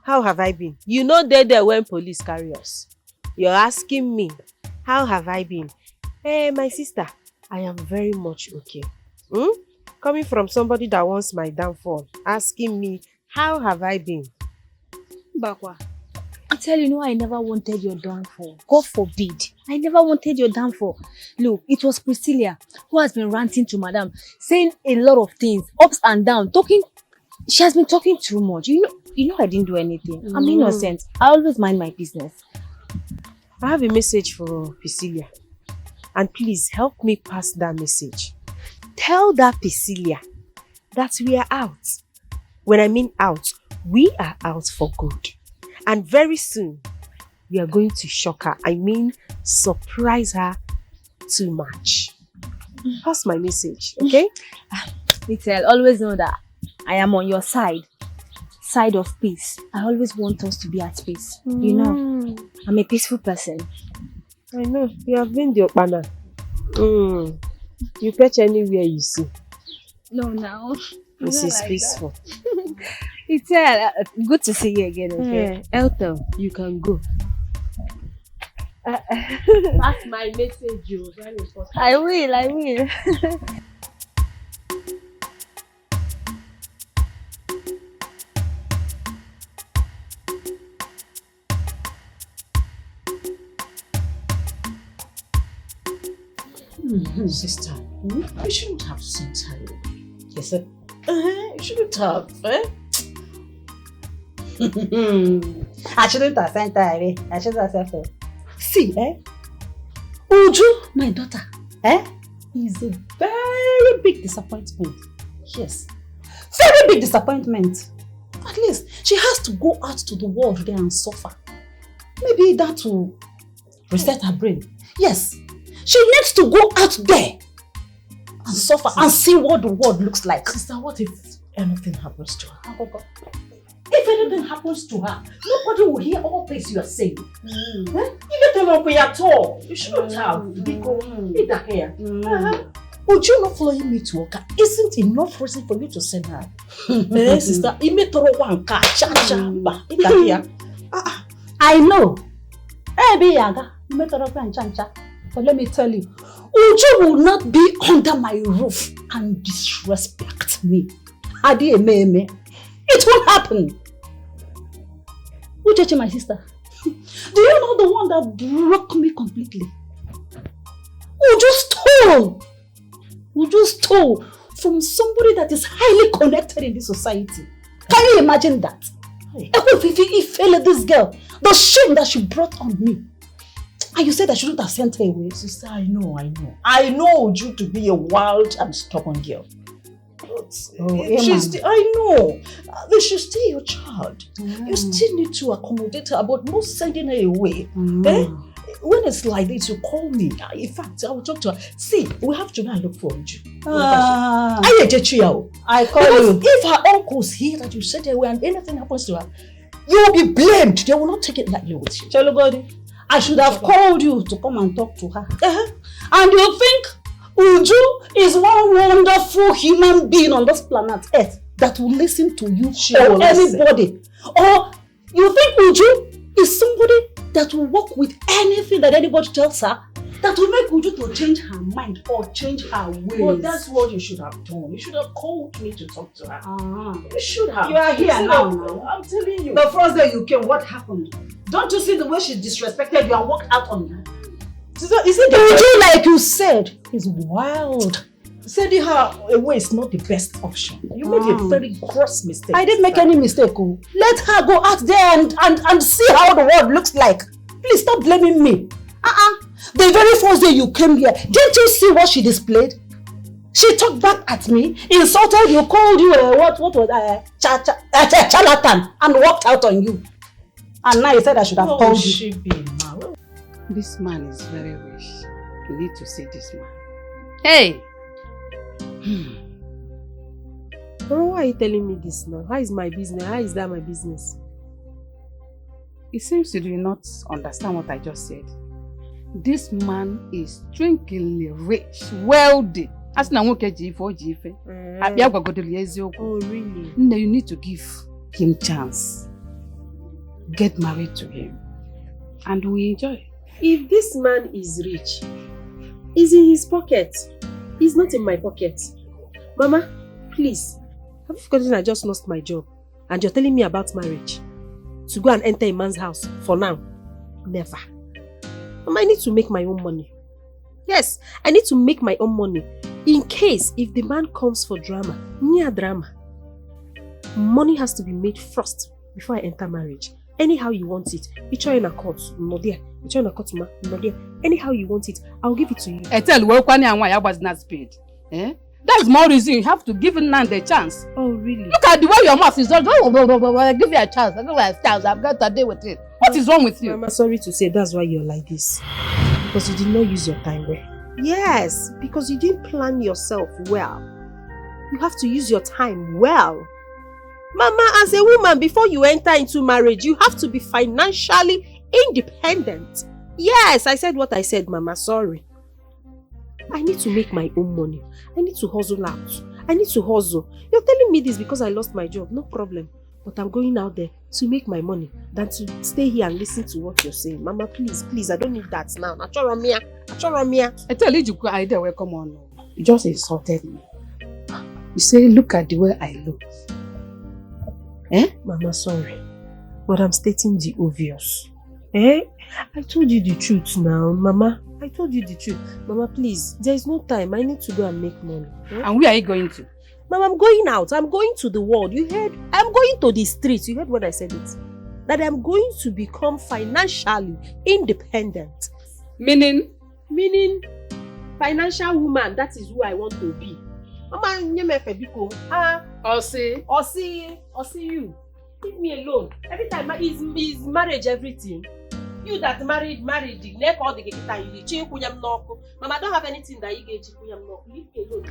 How have I been? You know they're there when police carry us. You're asking me, how have I been? Hey, my sister, I am very much okay. Coming from somebody that wants my downfall, asking me, how have I been? Bakwa, I tell you, no, I never wanted your downfall. God forbid. I never wanted your downfall. Look, it was Priscilla who has been ranting to Madam, saying a lot of things, ups and downs, talking. She has been talking too much. You know I didn't do anything. I'm innocent. I always mind my business. I have a message for Priscilla. And please help me pass that message. Tell that Priscilla that we are out. When I mean out, we are out for good. And very soon, we are going to shock her. I mean, surprise her too much. Pass my message, okay? Little, always know that I am on your side of peace. I always want us to be at peace. You know, I'm a peaceful person. I know, you have been the Okpana. You fetch anywhere you see. No, now. This is peaceful. Little, good to see you again, okay? Elton, you can go. Pass my message, you. Very important. I will. Sister, you shouldn't have sent her. Yes, sir. You shouldn't have, eh? I shouldn't have sent her. I shouldn't have sent her. See, Uju, my daughter, is a very big disappointment. Yes, very big disappointment. At least she has to go out to the world there and suffer. Maybe that will reset her brain. Yes, she needs to go out there and suffer and see what the world looks like. Sister, what if anything happens to her? If anything happens to her, nobody will hear all things you are saying. You don't know at all. You shouldn't have. Because would you not following me to work? Isn't enough reason for you to send her? Sister, I know. But let me tell you, Uju will not be under my roof and disrespect me. It won't happen. Uchechi, my sister, do you know the one that broke me completely? Uju stole from somebody that is highly connected in this society. Can you imagine that? If this girl, the shame that she brought on me. And you said I shouldn't have sent her away. Sister, I know. I know Uju to be a wild and stubborn girl. I know. She's still your child. You still need to accommodate her, but not sending her away. When it's like this, you call me. In fact, I will talk to her. See, we have to go and look for Uju. I call you. If her uncles hear that you sent her away and anything happens to her, you will be blamed. They will not take it lightly with you. Chalugodi, I should have called you to come and talk to her. And you think Uju is one wonderful human being on this planet Earth that will listen to you or anybody? Or you think Uju is somebody that will work with anything that anybody tells her that will make Uju to change her mind or change her ways? Well, that's what you should have done. You should have called me to talk to her. You should have. You are here now. I'm telling you. The first day you came, what happened? Don't you see the way she disrespected you and walked out on you? Is it Uju, like you said, is wild. Sending her away is not the best option. You made a very gross mistake. I didn't make any mistake. Let her go out there and see how the world looks like. Please stop blaming me. The very first day you came here, didn't you see what she displayed? She talked back at me, insulted you, called you what was charlatan, and walked out on you. And now you said I should have called you. This man is very rich. You need to see this man. Hey! Bro, why are you telling me this now? How is my business? How is that my business? It seems you do not understand what I just said. This man is strangely rich, wealthy. As na nwoke ji ife o ji ife. Abia gwagodoro ya eziokwu. Oh really? No, you need to give him chance. Get married to him. And we enjoy. If this man is rich, is in his pocket. He's not in my pocket. Mama, please. Have you forgotten I just lost my job? And you're telling me about marriage? To go and enter a man's house for now? Never. Mama, I need to make my own money. Yes, I need to make my own money. In case if the man comes for drama, near drama. Money has to be made first before I enter marriage. Anyhow you want it. You in a court, no there. You in a court, no there. Anyhow you want it, I'll give it to you. I tell you, why was not paid. Eh? That's more reason you have to give Nan the chance. Oh, really? Look at the way your mouth is. I give you a chance. I give you a chance. I've got to deal with it. What is wrong with you? Mama, sorry to say that's why you're like this. Because you did not use your time well. Yes, because you didn't plan yourself well. You have to use your time well. Mama, as a woman, before you enter into marriage, you have to be financially independent. Yes, I said what I said, Mama. Sorry. I need to make my own money. I need to hustle out. I need to hustle. You're telling me this because I lost my job. No problem. But I'm going out there to make my money than to stay here and listen to what you're saying. Mama, please, please, I don't need that now. I tell you, good idea. Well, come on. You just insulted me. You say, look at the way I look. Eh? Mama, sorry. But I'm stating the obvious. Eh? I told you the truth now, Mama. I told you the truth. Mama, please, there is no time. I need to go and make money. Eh? And where are you going to? Mama, I'm going out. I'm going to the world. You heard? I'm going to the streets. You heard when I said it? That I'm going to become financially independent. Meaning? Meaning, financial woman. That is who I want to be. Mama, I'll see you. Leave me alone. Every time is marriage everything. You that married, the neck all the guitar you chill kunyam no. Mama, I don't have anything that you get kunyam no. Leave me alone.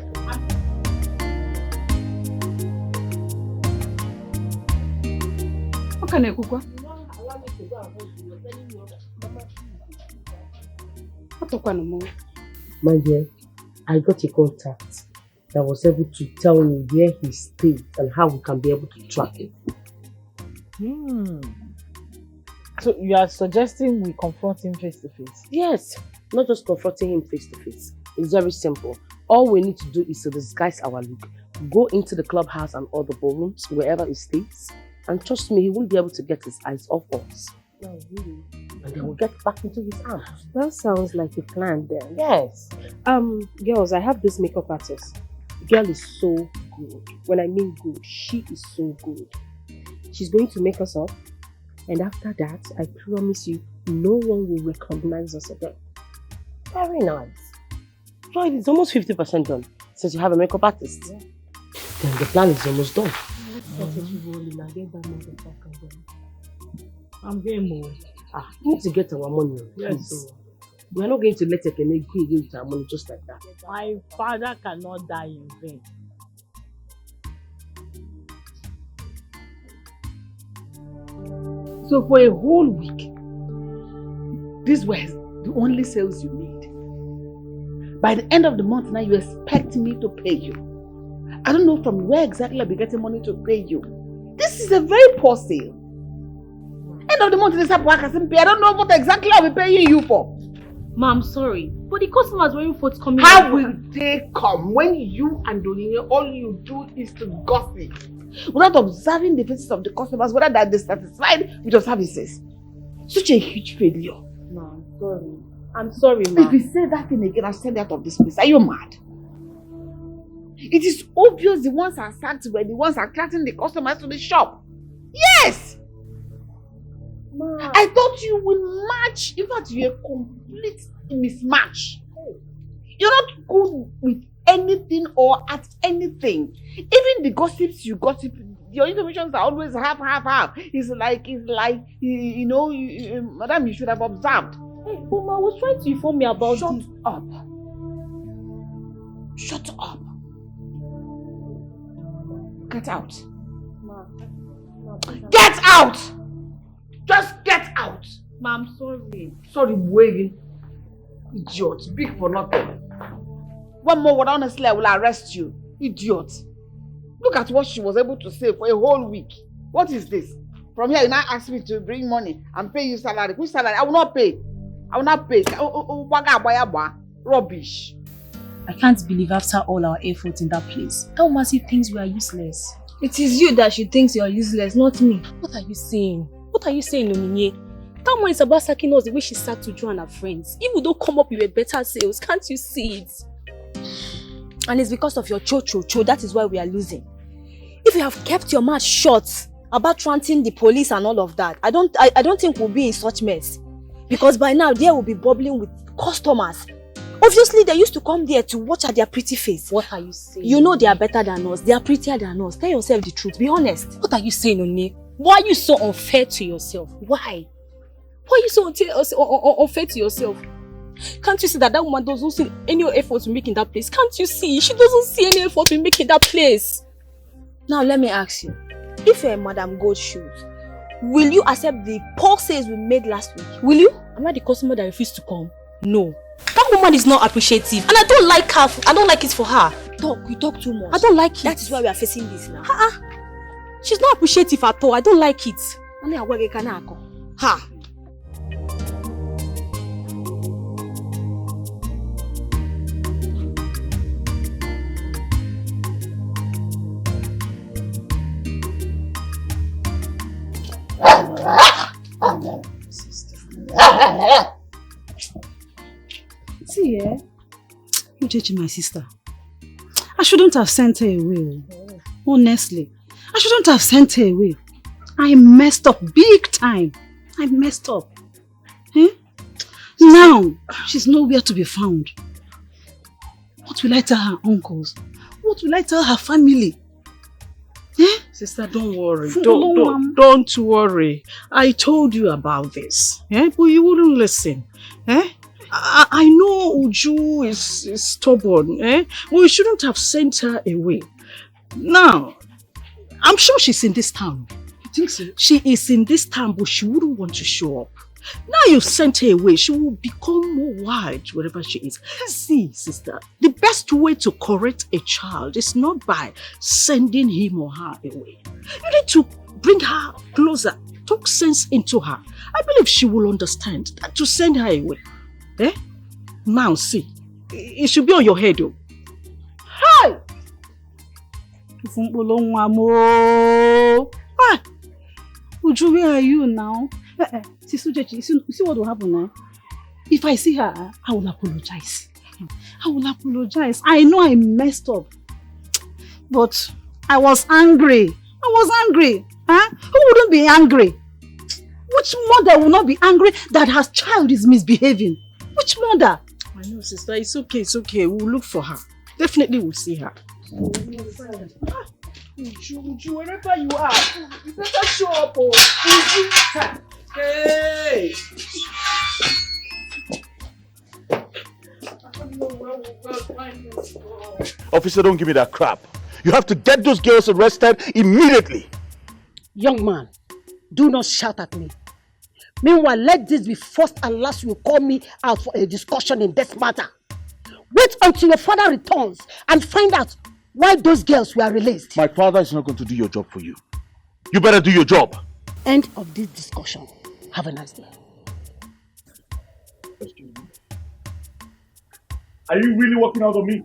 What can I cook? Allow me to go and hold you. You're telling me Mama. My dear, I got a contact that was able to tell me where he stayed and how we can be able to track him. So you are suggesting we confront him face to face? Yes, not just confronting him face to face. It's very simple. All we need to do is to disguise our look, go into the clubhouse and all the ballrooms, wherever he stays, and trust me, he won't be able to get his eyes off us. No, really? And then we'll get back into his arms. That sounds like a plan then. Yes. Girls, I have this makeup artist. The girl is so good. When I mean good, she is so good. She's going to make us up. And after that, I promise you, no one will recognize us again. Very nice. So it's almost 50% done. Since you have a makeup artist. Yeah. Then the plan is almost done. I'm getting more. We need to get our money. Yes. We are not going to let Ekene go again with our money just like that. My father cannot die in vain. So for a whole week, this was the only sales you made. By the end of the month now, you expect me to pay you. I don't know from where exactly I'll be getting money to pay you. This is a very poor sale. End of the month, this work hasn't paid. I don't know what exactly I'll be paying you for. Ma, I'm sorry, but the customers weren't forthcoming. How will they come when you and Donine, all you do is to gossip? Without observing the faces of the customers, whether they're dissatisfied with your services. Such a huge failure. No, I'm sorry. I'm sorry, ma. If you say that thing again, I'll send you out of this place. Are you mad? It is obvious the ones are sacked were the ones attracting the customers to the shop. Yes! Ma. I thought you would match. In fact, you're a complete mismatch. You're not good with anything or at anything. Even the gossips you gossip, your informations are always half. It's like you know, madam, you should have observed. Hey, Mama, I was trying to inform me about Shut up. Shut up. Get out. Ma, Get out! Just get Get out. Ma, I'm sorry. Sorry, waiting. Idiot. Big for nothing. One more word, honestly, I will arrest you. Idiot. Look at what she was able to say for a whole week. What is this? From here, you now ask me to bring money and pay you salary. Which salary? I will not pay. I will not pay. Rubbish. I can't believe after all our effort in that place, that woman still thinks we are useless. It is you that she thinks you are useless, not me. What are you saying? What are you saying, Oninye? That woman is about sacking us the way she sacked Uju and her friends. If we don't come up with a better sales, can't you see it? And it's because of your cho-cho-cho, that is why we are losing. If you have kept your mouth shut about ranting the police and all of that, I don't think we'll be in such mess. Because by now, there will be bubbling with customers. Obviously, they used to come there to watch at their pretty face. What are you saying? You know they are better than us. They are prettier than us. Tell yourself the truth. Be honest. What are you saying, Oni? Why are you so unfair to yourself? Why? Why are you so unfair to yourself? Can't you see that woman doesn't see any effort to make in that place? Can't you see? She doesn't see any effort to make in that place. Now, let me ask you. If you're in Madam Gold's shoes, will you accept the poor sales we made last week? Will you? Am I the customer that refused to come? No. That woman is not appreciative and I don't like her. I don't like it for her. You talk too much. I don't like it. That is why we are facing this now. She's not appreciative at all. I don't like it. Ha! See, you judging my sister. I shouldn't have sent her away. Honestly, I shouldn't have sent her away. I messed up big time. I messed up. Now, she's nowhere to be found. What will I tell her uncles? What will I tell her family? Sister, don't worry. Don't worry. I told you about this. But you wouldn't listen. I know Uju is stubborn. We shouldn't have sent her away. Now, I'm sure she's in this town. You think so? She is in this town, but she wouldn't want to show up. Now you've sent her away, she will become more wild wherever she is. See, sister, the best way to correct a child is not by sending him or her away. You need to bring her closer, talk sense into her. I believe she will understand that to send her away. Now see, it should be on your head though. Hi! Uju, where are you now? Sister Uchechi, you see what will happen now? If I see her, I will apologize. I will apologize. I know I messed up. But I was angry. Who wouldn't be angry? Which mother will not be angry that her child is misbehaving? Which mother? I know, sister. It's okay. We'll look for her. Definitely we'll see her. Uju, wherever you are, you better show up. Uju. Hey! Officer, don't give me that crap. You have to get those girls arrested immediately. Young man, do not shout at me. Meanwhile, let this be first and last you call me out for a discussion in this matter. Wait until your father returns and find out why those girls were released. My father is not going to do your job for you. You better do your job. End of this discussion. Have a nice day. Are you really working out on me?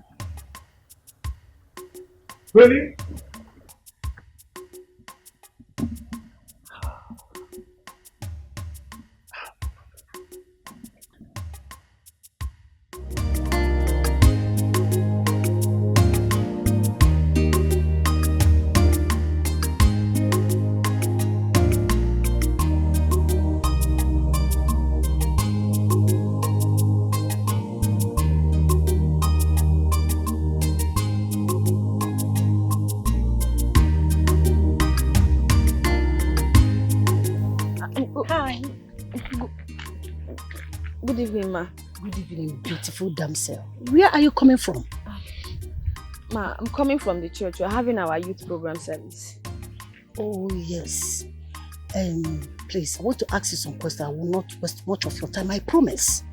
Really? Good evening, ma. Good evening, beautiful damsel. Where are you coming from? Ma, I'm coming from the church. We're having our youth program service. Oh, yes. Please, I want to ask you some questions. I will not waste much of your time, I promise.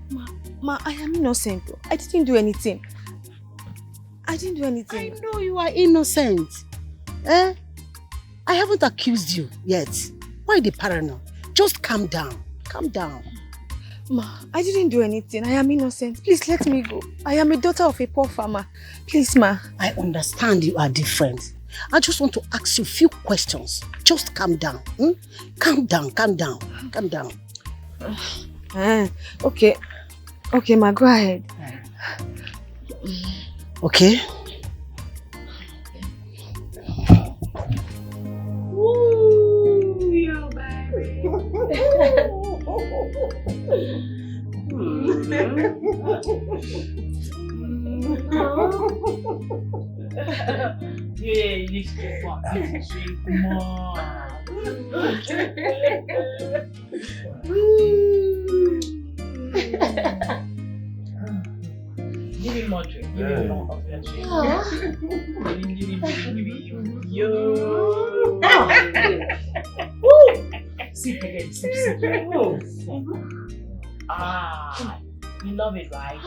Ma, I am innocent. I didn't do anything. I didn't do anything. I know you are innocent. I haven't accused you yet. Why the paranoia? Just calm down. Calm down. Ma, I didn't do anything. I am innocent. Please let me go. I am a daughter of a poor farmer. Please, ma. I understand you are different. I just want to ask you a few questions. Just calm down. Calm down, calm down, calm down. Okay. Okay, ma, go ahead. Okay. Ooh, yo, baby. Yeah, you need to fuck. Come on. Give me more drink. Give me more of that drink. Give me. Yo. Sip again. Sip. Ah. You love it, right?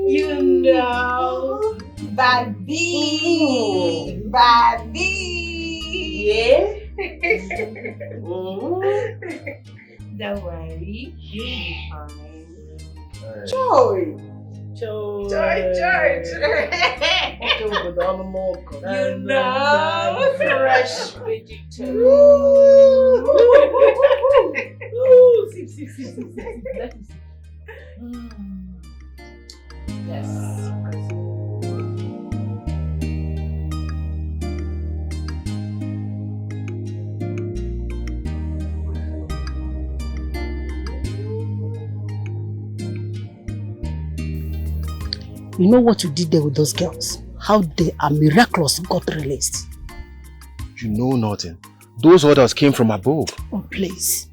You know, baby. Yeah. Don't worry, you'll be fine. Joy. You know, fresh vegetable. Sip. Let me see. Yes. You know what you did there with those girls? How they are miraculously got released. You know nothing. Those orders came from above. Oh, please.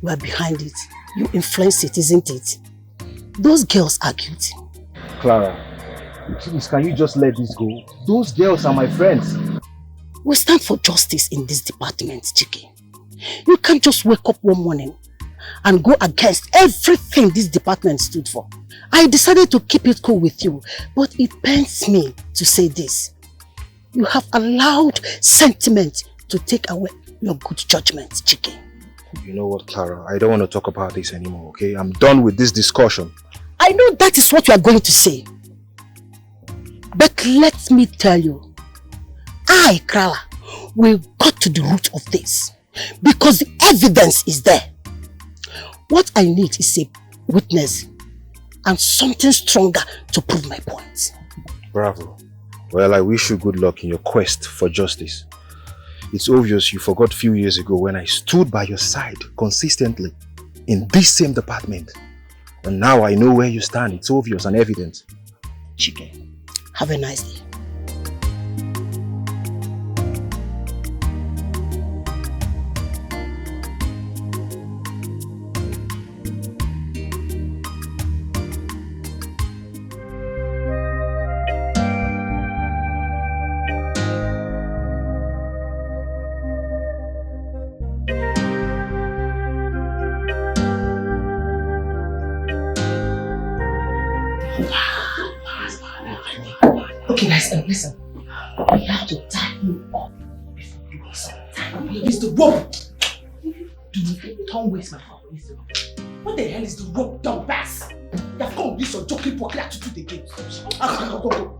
You are behind it. You influence it, isn't it? Those girls are guilty. Clara, please, can you just let this go? Those girls are my friends. We stand for justice in this department, Chike. You can't just wake up one morning and go against everything this department stood for. I decided to keep it cool with you, but it pains me to say this. You have allowed sentiment to take away your good judgment, Chike. You know what, Clara? I don't want to talk about this anymore, okay? I'm done with this discussion. I know that is what you are going to say. But let me tell you, I, Clara, will go to the root of this. Because the evidence is there. What I need is a witness and something stronger to prove my point. Bravo. Well, I wish you good luck in your quest for justice. It's obvious you forgot a few years ago when I stood by your side consistently in this same department. And now I know where you stand. It's obvious and evident. Chike, have a nice day. Okay, guys, listen. We have to tie him up before you do something. It's the rope. Don't waste my power. It's the rope. What the hell is the rope, dumbass? You have come with this your joking pocket attitude again. Go.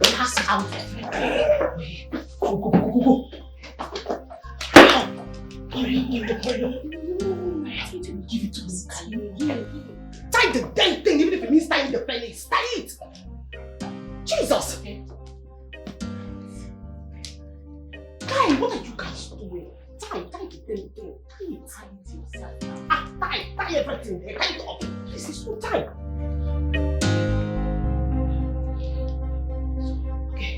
Pass out. Go. Give it to me. Tie the damn thing, even if it means tying the pennies. Tie it! Jesus! Guy, what are you guys doing? Tie the damn thing. Tie it yourself. Tie everything there. Tie it up. This is so tight. Okay.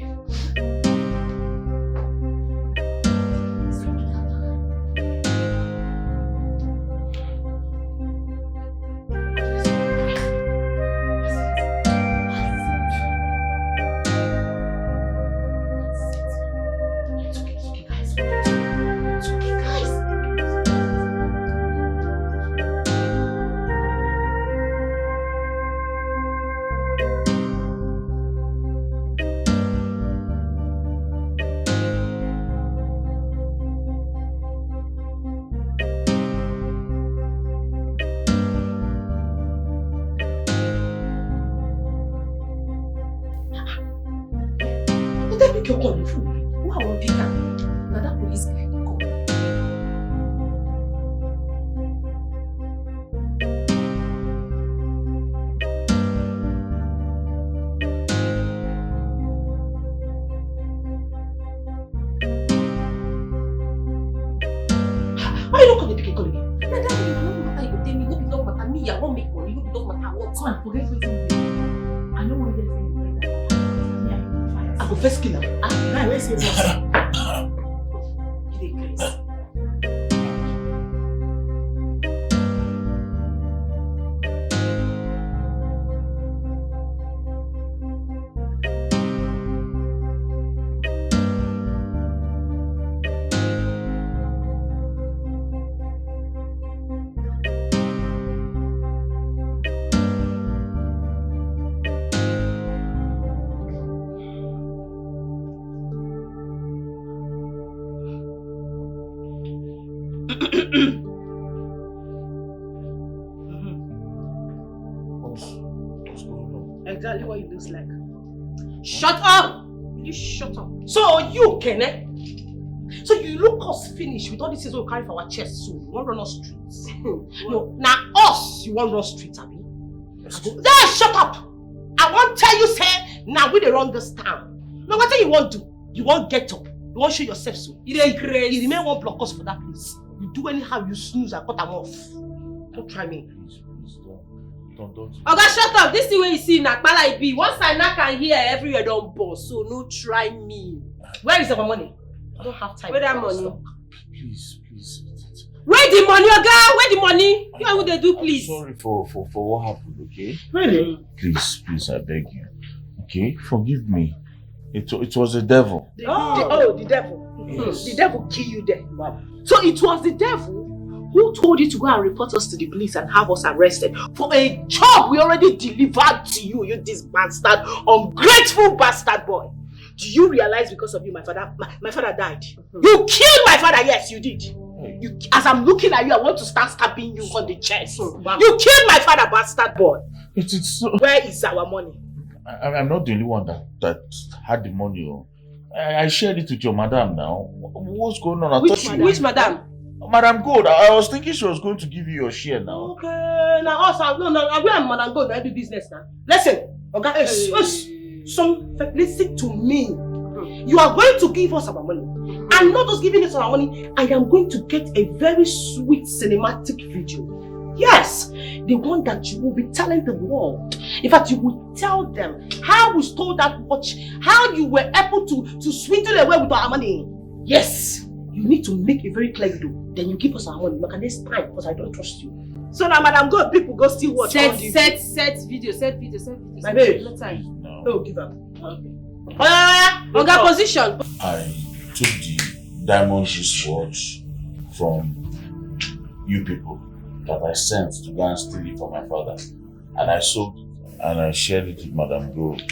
the phone. Who I won't pick up? Now that police guy. Come. Why you don't call the pick call again? Now that you don't matter, you tell me no be talk matter. Me, I won't make money. No be talk matter. What? Come on, forget everything. I don't want to get anything. I go first kill him. Right, where's your boss? Exactly what it looks like. Shut up! Will you shut up? So you, Kenneth? So you look us finished with all these things we carry for our chest, so you won't run us streets. No, now us you won't run streets, Abby. There, shut up! I won't tell you, say, now we dey run this town. Now what do you want to do? You won't get up. You won't show yourself so. You ain't crazy. You remain one block us for that place. You do anyhow, you snooze, I cut them off. Don't try me. Don't. Oga, shut up! This is where you see Nakpala be. Once I knock and hear everywhere don't boss, so no try me. Where is our money? I don't have time. Where that money? Please. Where the money, Oga? Where the money? You know what they do, please. I'm sorry for what happened, okay? Really? Please, I beg you. Okay? Forgive me. It was the devil. The devil. Yes. The devil kill you there. So it was the devil who told you to go and report us to the police and have us arrested for a job we already delivered to you, you this bastard, ungrateful bastard boy. Do you realize because of you my father died? You killed my father, yes you did. You, as I'm looking at you, I want to start stabbing you on the chest. You killed my father, bastard boy. It's so... Where is our money? I'm not the only one that had the money. I shared it with your madam now. What's going on? Which madam? Madam Gold, I was thinking she was going to give you your share now. Okay, now us, no, we are Madam Gold, I do business now. Listen, okay, listen to me. You are going to give us our money. And not just giving us our money, I am going to get a very sweet cinematic video. Yes, the one that you will be telling the world. In fact, you will tell them how we stole that watch, how you were able to swindle away with our money. Yes. You need to make a very clear video. Then you give us our money. Look at this time because I don't trust you. So now, Madam God, people go still watch. Set video. My baby. No time. No. Oh, give up. Okay. Okay, position. I took the diamond wristwatch from you people that I sent to go and steal it for my father. And I sold it and I shared it with Madam Gold.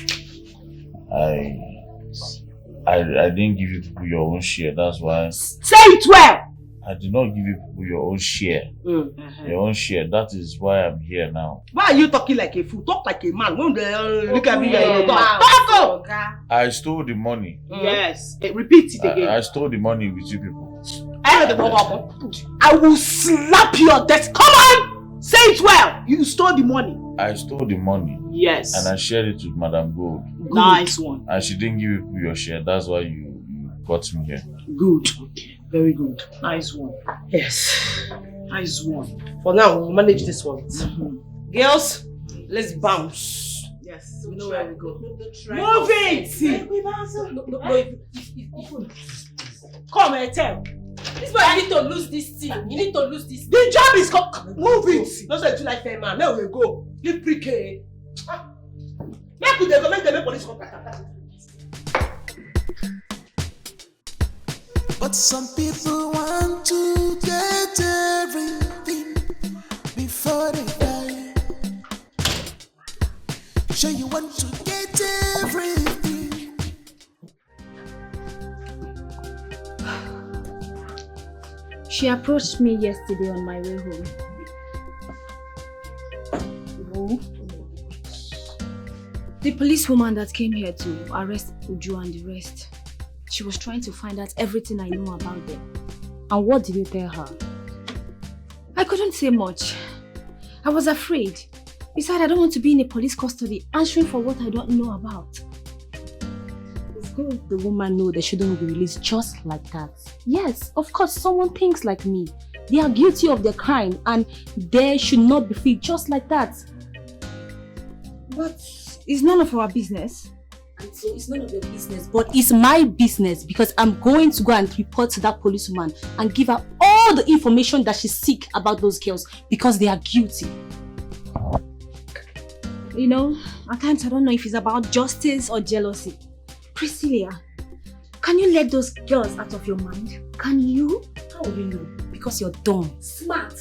I didn't give you people your own share, that's why. Say it well! I did not give you people your own share. Your own share, that is why I'm here now. Why are you talking like a fool? Talk like a man. Look at me. Talk! I stole the money. Yes. Repeat it again. I stole the money with you people. I will slap your desk. Come on! Say it well! You stole the money. I stole the money. Yes. And I shared it with Madam Gold. Good. Nice one. And she didn't give you your share. That's why you got me here. Good. Okay. Very good. Nice one. Yes. Nice one. For now, we'll manage this one. Girls, let's bounce. Yes. We know where we go. Move it! Come and tell. This boy, you need to lose this thing. You need to lose this thing. The job is come. Move it. Don't say you like fair man. Now we go. Leave pre-K. Make we go make the police contact. But some people want to get everything before they die. Sure you want to get everything. She approached me yesterday on my way home. The policewoman that came here to arrest Uju and the rest. She was trying to find out everything I know about them. And what did you tell her? I couldn't say much. I was afraid. Besides, I don't want to be in a police custody answering for what I don't know about. It's good the woman know they shouldn't be released just like that. Yes, of course, someone thinks like me. They are guilty of their crime and they should not be free just like that. But it's none of our business. And so it's none of your business, but it's my business because I'm going to go and report to that policewoman and give her all the information that she seeks about those girls because they are guilty. You know, at times I don't know if it's about justice or jealousy. Priscilla, can you let those girls out of your mind? Can you? How will you know? Because you're dumb. Smart.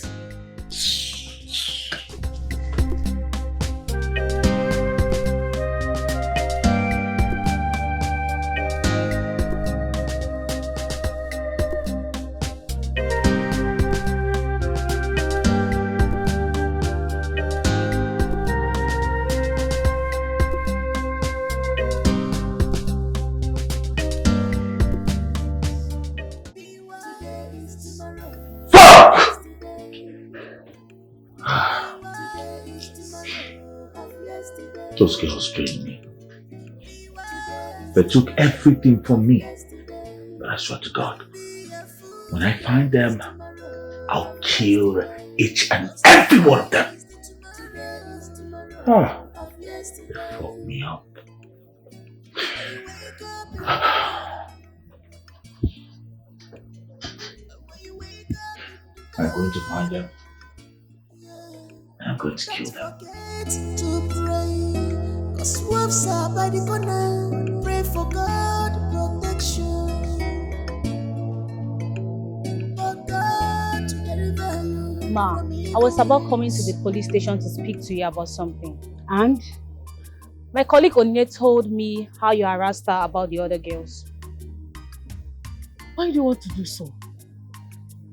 Those girls trained me. They took everything from me. But I swear to God, when I find them, I'll kill each and every one of them. They fucked me up. I'm going to find them. And I'm going to kill them. Cause wolves are by the corner. Pray for God protection. For God to deliver you. Ma, I was about coming to the police station to speak to you about something. And? My colleague Onye told me how you harassed her about the other girls. Why do you want to do so?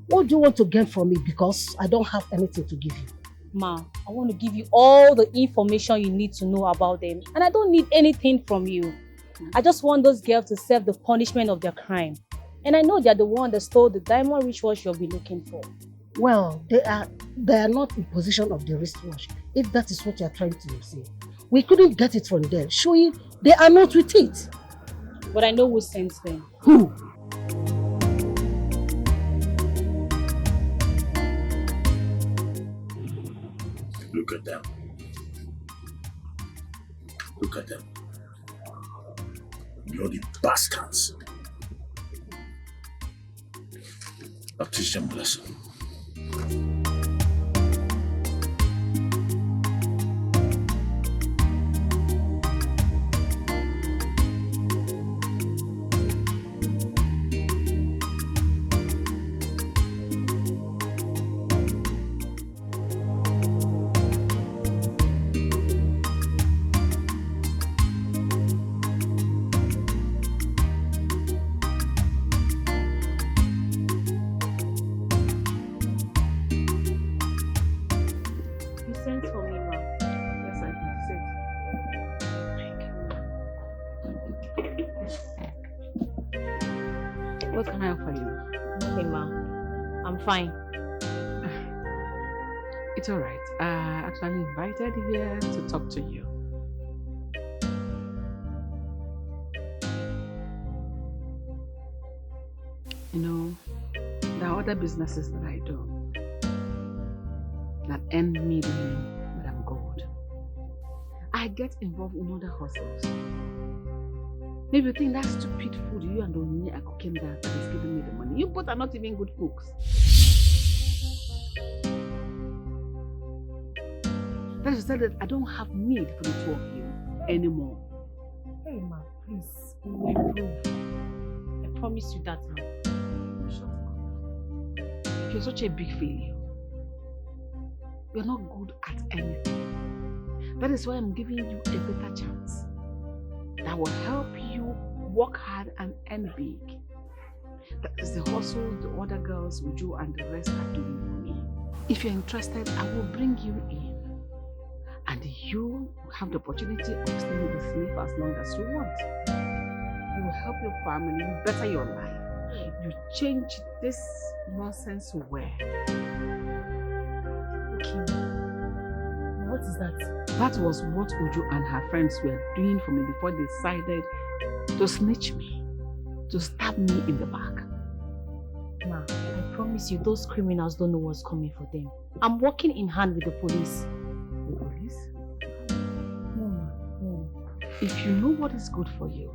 What do you want to get from me? Because I don't have anything to give you. Ma, I want to give you all the information you need to know about them. And I don't need anything from you. I just want those girls to serve the punishment of their crime. And I know they're the one that stole the diamond wristwatch you'll be looking for. Well, they are not in possession of the wristwatch, if that is what you are trying to say. We couldn't get it from them, showing they are not with it. But I know who sent them. Who? Look at them. Look at them. Bloody bastards. I'll teach them a lesson. What can I offer you? Nothing, ma. I'm fine. It's alright. I actually invited you here to talk to you. You know, there are other businesses that I do that earn me the name that I'm gold. I get involved in other hustles. Maybe you think that's stupid food you and Onye are cooking that is giving me the money. You both are not even good cooks. That is that I don't have need for the two of you anymore. Hey ma, please, we will improve. I promise you that, ma. Shut up. You're such a big failure. You're not good at anything. That is why I'm giving you a better chance. That will help you work hard and earn big. That is the hustle the other girls will do and the rest are doing for me. If you're interested, I will bring you in. And you have the opportunity of staying with me for as long as you want. You help your family, you better your life. You change this nonsense well. Okay. What is that? That was what Uju and her friends were doing for me before they decided to snitch me, to stab me in the back. Ma, I promise you, those criminals don't know what's coming for them. I'm working in hand with the police. The police? No, ma. No. If you know what is good for you,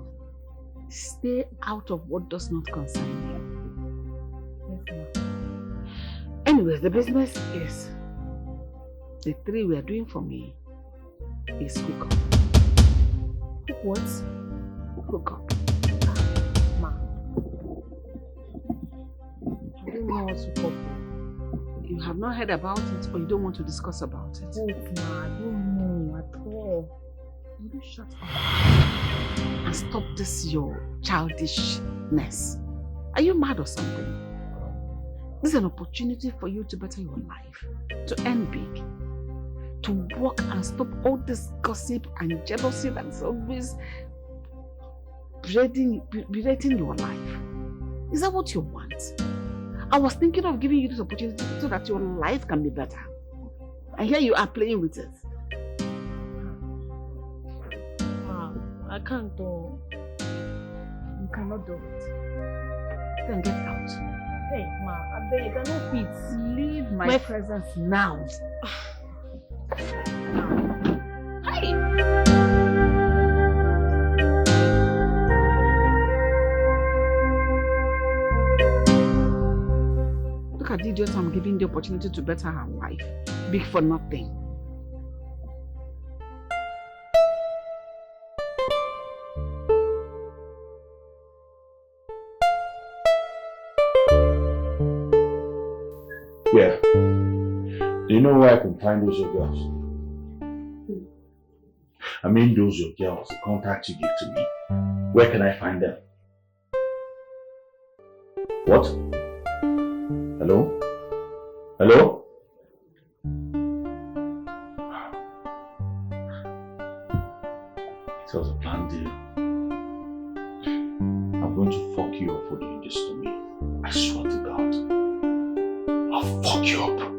stay out of what does not concern you. Yes, ma. Anyways, the business is, the 3 we are doing for me is hook up. Hook what? Hook up. Ma. I don't know what to hook up. You have not heard about it or you don't want to discuss about it? Wait, ma. I don't know at all. Will you shut up and stop this your childishness? Are you mad or something? This is an opportunity for you to better your life, to earn big, to work and stop all this gossip and jealousy that's always berating your life. Is that what you want? I was thinking of giving you this opportunity so that your life can be better. And here you are playing with it. I can't do. You cannot do it. Then get out. Hey, ma, I beg, I don't fit. Leave my presence now. Hey! Look at the idiot I'm giving the opportunity to better her life. Big for nothing. Yeah. Do you know where I can find those your girls? I mean those your girls, the contacts you give to me. Where can I find them? What? Hello? Hello? It was a planned deal. I'm going to fuck you up for doing this to me. I swear to God. I'll fuck you up.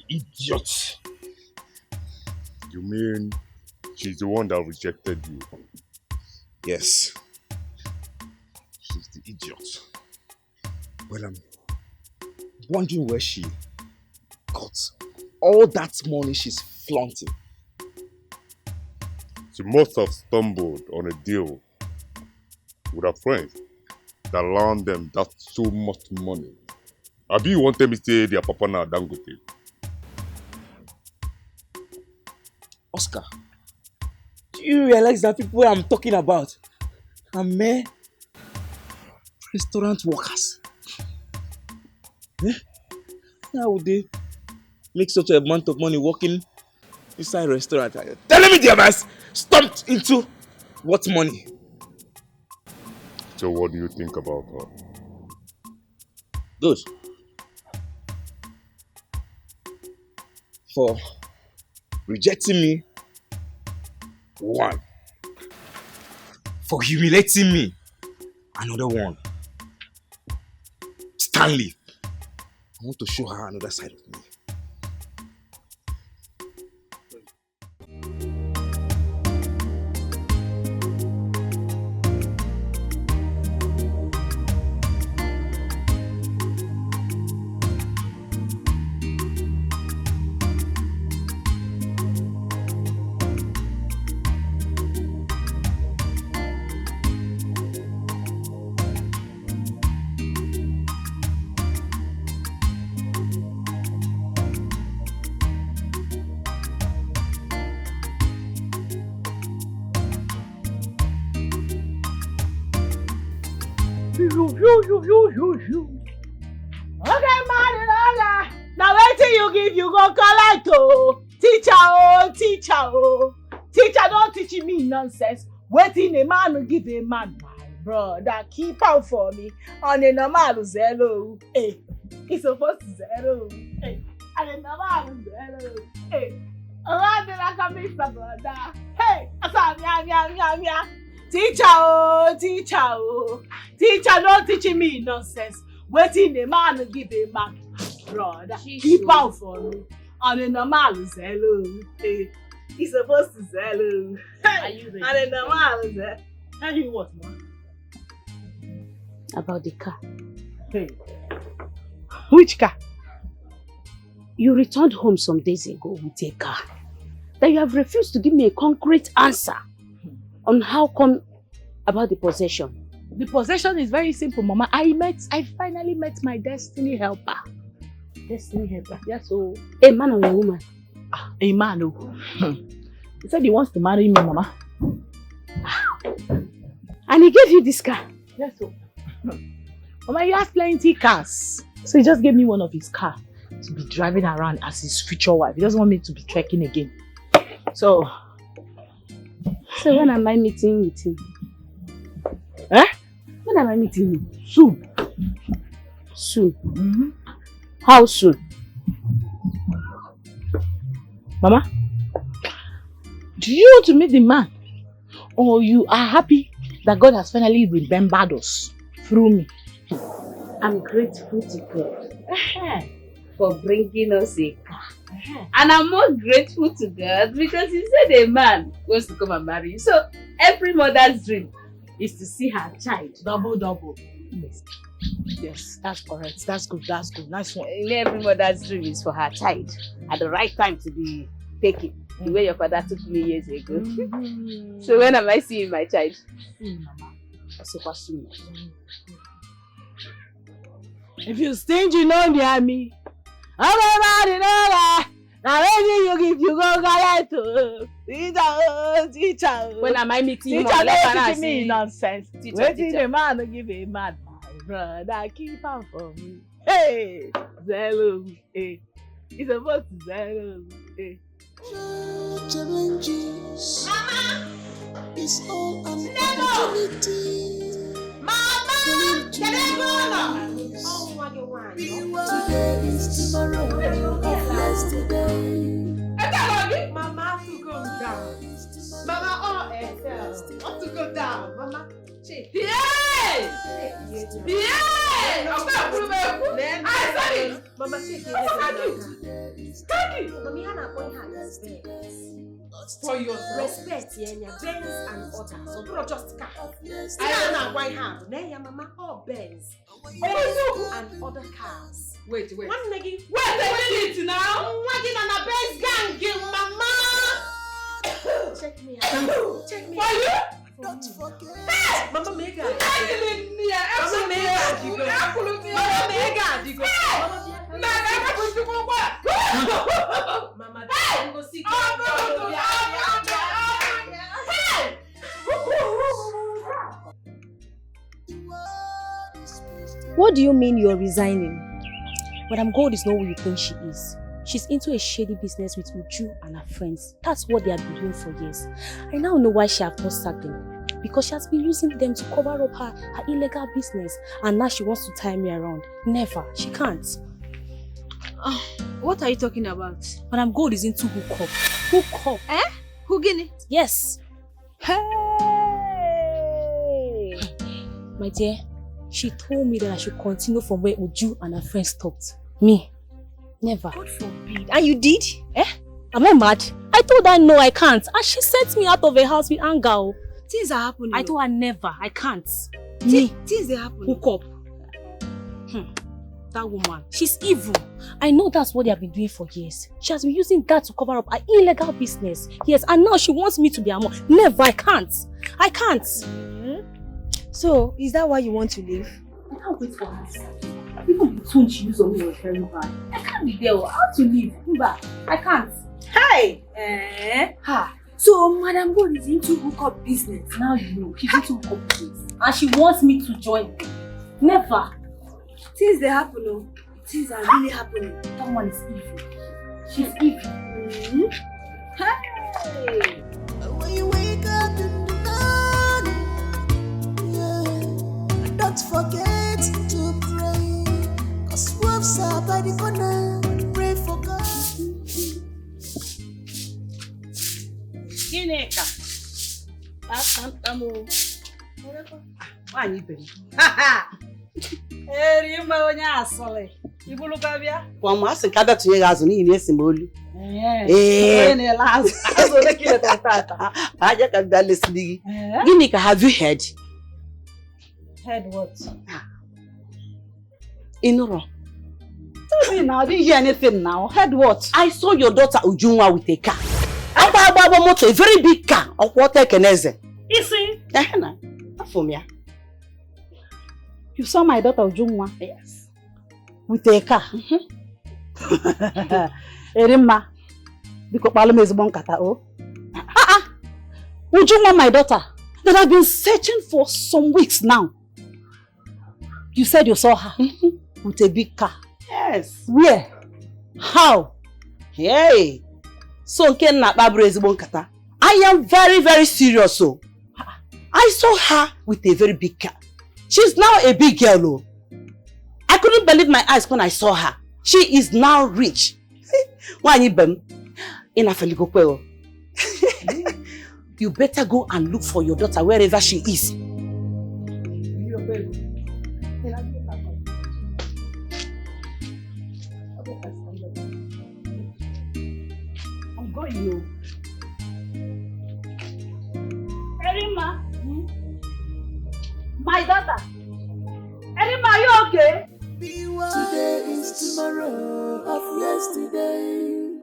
Idiot! You mean she's the one that rejected you? Yes. She's the idiot. Well, I'm wondering where she got all that money she's flaunting. She must have stumbled on a deal with her friends. that loaned them that so much money. Abi you want them to say their papa now Dangote? Oscar, do you realize that people I'm talking about are mere restaurant workers? How would they make such a amount of money working inside a restaurant? Telling me they have stumped into what money? So what do you think about her? Good. For rejecting me, 1. For humiliating me, another 1. Stanley, I want to show her another side of me. Okay, man, now waiting you give you go collect teacher teacher don't teach me nonsense. Waiting a man will give a man, my brother, keep out for me on a normal zero. Hey, it's supposed to zero. Hey, and a normal zero. Hey, around the like a Mr. Brother. Hey, teacher don't teach me nonsense. Waiting a man will give a man, brother, keep out for me on a normal zero. Hey, he's supposed to zero. Hey, and a normal zero. Tell you what, man? About the car. Hey, which car? You returned home some days ago with a car. That you have refused to give me a concrete answer on how come about the possession. The possession is very simple, Mama. I finally met my destiny helper. Destiny helper? Yes, so. A man or a woman? A man, oh. He said he wants to marry me, Mama. And he gave you this car? Yes, so. Mama, he has plenty cars. So he just gave me one of his cars to be driving around as his future wife. He doesn't want me to be trekking again. So when am I meeting with him? Eh? When am I meeting him? Soon. Soon? Mm-hmm. How soon? Mama, do you want to meet the man? Or you are happy that God has finally remembered us through me? I'm grateful to God for bringing us a car. And I'm more grateful to God because He said a man wants to come and marry you. So every mother's dream is to see her child. Double. Yes, that's correct. That's good. Nice one. Every mother's dream is for her child at the right time to be taken. The way your father took me years ago. So when am I seeing my child? Mama. Super soon. If you stingy, no near me. Everybody know that. Now when you go collect teacher. When am I meeting him? Teacher don't teach me nonsense. Waiting teacher. a man to give a man, my brother, keep out for me. Hey, zero. Hey, it's supposed to zero. Hey. Challenges. Mama, it's all an opportunity. Mama, today is tomorrow of yesterday. Mama, to go down. Mama, to go down. Mama, shake. Mama, shake it. Mommy, Hannah, point her respect. For your respect, yeah, Benz and others. So don't just car. I don't know why her. Nay, Mama, all Benz. And other cars. Wait. One nigga. Wait now. Wagging on a Benz gang, Mama. Check me out. For you? Don't forget. Mama Mega. Mama What do you mean you're resigning? Madam Gold is not who you think she is. She's into a shady business with Uju and her friends. That's what they have been doing for years. I now know why she has not sacked them. Because she has been using them to cover up her illegal business. And now she wants to tie me around. Never. She can't. What are you talking about? Madam Gold is into hookup. Hookup. Eh? Hoogini? Yes. Hey! My dear, she told me that I should continue from where Uju and her friends stopped. Me? Never. God forbid. And you did? Eh? Am I mad? I told her no, I can't. And she sent me out of a house with anger. Things are happening. I told her never. I can't. Me. Things are happening. Hook up. That woman. She's evil. I know that's what they have been doing for years. She has been using that to cover up her illegal business. Yes, and now she wants me to be her mom. Never. I can't. I can't. So, is that why you want to leave? I can't wait for her. Even the tune she used on me was very bad. I can't be there. I have to leave. I can't. Hey! Ha! So, Madam Gold is into hookup business. Now you know. She's into hookup business. And she wants me to join. Never. Things they happen, oh. Things are really happening. That one is evil. She's evil. Hey! When you wake up in the morning, yeah, don't forget to pray. Cause wolves are by the corner. Pray for God. Gineka. Nwaanyị ibe m. Erimba onye asọlị. Ibuluka bịa. Kwa m asị ka datụnye gị azụ n'ihi na esi m olu. Onye na-ele azụ. Azụ ole ka ileta tata? Aja ka bịa lesiri gị. Gineka, have you heard? Heard what? Inuro. Tell me now, didn't hear anything now. Heard what? I saw your daughter Ujunwa with a car. Aba motor, a very big car. Of water keneze. You see? Afumia. You saw my daughter Ujunwa? Yes. With a car? Erimma. Because Palome is bon kata o. Ujunwa, my daughter, that I've been searching for some weeks now. You said you saw her with a big car. Yes. Where? How? Hey. So I am very, very serious. So I saw her with a very big car. She's now a big girl. I couldn't believe my eyes when I saw her. She is now rich. You better go and look for your daughter wherever she is. I'm going you. Erima. My daughter. Erima, are you okay? Today is tomorrow of yesterday.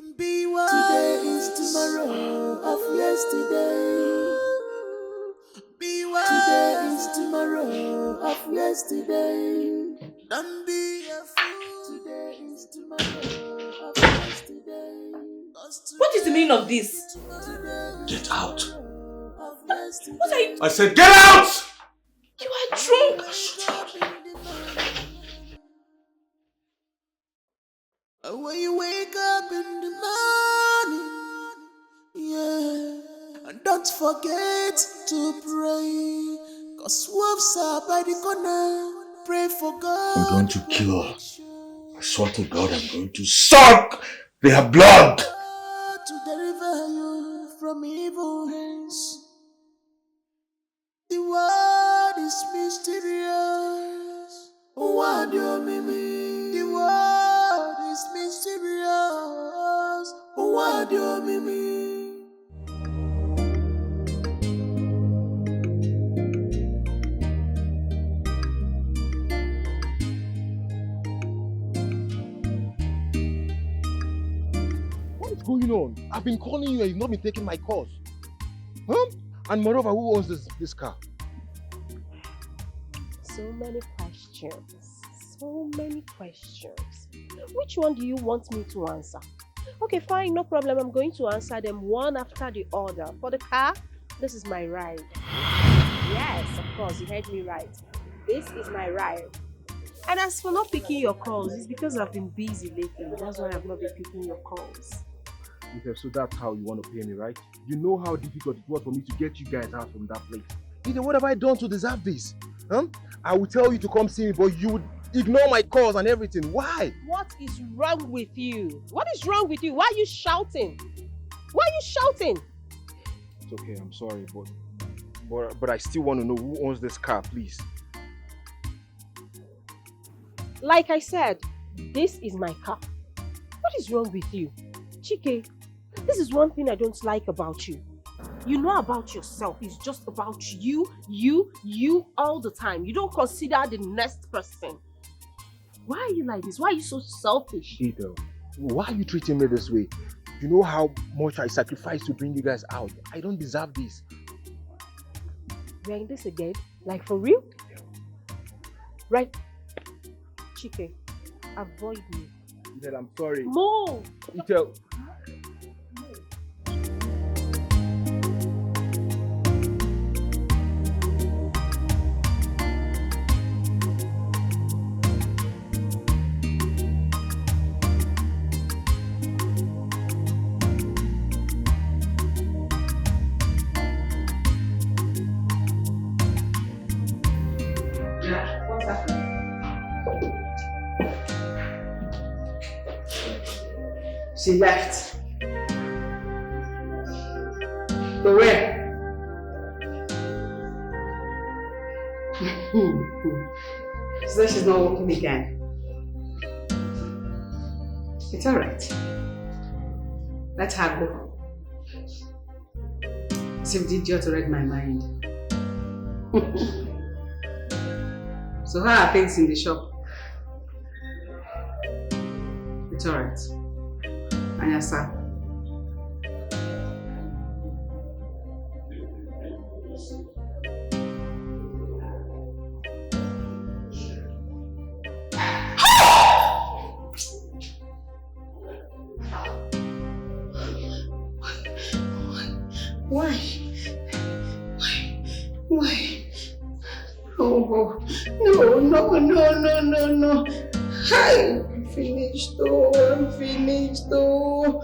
Today is tomorrow of yesterday. Today is tomorrow of yesterday. Don't be a fool. Today is tomorrow of yesterday. What is the meaning of this? Get out. What are you? I said get out! You are drunk. When you wake up in the morning, yeah, and don't forget to pray, cause wolves are by the corner. Pray for God. I'm going to kill her. I swear to God, I'm going to suck their blood. To deliver you from evil hands. The world is mysterious. What do you mean? The world is mysterious. What do you mean? What is going on? I've been calling you and you've not been taking my calls. Huh? And moreover, who owns this car? So many questions. So many questions. Which one do you want me to answer? Okay, fine, no problem. I'm going to answer them one after the other. For the car, this is my ride. Yes, of course, you heard me right. This is my ride. And as for not picking your calls, it's because I've been busy lately. That's why I've not been picking your calls. Okay, so that's how you want to pay me, right? You know how difficult it was for me to get you guys out from that place. Either what have I done to deserve this? I will tell you to come see me, but you would ignore my calls and everything. Why? What is wrong with you? What is wrong with you? Why are you shouting? Why are you shouting? It's okay, I'm sorry, but I still want to know who owns this car, please. Like I said, this is my car. What is wrong with you? Chike, this is one thing I don't like about you. You know about yourself. It's just about you all the time. You don't consider the next person. Why are you like this? Why are you so selfish? Edo, why are you treating me this way? You know how much I sacrificed to bring you guys out. I don't deserve this. We're in this again? Like for real? Right? Chike, avoid me. Edo, I'm sorry. Move! Edo. She left. But where? She said she's not working again. It's alright. Let her go. See if the idiot read my mind. So how are things in the shop? It's alright. Anyasa. Why? Oh, no. I'm finished though.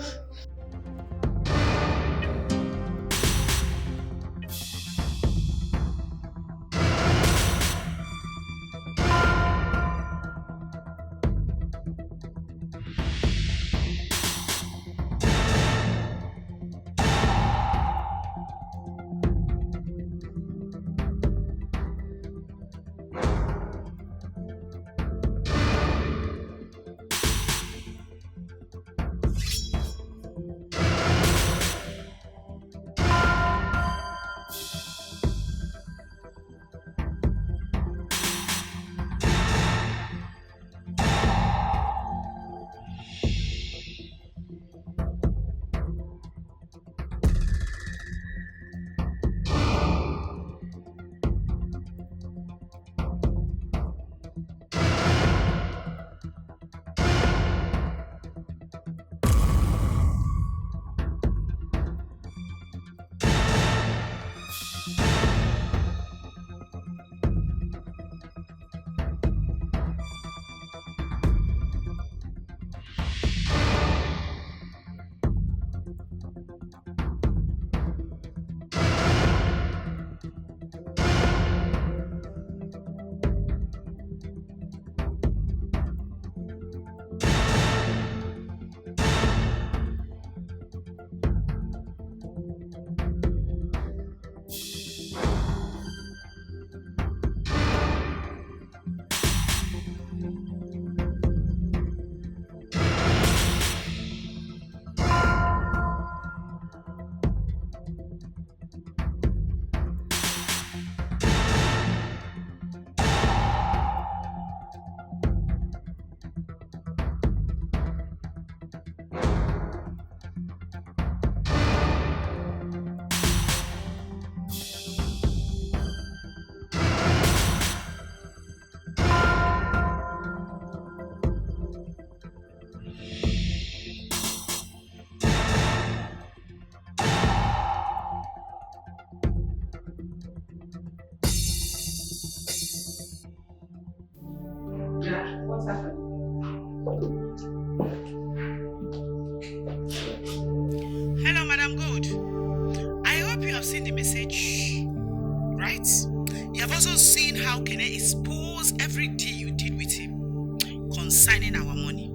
Hello, Madam Gold. I hope you have seen the message, right? You have also seen how Kene exposed every deal you did with him concerning our money.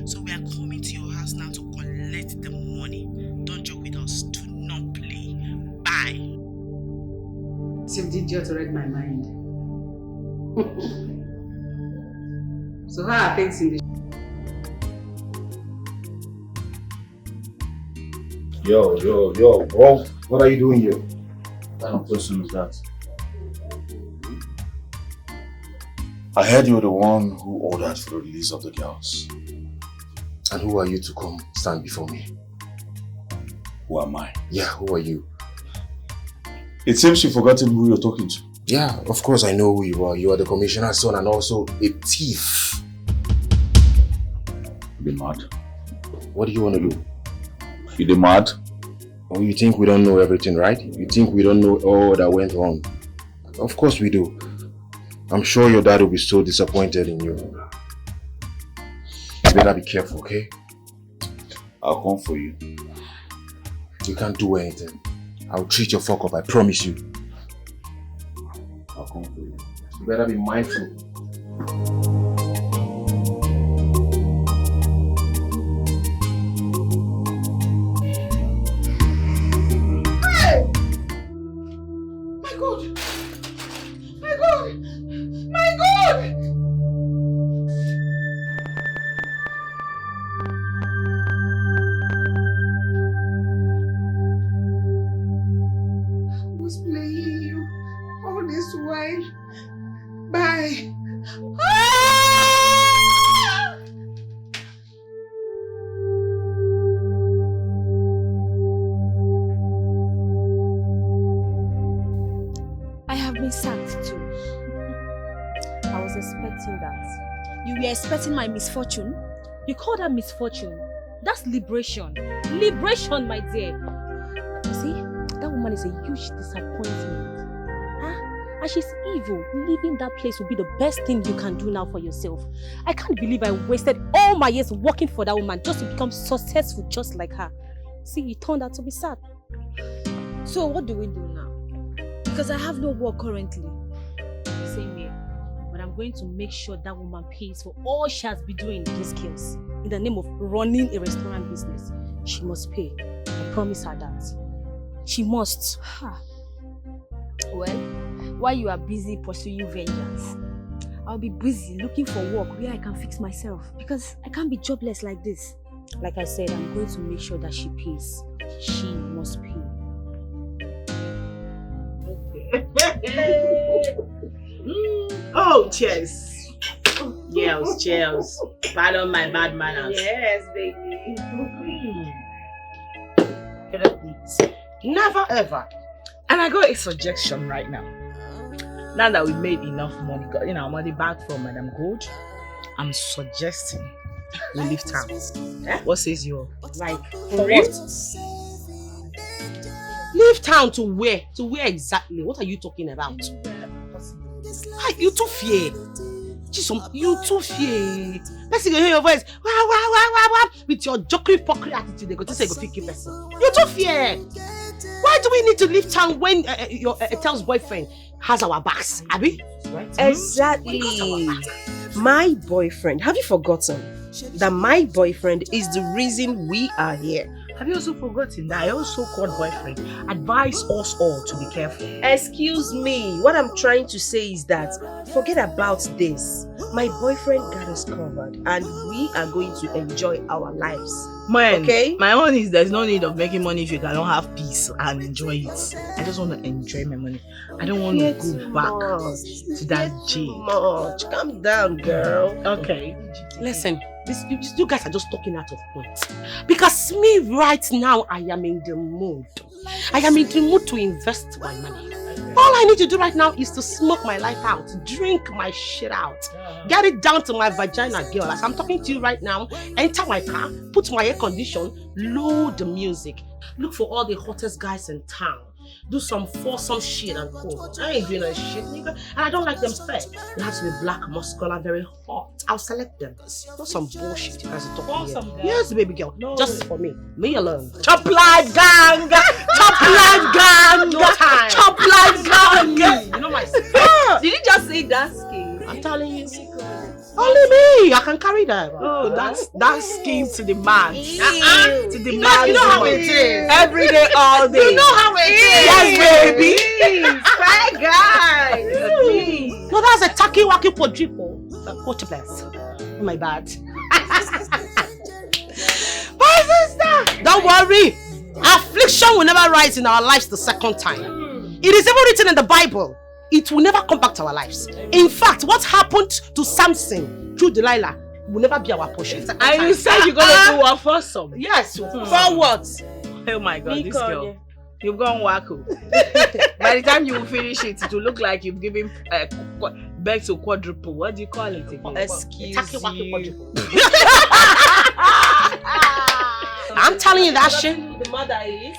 So we are coming to your house now to collect the money. Don't joke with us. Do not play. Bye. Sim, did you read my mind? So how are things in the... Yo, bro. What are you doing here? What kind of person is that? I heard you were the one who ordered for the release of the girls. And who are you to come stand before me? Who am I? Yeah, who are you? It seems you've forgotten who you're talking to. Yeah, of course I know who you are. You are the commissioner's son and also a thief. You're mad. What do you want to do? You're mad? Oh, you think we don't know everything, right? You think we don't know all that went wrong? Of course we do. I'm sure your dad will be so disappointed in you. You better be careful, okay? I'll come for you. You can't do anything. I'll treat your fuck up, I promise you. I'll come for you. You better be mindful. Expecting my misfortune? You call that misfortune? That's liberation. Liberation, my dear. You see, that woman is a huge disappointment. Huh? And she's evil. Leaving that place will be the best thing you can do now for yourself. I can't believe I wasted all my years working for that woman just to become successful just like her. See, it turned out to be sad. So what do we do now? Because I have no work currently. Same here. I'm going to make sure that woman pays for all she has been doing in these skills. In the name of running a restaurant business, she must pay. I promise her that. She must. Well, while you are busy pursuing vengeance, I'll be busy looking for work where I can fix myself. Because I can't be jobless like this. Like I said, I'm going to make sure that she pays. She must pay. Oh, cheers. Cheers. Pardon my bad manners. Yes, baby. Never ever. And I got a suggestion right now. Now that we made enough money, got our money back from Madam Gold, I'm suggesting we leave town. What says you? Like, for real? Leave town to where? To where exactly? What are you talking about? You too fear. You too fear. Person go hear your voice. Wah. With your jokery pokey attitude, they go to say go pick you person. You too fear. Why do we need to leave town when your Etel's boyfriend has our backs, Abby? Right? Exactly. My boyfriend. Have you forgotten that my boyfriend is the reason we are here? Have you also forgotten that I also called boyfriend advise us all to be careful? Excuse me. What I'm trying to say is that forget about this. My boyfriend got us covered and we are going to enjoy our lives. Man, okay? My own is there's no need of making money if you cannot have peace and enjoy it. I just want to enjoy my money. I don't want to go back to that jail. Much. Calm down, girl. Okay. Listen. You guys are just talking out of point. Because me right now, I am in the mood. I am in the mood to invest my money. All I need to do right now is to smoke my life out, drink my shit out, get it down to my vagina, girl. As I'm talking to you right now, enter my car, put my air condition, load the music, look for all the hottest guys in town, do some foursome shit and cool. I ain't doing that shit, nigga. And I don't like them fat. They have to be black, muscular, very hot. I'll select them. Not some bullshit you guys are talking here. Yes, baby girl. No. Just for me. Me alone. Top life gang! Top life gang! No time. Top life gang! You know my Did you just say that skin? I'm telling you. Only me! I can carry that. Oh, that's skin to the max. To the You max. know how it is. Every day, all day. You know how it is. Yes, baby. Fair guy. No, that's a tacky wacky quadruple. Quadruplets. Oh, my bad. My sister! Don't worry. Affliction will never rise in our lives the second time. It is even written in the Bible. It will never come back to our lives. In fact, what happened to Samson through Delilah will never be our portion. And you said you're gonna do what for some? Yes. For what? Oh my God, this girl. You've gone wacko. By the time you finish it, it will look like you've given birth to quadruple. What do you call it again? Excuse you. I'm telling you that shit. The mother is.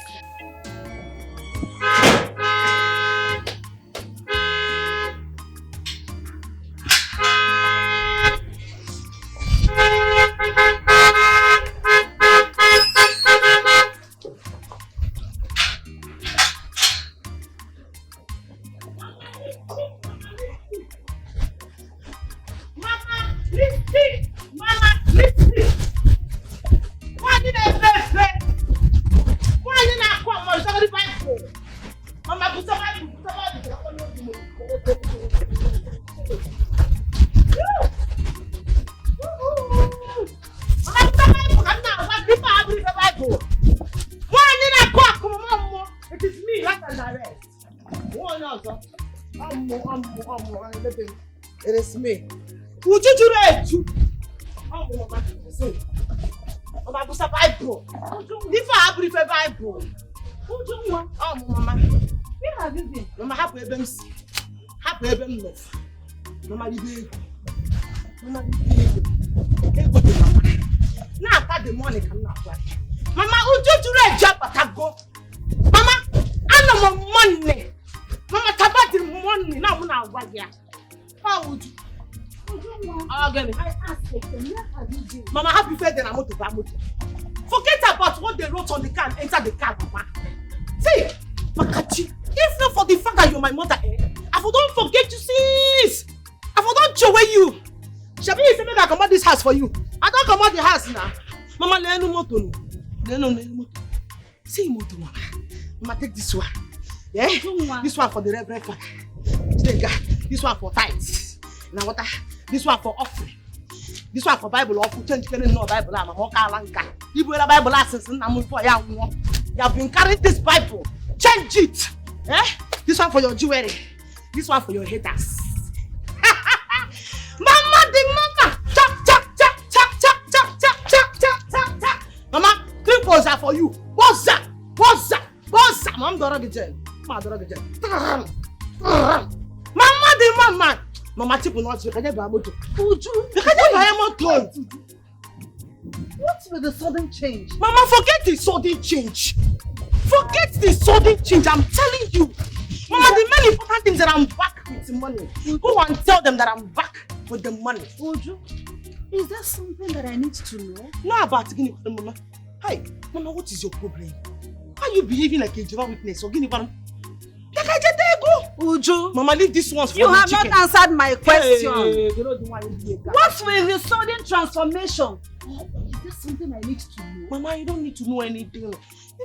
It is me. Would you do that too? Bible. If I have a Bible. Oh, Mama. Where have you been? Mama, happy them. Happy them love. Mama, you big. Mama, you big. Now, after the morning, come now. Mama, would you do that job at go? Mama, I know my money. Mama, about the money. Now, I'm not here. How would you? I asked you, where have you been? Mama, happy birthday, I'm to Bamutu. Forget about what they wrote on the car and enter the car, Mama. See, Makachi, if not for the fact that you're my mother, I don't forget you, sis. I don't show you. Shabi, you say I come out this house for you. I don't come out the house now. Mama, let no moto. See, moto, Mama. Mama, take this one. Yeah? This one for the reverend father. This one for tithes. Now what? This one for offering. This one for Bible offering. Change no Bible. I'm a mokalanka. You will Bible lessons and I'm for you. You have been carrying this Bible. Change it. Eh? This one for your jewelry. This one for your haters. Mama, the mama. Chop, chop, chop, chop, chop, chop, chop, chop, chop, chop, chop. Mama, 3 balls are for you. What's that? What's that? What's that? Mama, don't get jail. Mama, don't get jail. Mama, the mama. Mama, tip will not. You can't buy a motor. You can't buy a motor. What's with the sudden change? Mama, forget the sudden change. Forget the sudden change. I'm telling you. Mama, the main important thing is that I'm back with the money. Go and tell them that I'm back with the money. Oju, is there something that I need to know? No, about Guinea, Mama. Hey, Mama, what is your problem? Why are you behaving like a Jehovah's Witness or Guinea? Uju, Mama, leave this one for you have chicken. not answered my question. Hey, What's with the sudden transformation? Is there something I need to know? Mama, you don't need to know anything. You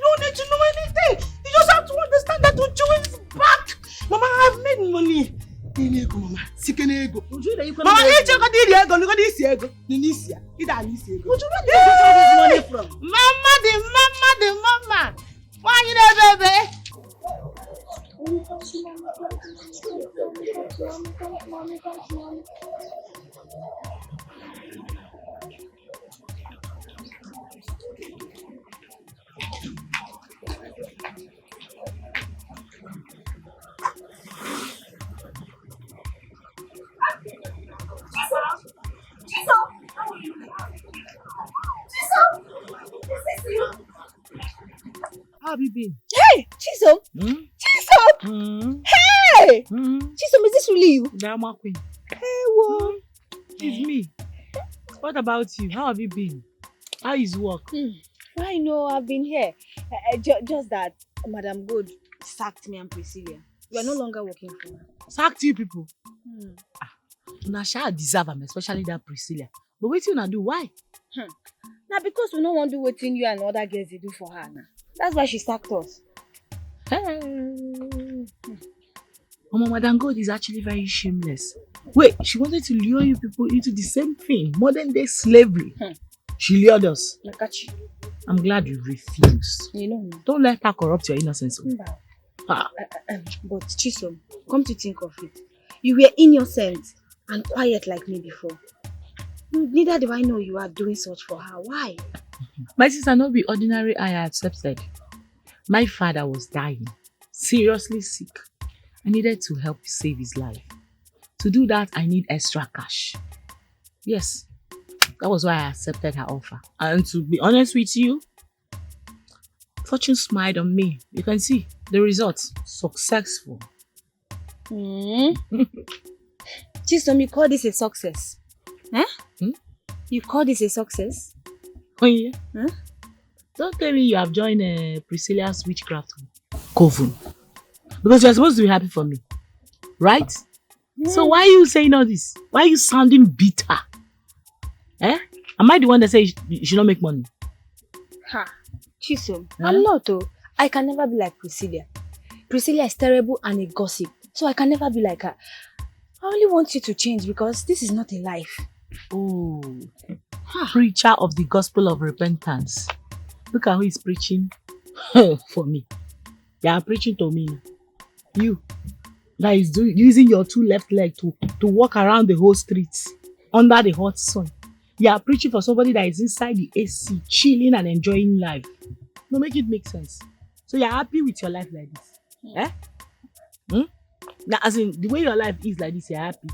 don't need to know anything. You just have to understand that Uju is back. Mama, I've made money. Ego, Mama. Ego. Mama, you check out the ego. Look at this ego. Nisia. It is ego. Uju, where did you get all this money from? Mama, the mama. Why you there, baby? How have you been? Hey, Chizo. Hey! Chisom, is this really you? Drama queen. Hey, whoa. It's me. What about you? How have you been? How is work? I know, I've been here. Just that Madam Good sacked me and Priscilla. We are no longer working for her. Sacked you people? Una shall deserve them, especially that Priscilla. But wait till you do, why? Now because we don't want to do what you and other girls they do for her now. That's why she sacked us. Madam God is actually very shameless. Wait, she wanted to lure you people into the same thing, modern day slavery. She lured us. I'm glad you refused. You know. Don't let her corrupt your innocence. But Chisom, come to think of it, you were innocent and quiet like me before. Neither do I know you are doing such for her. Why? My sister, not be ordinary I accepted. My father was dying, seriously sick. I needed to help save his life. To do that, I need extra cash. Yes, that was why I accepted her offer. And to be honest with you, fortune smiled on me. You can see the results. Successful. Chisom, you call this a success? You call this a success? Oh yeah? Don't tell me you have joined Priscilla's witchcraft coven. Because you're supposed to be happy for me. Right? So why are you saying all this? Why are you sounding bitter? Am I the one that says you should not make money? Chisom, I'm not though. I can never be like Priscilla. Priscilla is terrible and a gossip. So I can never be like her. I only want you to change because this is not a life. Oh, preacher of the gospel of repentance. Look at who is preaching for me. They are preaching to me. You, that is using your two left legs to walk around the whole street under the hot sun. You are preaching for somebody that is inside the AC, chilling and enjoying life. No, make it make sense. So you are happy with your life like this? Now, as in, the way your life is like this, you are happy?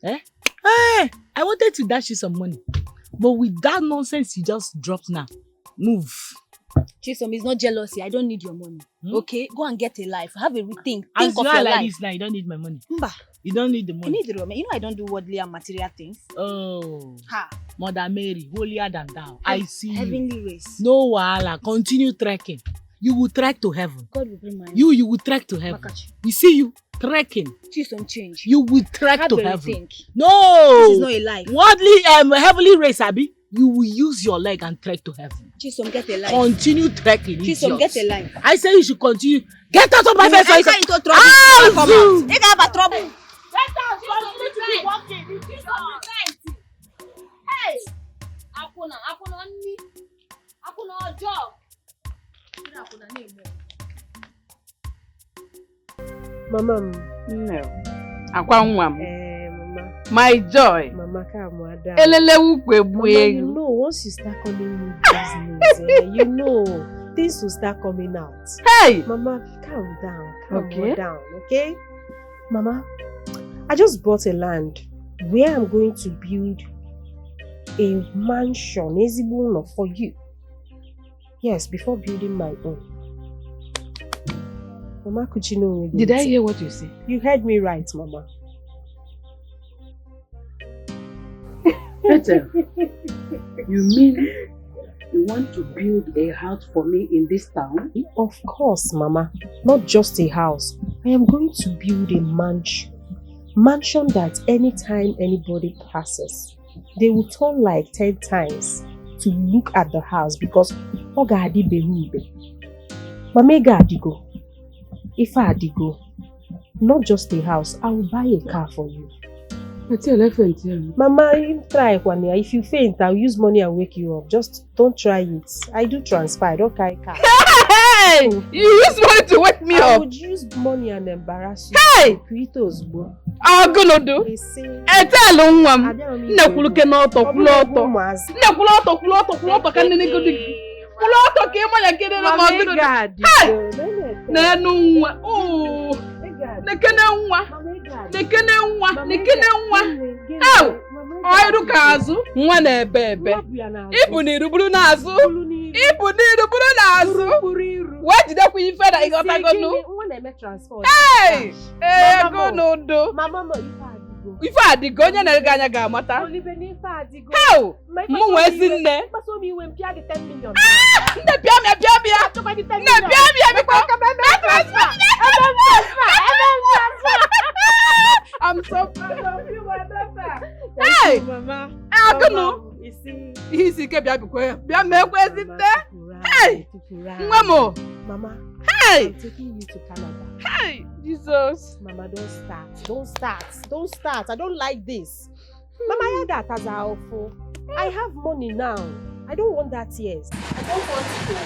Hey, I wanted to dash you some money. But with that nonsense you just dropped now, move. Chisom, it's not jealousy. I don't need your money. Okay? Go and get a life. Have a rethink. Think As of you your are like life. this now, you don't need my money. Mba. You don't need the money. I need the money. You know I don't do worldly and material things. Oh. Mother Mary, holier than thou. I see Heavenly you. race. No wahala. Continue trekking. You will trek to heaven. God will bring my You will trek to heaven. You see you trekking. Chisom, change. You will trek Have to a heaven. rethink. No. This is not a life. Worldly, heavenly race, Abi. You will use your leg and trek to heaven. Chisom, get a life. Continue trekking. Chisom, get a life. I say you should continue. Get out of my face. Enter into trouble. Ah, Come Zoo. out. They have a trouble. Get out! Continue to be walking. Hey! Apuna ni. Apuna job. Apuna name. Mama. No. Mama. My joy. Mama, come down. Mama, you know, once you start calling me business, you know, things will start coming out. Hey! Mama, calm down. Okay. Calm down, okay? Mama, I just bought a land where I'm going to build a mansion, Ezibuno, for you. Yes, before building my own. Mama, could you know? Did I hear what you said? You heard me right, Mama. Peter, you mean you want to build a house for me in this town? Of course, Mama. Not just a house. I am going to build a mansion. Mansion that anytime anybody passes, they will turn like 10 times to look at the house because Oga Adiberibe. Mamega Adigo. If I Adigo, not just a house, I will buy a car for you. Mama, you try one year. If you faint, I'll use money and wake you up. Just don't try it. I do transfer. I don't carry car. Hey! You use money to wake me up. I would use money and embarrass you. Hey! I'm gonna do. Oiru kazu, nwa na ebe. Ibu ni ruburu nazu. Ibu ni ruburu nazu. What did I put you further? You got to go no. Hey, go no do. Mama, if I did go, you're not gonna go, Mata. How? Mo is in there. So me when Pia get 10 million. The Pia, I'm so proud of you, my daughter. Hey, Mama. I don't know. You see, keep your book. Be a man, where's it there? Hey, Mama. Mama. Hey, I'm taking you to Canada. Hey, Jesus. Mama, don't start. I don't like this. Mama, I heard that as awful. I have money now. I don't want that tears. I don't want it.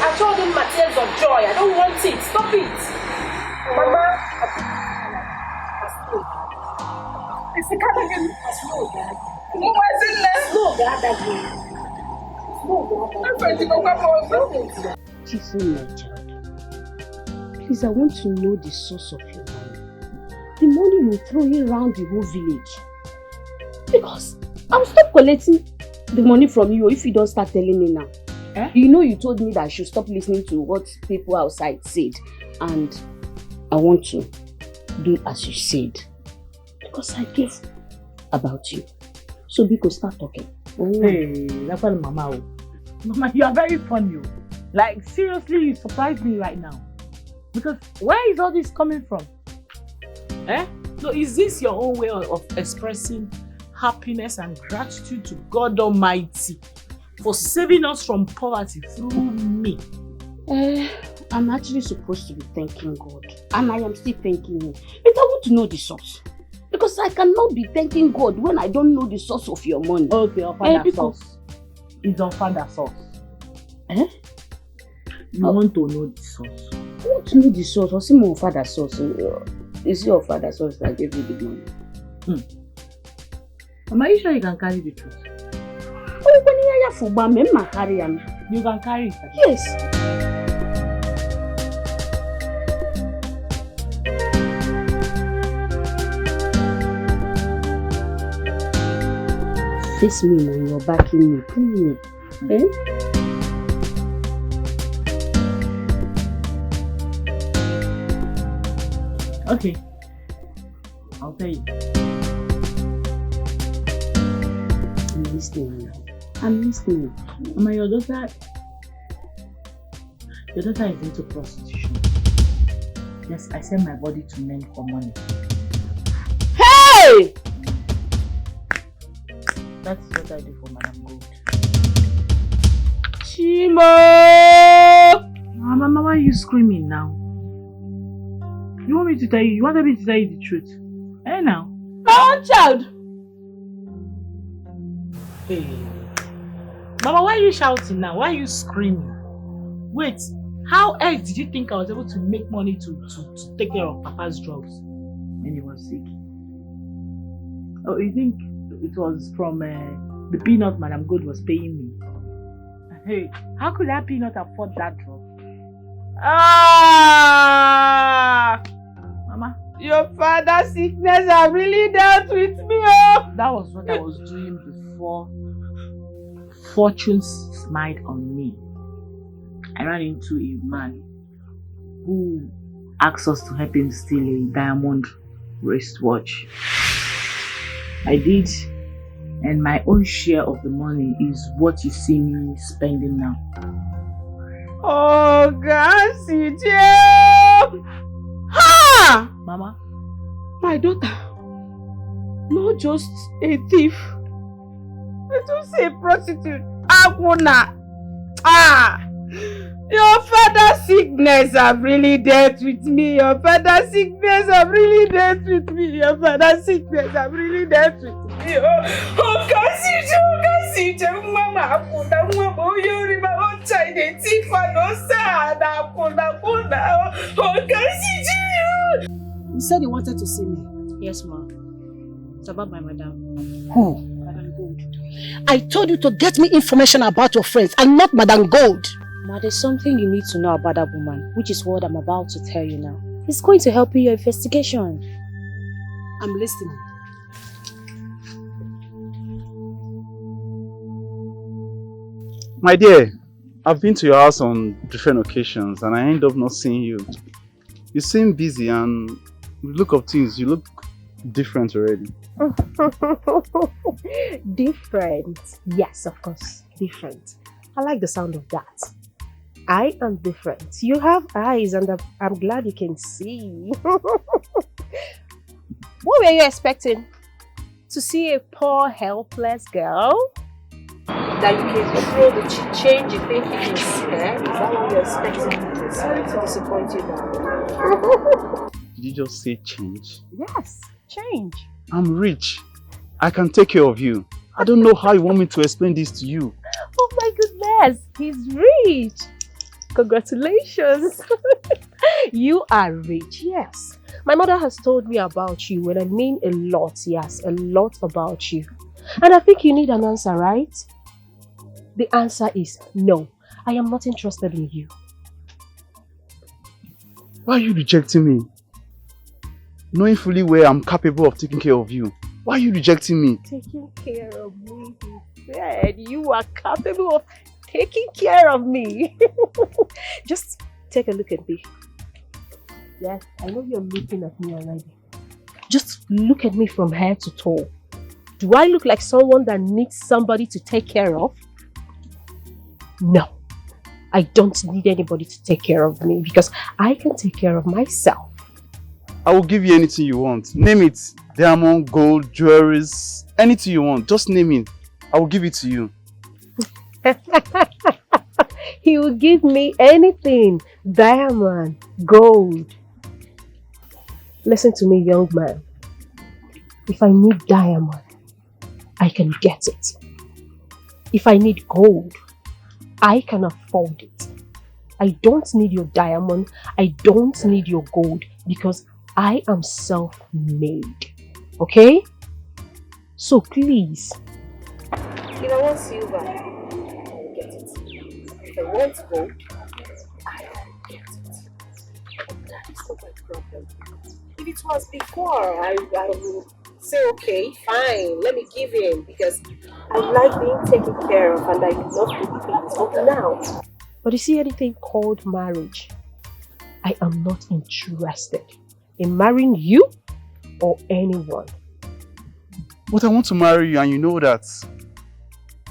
I told him my tears of joy. I don't want it. Stop it. Mama, it's the Canadian. Slow, Dad. No, Please, my child. Please, I want to know the source of your money. The money you throw around the whole village. Because I'll stop collecting the money from you if you don't start telling me now. You know you told me that I should stop listening to what people outside said. And I want to do as you said. Because I care about you. So because start talking. Hey, that's what Mama. Mama, you are very funny. Like, seriously, you surprised me right now. Because where is all this coming from? So is this your own way of expressing happiness and gratitude to God Almighty for saving us from poverty through me? I'm actually supposed to be thanking God. And I am still thanking Him. But I want to know the source. Because I cannot be thanking God when I don't know the source of your money. Okay, your father's source. It's your father's source. You want to know the source? I want to know the source. What's my father's source? Is your father's source that gave you the money? Am I sure you can carry the truth? You can carry it? Yes. Face me now, you're backing me. Please. Okay. I'll tell you. I'm listening. I'm listening. Mama, your daughter is into prostitution. Yes, I send my body to men for money. Hey! That's what I do for Madam Gold. Chimo! Mama, why are you screaming now? You want me to tell you? You wanted me to tell you the truth? Now? My own child! Hey. Mama, why are you shouting now? Why are you screaming? Wait, how else did you think I was able to make money to take care of Papa's drugs when he was sick? Oh, you think it was from the peanut Madam Good was paying me? Hey, how could that peanut afford that drug? Mama, your father's sickness have really dealt with me. Oh. That was what I was doing before fortune smiled on me. I ran into a man who asked us to help him steal a diamond wristwatch. I did, and my own share of the money is what you see me spending now. Oh, God, ha! Mama? My daughter, not just a thief, but also a prostitute. Akuna. Your father's sickness have really dealt with me. Your father's sickness have really dealt with me. Your father's sickness have really dealt with me. Oh, Kasiju, Mama, Akuna, Mama, you remember what child a thief and no sad. Akuna, oh, Kasiju. You said you wanted to see me. Yes, ma. It's about my madam. Who? Madam Gold. I told you to get me information about your friends and not Madam Gold. Ma, there's something you need to know about that woman, which is what I'm about to tell you now. It's going to help in your investigation. I'm listening. My dear, I've been to your house on different occasions and I end up not seeing you. You seem busy and the look of things, you look different already. Different. Yes, of course. Different. I like the sound of that. I am different. You have eyes and I'm glad you can see. What were you expecting? To see a poor, helpless girl? That you can throw the change you think you can spare? Is that what you're expecting? Sorry to disappoint you now. Did you just say change? Yes, change. I'm rich. I can take care of you. I don't know how you want me to explain this to you. Oh my goodness, he's rich. Congratulations. You are rich, yes. My mother has told me about you, and I mean a lot, yes, a lot about you. And I think you need an answer, right? The answer is no. I am not interested in you. Why are you rejecting me? Knowing fully well I'm capable of taking care of you. Why are you rejecting me? Taking care of me, he said. You are capable of taking care of me. Just take a look at me. Yes, I know you're looking at me already. Just look at me from head to toe. Do I look like someone that needs somebody to take care of? No. I don't need anybody to take care of me because I can take care of myself. I will give you anything you want. Name it. Diamond, gold, jewelries, anything you want. Just name it. I will give it to you. He will give me anything. Diamond, gold. Listen to me, young man. If I need diamond, I can get it. If I need gold, I can afford it. I don't need your diamond. I don't need your gold because I am self-made. Okay? So please. If I want silver, I will get it. If I want gold, I will get it. That is not my problem. If it was before, I would say, okay, fine, let me give in because I like being taken care of and I love to give it up now. But you see anything called marriage? I am not interested in marrying you or anyone. But I want to marry you and you know that.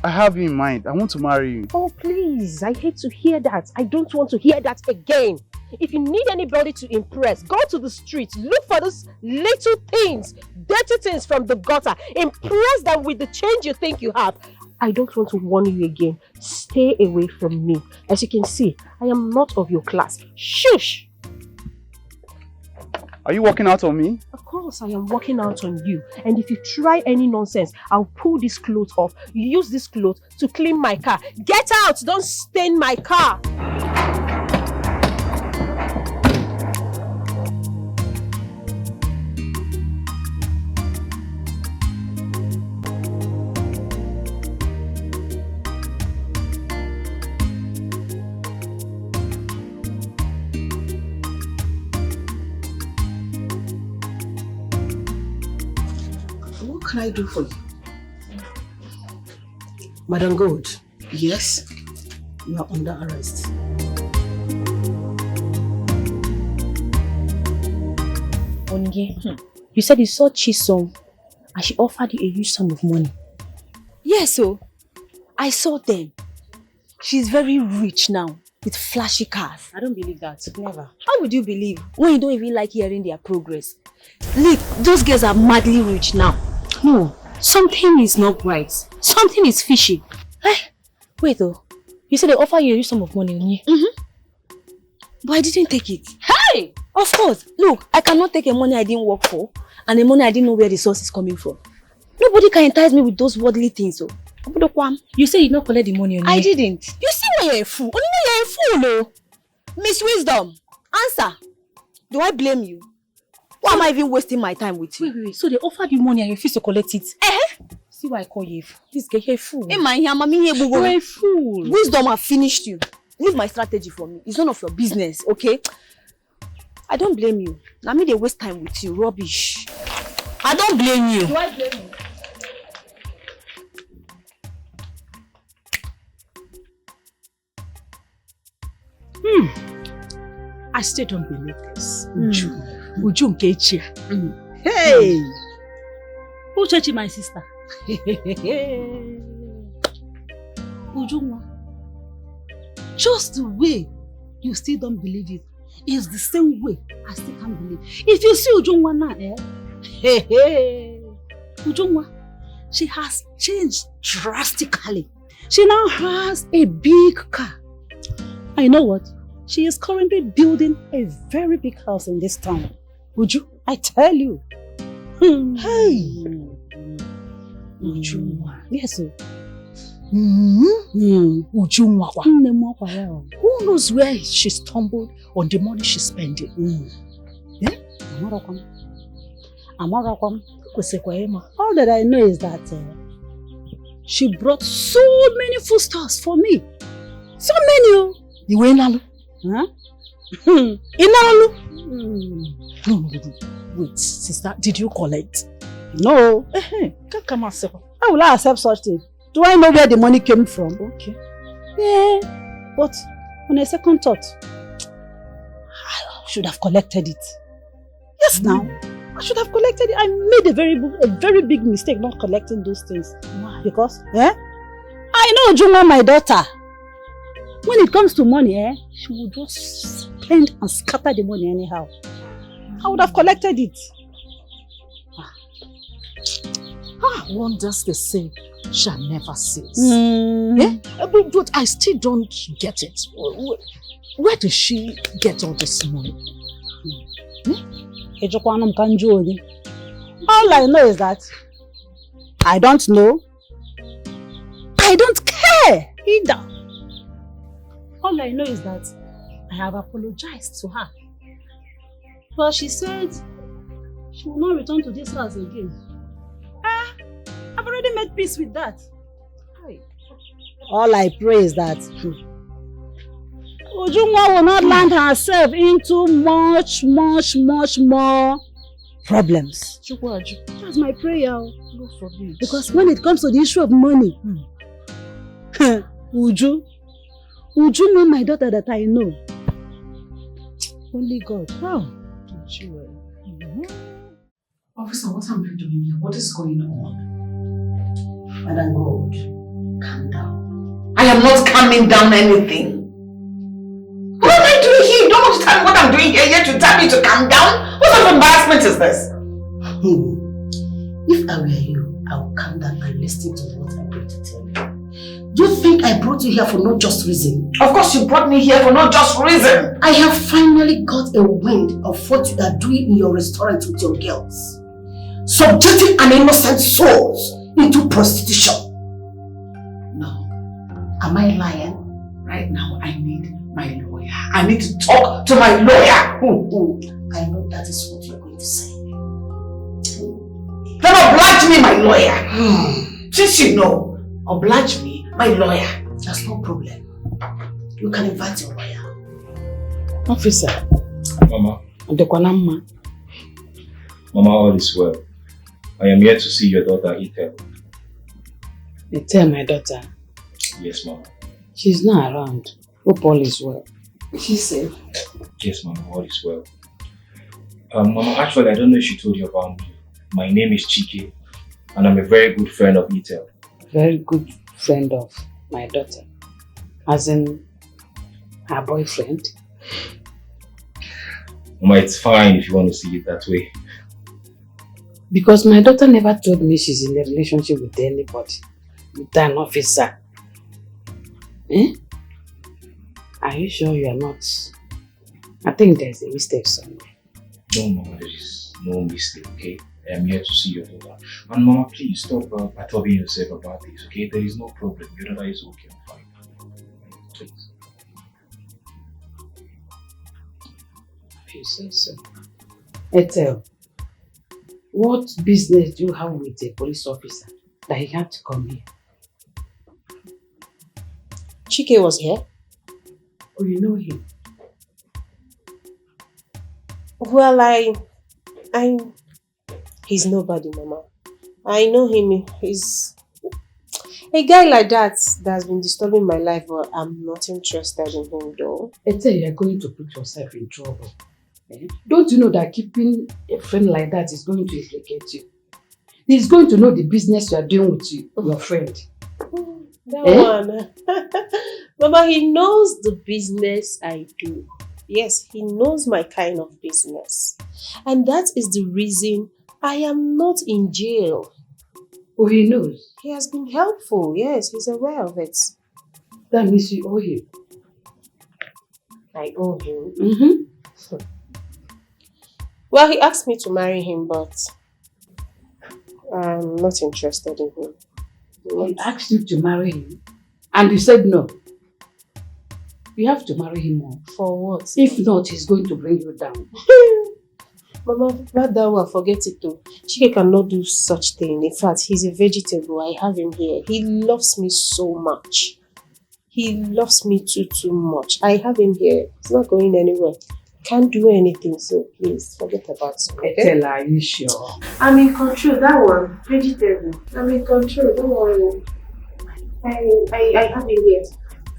I have you in mind. I want to marry you. Oh please, I hate to hear that. I don't want to hear that again. If you need anybody to impress, go to the streets, look for those little things, dirty things from the gutter. Impress them with the change you think you have. I don't want to warn you again. Stay away from me. As you can see, I am not of your class. Shush! Are you walking out on me? Of course, I am walking out on you. And if you try any nonsense, I'll pull this cloth off. You use this cloth to clean my car. Get out! Don't stain my car! What can I do for you? Madam Gold, yes, you are under arrest. Onye, you said you saw Chisom and she offered you a huge sum of money. Yes, so I saw them. She's very rich now with flashy cars. I don't believe that. Never. How would you believe when you don't even like hearing their progress? Look, those girls are madly rich now. No, something is not right. Something is fishy. Wait though, you said they offer you a huge sum of money, Onye? But I didn't take it. Hey! Of course, look, I cannot take a money I didn't work for and a money I didn't know where the source is coming from. Nobody can entice me with those worldly things. So. You say you did not collect the money, Onye? I didn't. You see why you're a fool? Only you're a fool, no? Miss Wisdom, answer. Do I blame you? Why am I even wasting my time with you? Wait. So they offered you money and you refused to collect it? See why I call you? This girl, you're a fool. You're a fool. Wisdom have finished you. Leave my strategy for me. It's none of your business, okay? I don't blame you. Now me they waste time with you. Rubbish. I don't blame you. Do I blame you? I still don't believe this. Uju Nkechia. Hey! Uchechi, my sister. Ujunwa. Just the way you still don't believe it is the same way I still can't believe. If you see Ujunwa now, Ujunwa, she has changed drastically. She now has a big car. And you know what? She is currently building a very big house in this town. Uju, I tell you. Hey! Ujunwa. Yes, sir. Ujunwa. Who knows where she stumbled on the money she's spending? All that I know is that she brought so many foodstuffs for me. So many. You went alone? Huh? Wait, sister, did you collect? No. Come accept. How will I accept such thing? Do I know where the money came from? Okay. Yeah. But on a second thought, I should have collected it. Yes, now. I should have collected it. I made a very big mistake not collecting those things. Why? Because, I know Juma, my daughter. When it comes to money, she will just spend and scatter the money anyhow. I would have collected it. Wonders they say shall never cease. But I still don't get it. Where does she get all this money? All I know is that I don't know. I don't care either. All I know is that I have apologized to her. But she said she will not return to this house again. I've already made peace with that. All I pray is that Ujunwa will not land herself into much more problems. That's my prayer. Because when it comes to the issue of money, Uju know my daughter that I know. Only God. Officer, what am I doing here? What is going on? Madam God, calm down. I am not calming down anything. What am I doing here? You don't want to tell me what I'm doing here yet you tell me to calm down? What sort of embarrassment is this? If I were you, I would calm down and listen to what I brought to tell you. Do you think I brought you here for no just reason? Of course you brought me here for no just reason. I have finally got a wind of what you are doing in your restaurant with your girls. Subjecting an innocent soul into prostitution. No. Am I lying? Right now I need my lawyer. I need to talk to my lawyer. I know that is what you're going to say. Then oblige me, my lawyer. Since you know, oblige me, my lawyer. That's no problem. You can invite your lawyer. Officer. Mama. Mama, all is well. I am here to see your daughter, Etel. Etel, my daughter? Yes, Mama. She's not around. Hope all is well. She's safe? Yes, Mama, all is well. Mama, actually, I don't know if she told you about me. My name is Chike, and I'm a very good friend of Etel. Very good friend of my daughter? As in, her boyfriend? Mama, it's fine if you want to see it that way. Because my daughter never told me she's in a relationship with anybody. With an officer. Are you sure you are not? I think there's a mistake somewhere. No, Mama, there is no mistake, okay? I am here to see your daughter. And Mama, please stop perturbing yourself about this, okay? There is no problem. Your daughter is okay and fine. Please. If you say so. Etel, what business do you have with a police officer that he had to come here? Chike was here. Oh, you know him? Well, he's nobody, Mama. I know him. He's A guy like that's been disturbing my life, but I'm not interested in him though. I tell you, you're going to put yourself in trouble. Don't you know that keeping a friend like that is going to implicate you? He's going to know the business you are doing with your friend. That one. Mama, he knows the business I do. Yes, he knows my kind of business. And that is the reason I am not in jail. Oh, he knows? He has been helpful. Yes, he's aware of it. That means you owe him. I owe him? Mm-hmm. Well, he asked me to marry him, but I'm not interested in him. He asked you to marry him and you said no. You have to marry him more. For what? If not, he's going to bring you down. Mama, not that one, forget it though. Chike cannot do such thing. In fact, he's a vegetable. I have him here. He loves me so much. He loves me too much. I have him here. He's not going anywhere. Can't do anything, so please forget about it. Okay? Tell her, are you sure? I'm in control, that one. Vegetable. I'm in control, don't worry. I have him here.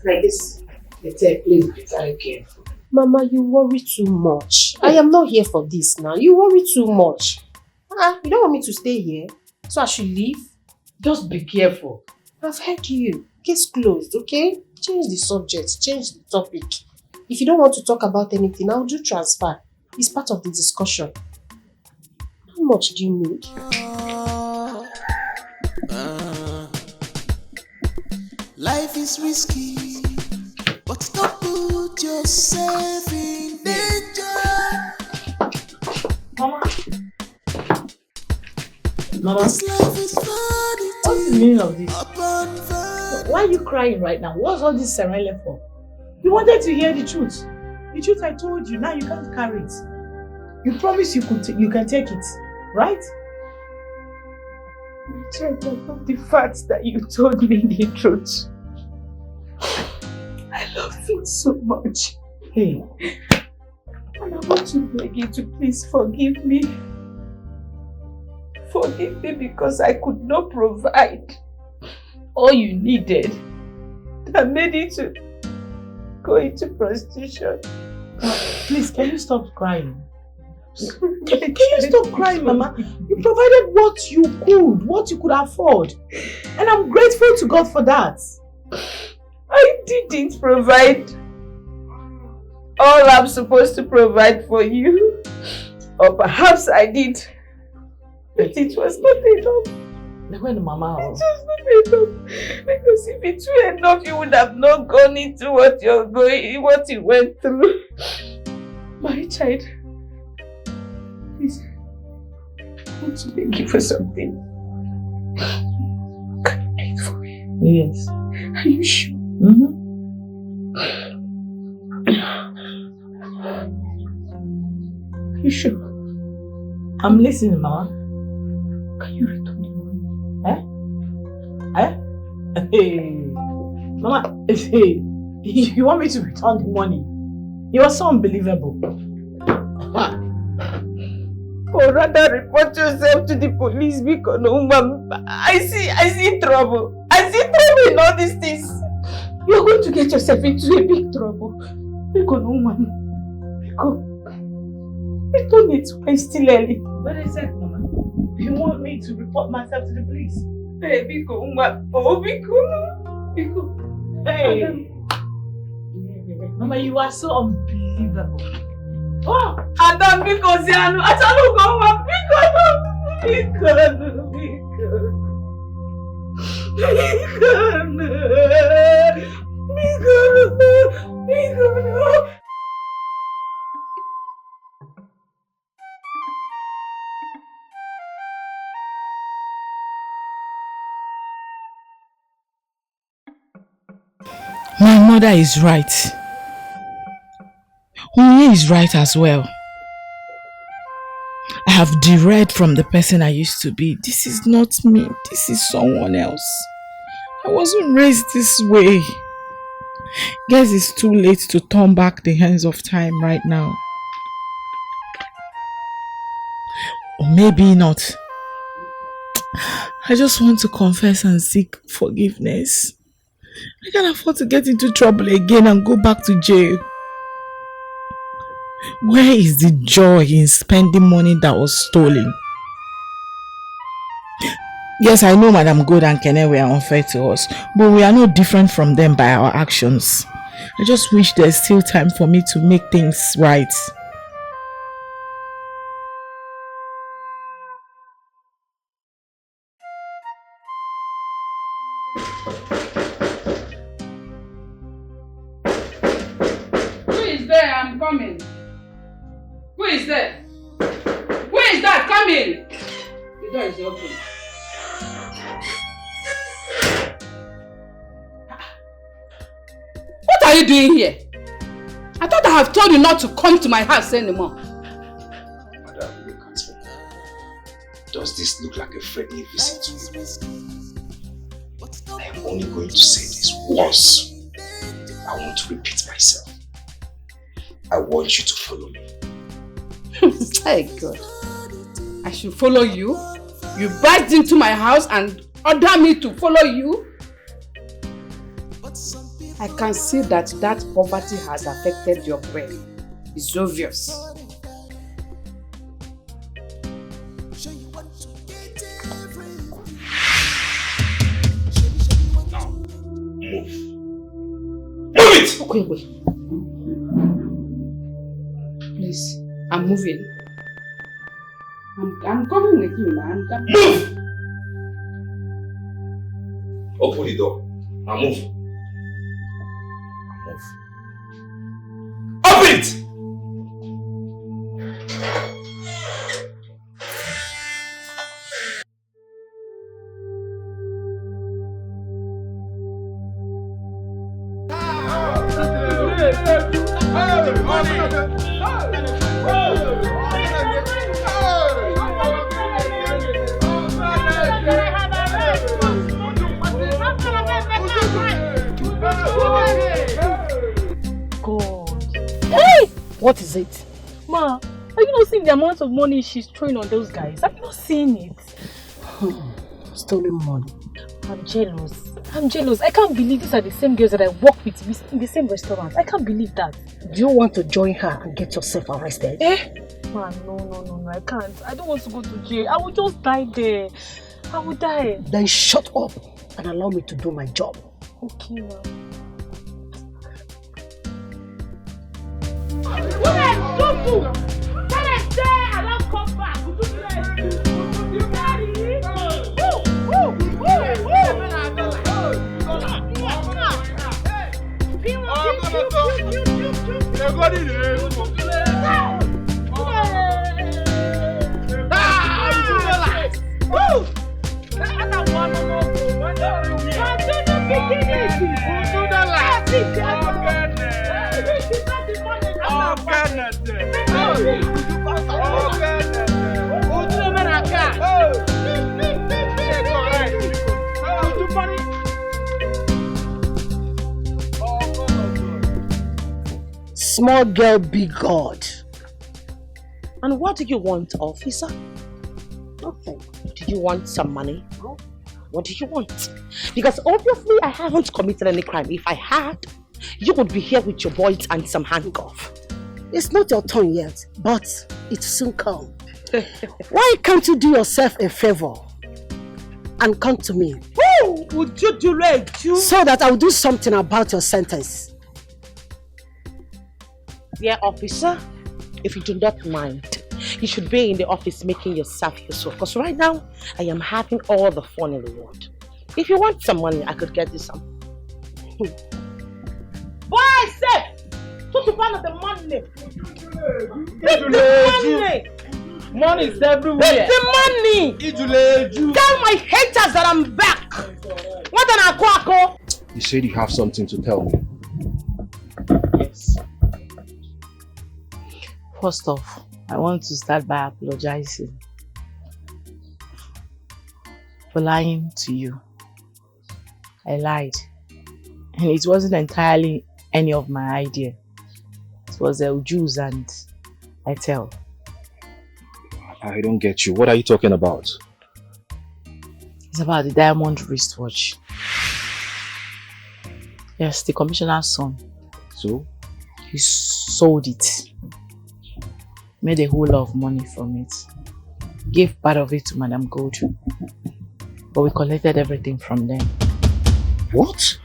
Like this. Please be very careful. Mama, you worry too much. I am not here for this now. You worry too much. You don't want me to stay here? So I should leave? Just be careful. I've heard you. Case closed, okay? Change the subject. Change the topic. If you don't want to talk about anything, I'll do transfer. It's part of the discussion. How much do you need? Life is risky, but don't put yourself in danger. Mama. This life is funny. What's the meaning of this? Why are you crying right now? What's all this serene for? You wanted to hear the truth. The truth I told you, now you can't carry it. You promised you can take it, right? I tried to love the fact that you told me the truth. I love you so much. Hey. And I want to beg you to please forgive me. Forgive me because I could not provide all you needed. That made you to go into prostitution. Please, can you stop crying? Can you stop crying, Mama? You provided what you could afford. And I'm grateful to God for that. I didn't provide all I'm supposed to provide for you. Or perhaps I did. But it was not enough. Mama. It was not enough. Because if it were enough, you would have not gone into what you went through. My child, please, I want to beg you for something. Can you wait for me? Yes. Are you sure? Are you sure? I'm listening, Mama. Can you return the money? Hey. Mama, hey. You want me to return the money? You are so unbelievable. Or rather report yourself to the police because I see trouble. I see trouble in all these things. You're going to get yourself into a big trouble. Because return it while it's still early. What is it, Mama? You want me to report myself to the police? Hey, Hey. Mama, you are so unbelievable. Oh, Adam, because you are not My mother is right. Umi is right as well. I have derailed from the person I used to be. This is not me. This is someone else. I wasn't raised this way. Guess it's too late to turn back the hands of time right now. Or maybe not. I just want to confess and seek forgiveness. I can't afford to get into trouble again and go back to jail. Where is the joy in spending money that was stolen? Yes, I know Madam Good and Kene were unfair to us, but we are no different from them by our actions. I just wish there's still time for me to make things right. Who is there? I'm coming. Who is there? Who is that? Come in. The door is open. What are you doing here? I thought I have told you not to come to my house anymore. Madam, look at me. Does this look like a friendly visit to me? I am only going to say this once. I want to repeat myself. I want you to follow me. Hey, God. I should follow you? You barged into my house and order me to follow you? I can see that poverty has affected your brain. It's obvious. Now, move. Move it! Okay, wait. Please, I'm moving. I'm coming with you, man. Move! Open the door. Now move. Move. Open it! What is it? Ma, are you not seeing the amount of money she's throwing on those guys? Have you not seen it? Stolen money. I'm jealous. I'm jealous. I can't believe these are the same girls that I work with in the same restaurant. I can't believe that. Do you want to join her and get yourself arrested? Ma, no, I can't. I don't want to go to jail. I will just die there. I will die. Then shut up and allow me to do my job. Okay, ma. Small girl, big God. And what do you want, officer? Nothing. Do you want some money? No. What do you want? Because obviously I haven't committed any crime. If I had, you would be here with your boys and some handcuff. It's not your turn yet, but it soon come. Why can't you do yourself a favor and come to me? Woo! Would you do it? So that I will do something about your sentence. Dear officer, if you do not mind, you should be in the office making yourself useful. Because right now, I am having all the fun in the world. If you want some money, I could get you some. Boy, I said, to find out the money. The money. Money is everywhere. The money. Tell my haters that I'm back. What an aquaco. You said you have something to tell me. Yes. First off, I want to start by apologizing for lying to you. I lied, and it wasn't entirely any of my idea. It was Juice and I tell. I don't get you. What are you talking about? It's about the diamond wristwatch. Yes, the commissioner's son. So? He sold it. Made a whole lot of money from it. Gave part of it to Madam Gold. But we collected everything from them. What?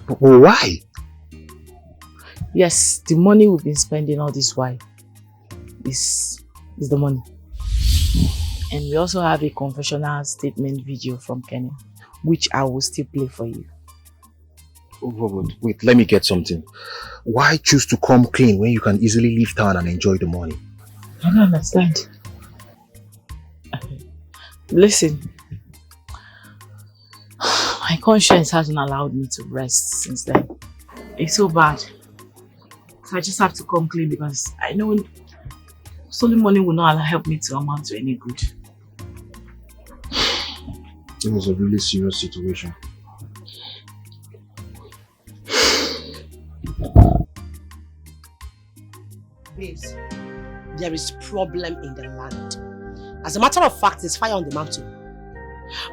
But why? Yes, the money we've been spending all this while is the money. And we also have a confessional statement video from Kenya, which I will still play for you. Wait, let me get something. Why choose to come clean when you can easily leave town and enjoy the money? I don't understand. Listen, my conscience hasn't allowed me to rest since then. It's so bad. So I just have to come clean because I know stolen money will not help me to amount to any good. It was a really serious situation. Babes, there is problem in the land. As a matter of fact, there's fire on the mountain.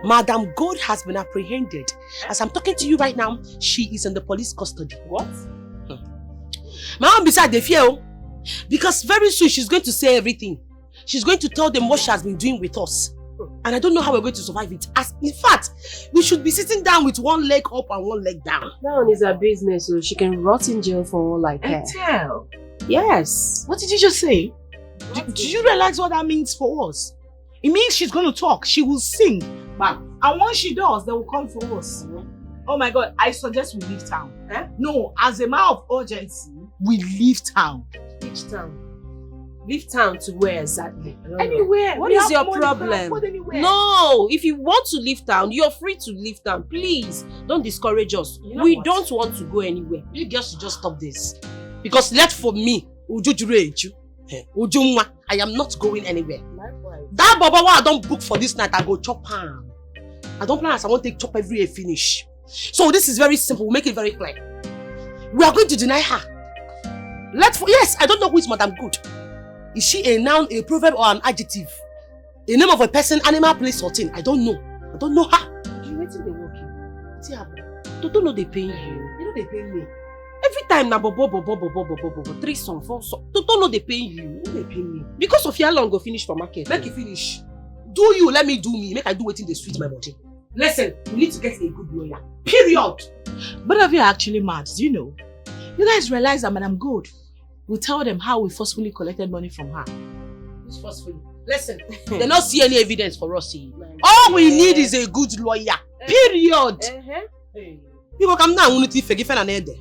Madam Gold has been apprehended. As I'm talking to you right now, she is in the police custody. What? My mom beside the fear, because very soon she's going to say everything. She's going to tell them what she has been doing with us. And I don't know how we're going to survive it. As in fact, we should be sitting down with one leg up and one leg down. That one is her business, so she can rot in jail for all I care. Tell. Yes. What did you just say? Do you realize what that means for us? It means she's going to talk. She will sing. And once she does, they will come for us. Oh my God, I suggest we leave town. Eh? No, as a matter of urgency, we leave town. Which town? Leave town to where exactly? Anywhere. What is your problem? No, if you want to leave town, you're free to leave town. Please, don't discourage us. We don't want to go anywhere. You girls should just stop this. Because left for me, I am not going anywhere. Likewise. That baba I don't book for this night, I go chop ham. I don't plan as I want to take chop every finish. So this is very simple, we'll make it very clear. We are going to deny her. Yes, I don't know who is Madam Good. Is she a noun, a proverb, or an adjective? A name of a person, animal, place, or thing? I don't know. I don't know her. You waiting they working? See her. Don't know they paying you. You know they pay me. Every time na bobo 3 song 4 song. Don't know they paying you. They pay me. Because of your long go finish for market. Make it finish. Do you, let me do me. Make I do wetin dey sweet my body. Listen, we need to get a good lawyer. Period. Both of you are actually mad, do you know? You guys realize that Madam Gold will tell them how we forcefully collected money from her. Who's forcefully? Listen, they don't see any evidence for us. All we need is a good lawyer. Period. You go come now, unity forgive and head there.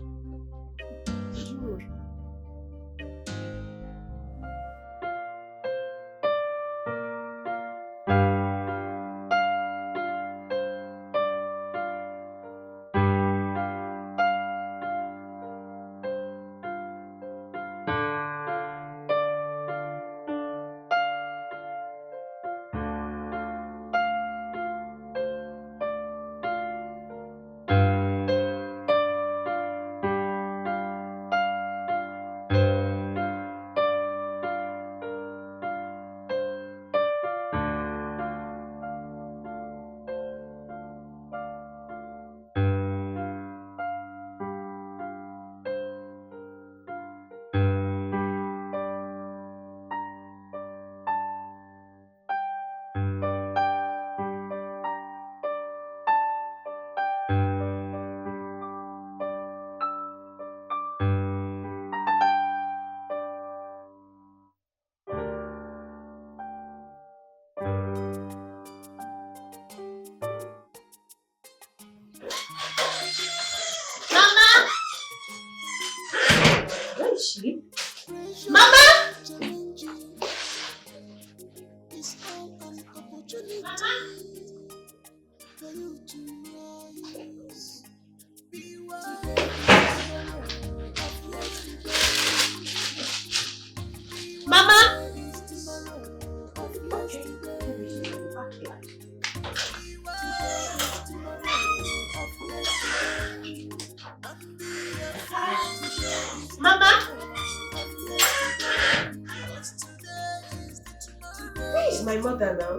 My mother now.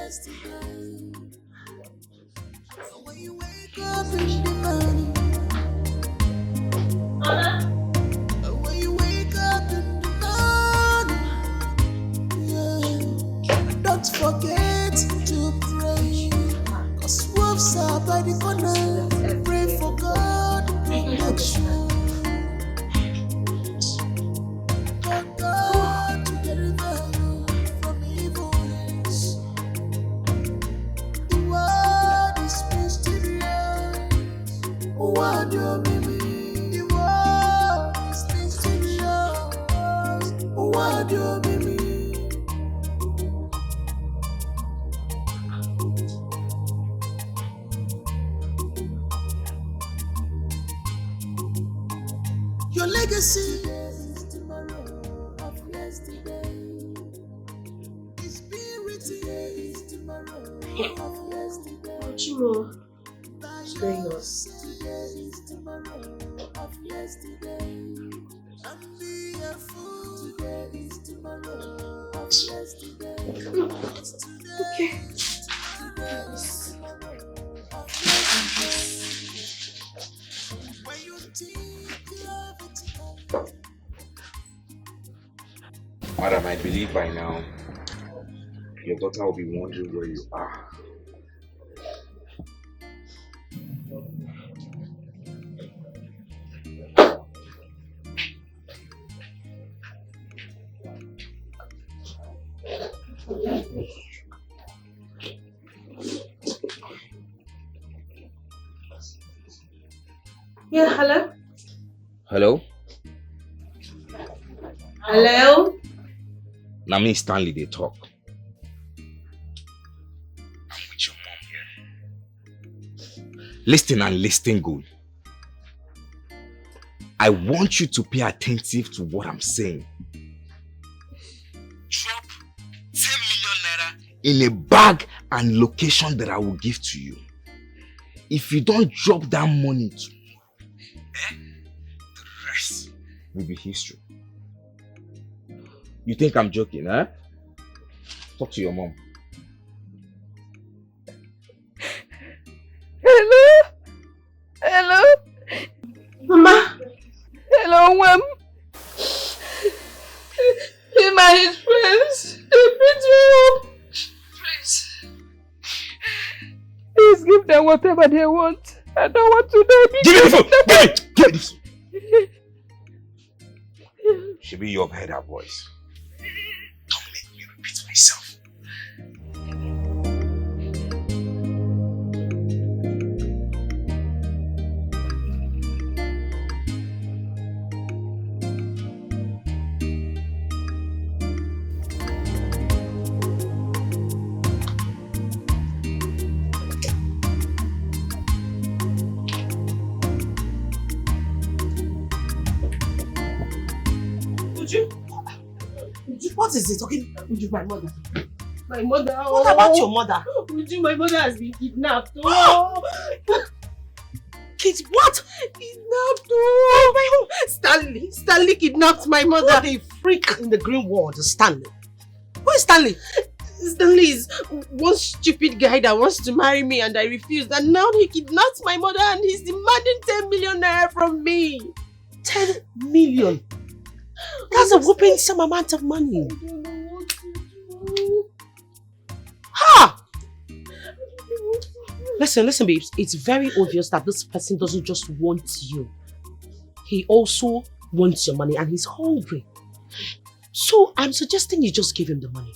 When you wake up in the morning, when you wake up in the morning, yeah, don't forget to pray, 'cause wolves are by the corner. Pray for God protection. For God to deliver you from evil hands. The word is mysterious. What do you mean? The word is mysterious. What do you mean? Your legacy is tomorrow of yesterday. His spirit is tomorrow of yesterday. Chimo, what's going on? Today is tomorrow of yesterday. And be a fool. Today is tomorrow of yesterday. Okay. When you think of it, Madam, I believe by now your daughter will be wondering where you are. Yeah, hello? Hello? Hello? Now me Stanley they talk. With your mom here. Listen and listen good. I want you to pay attentive to what I'm saying. Drop 10 million naira in a bag and location that I will give to you. If you don't drop that money tomorrow, the rest will be history. You think I'm joking, huh? Talk to your mom. Hello? Hello? Mama? Hello, Mom? Am I his friends? They beat me up. Please. Please give them whatever they want. I don't want to die. Give me the phone! Give me this! Should be your head, her voice. Don't make me repeat myself. What is it? Okay, Uju, my mother. My mother. What about your mother? Uju, my mother has been kidnapped. Oh. Kids, what? Kidnapped. Oh, my home. Stanley kidnapped my mother. What a freak in the green world is Stanley. Who is Stanley? Stanley is one stupid guy that wants to marry me and I refused. And now he kidnapped my mother and he's demanding 10 million naira from me. 10 million? That's a whooping some amount of money. I don't know what to do. Ha! Listen, babes. It's very obvious that this person doesn't just want you. He also wants your money and he's hungry. So I'm suggesting you just give him the money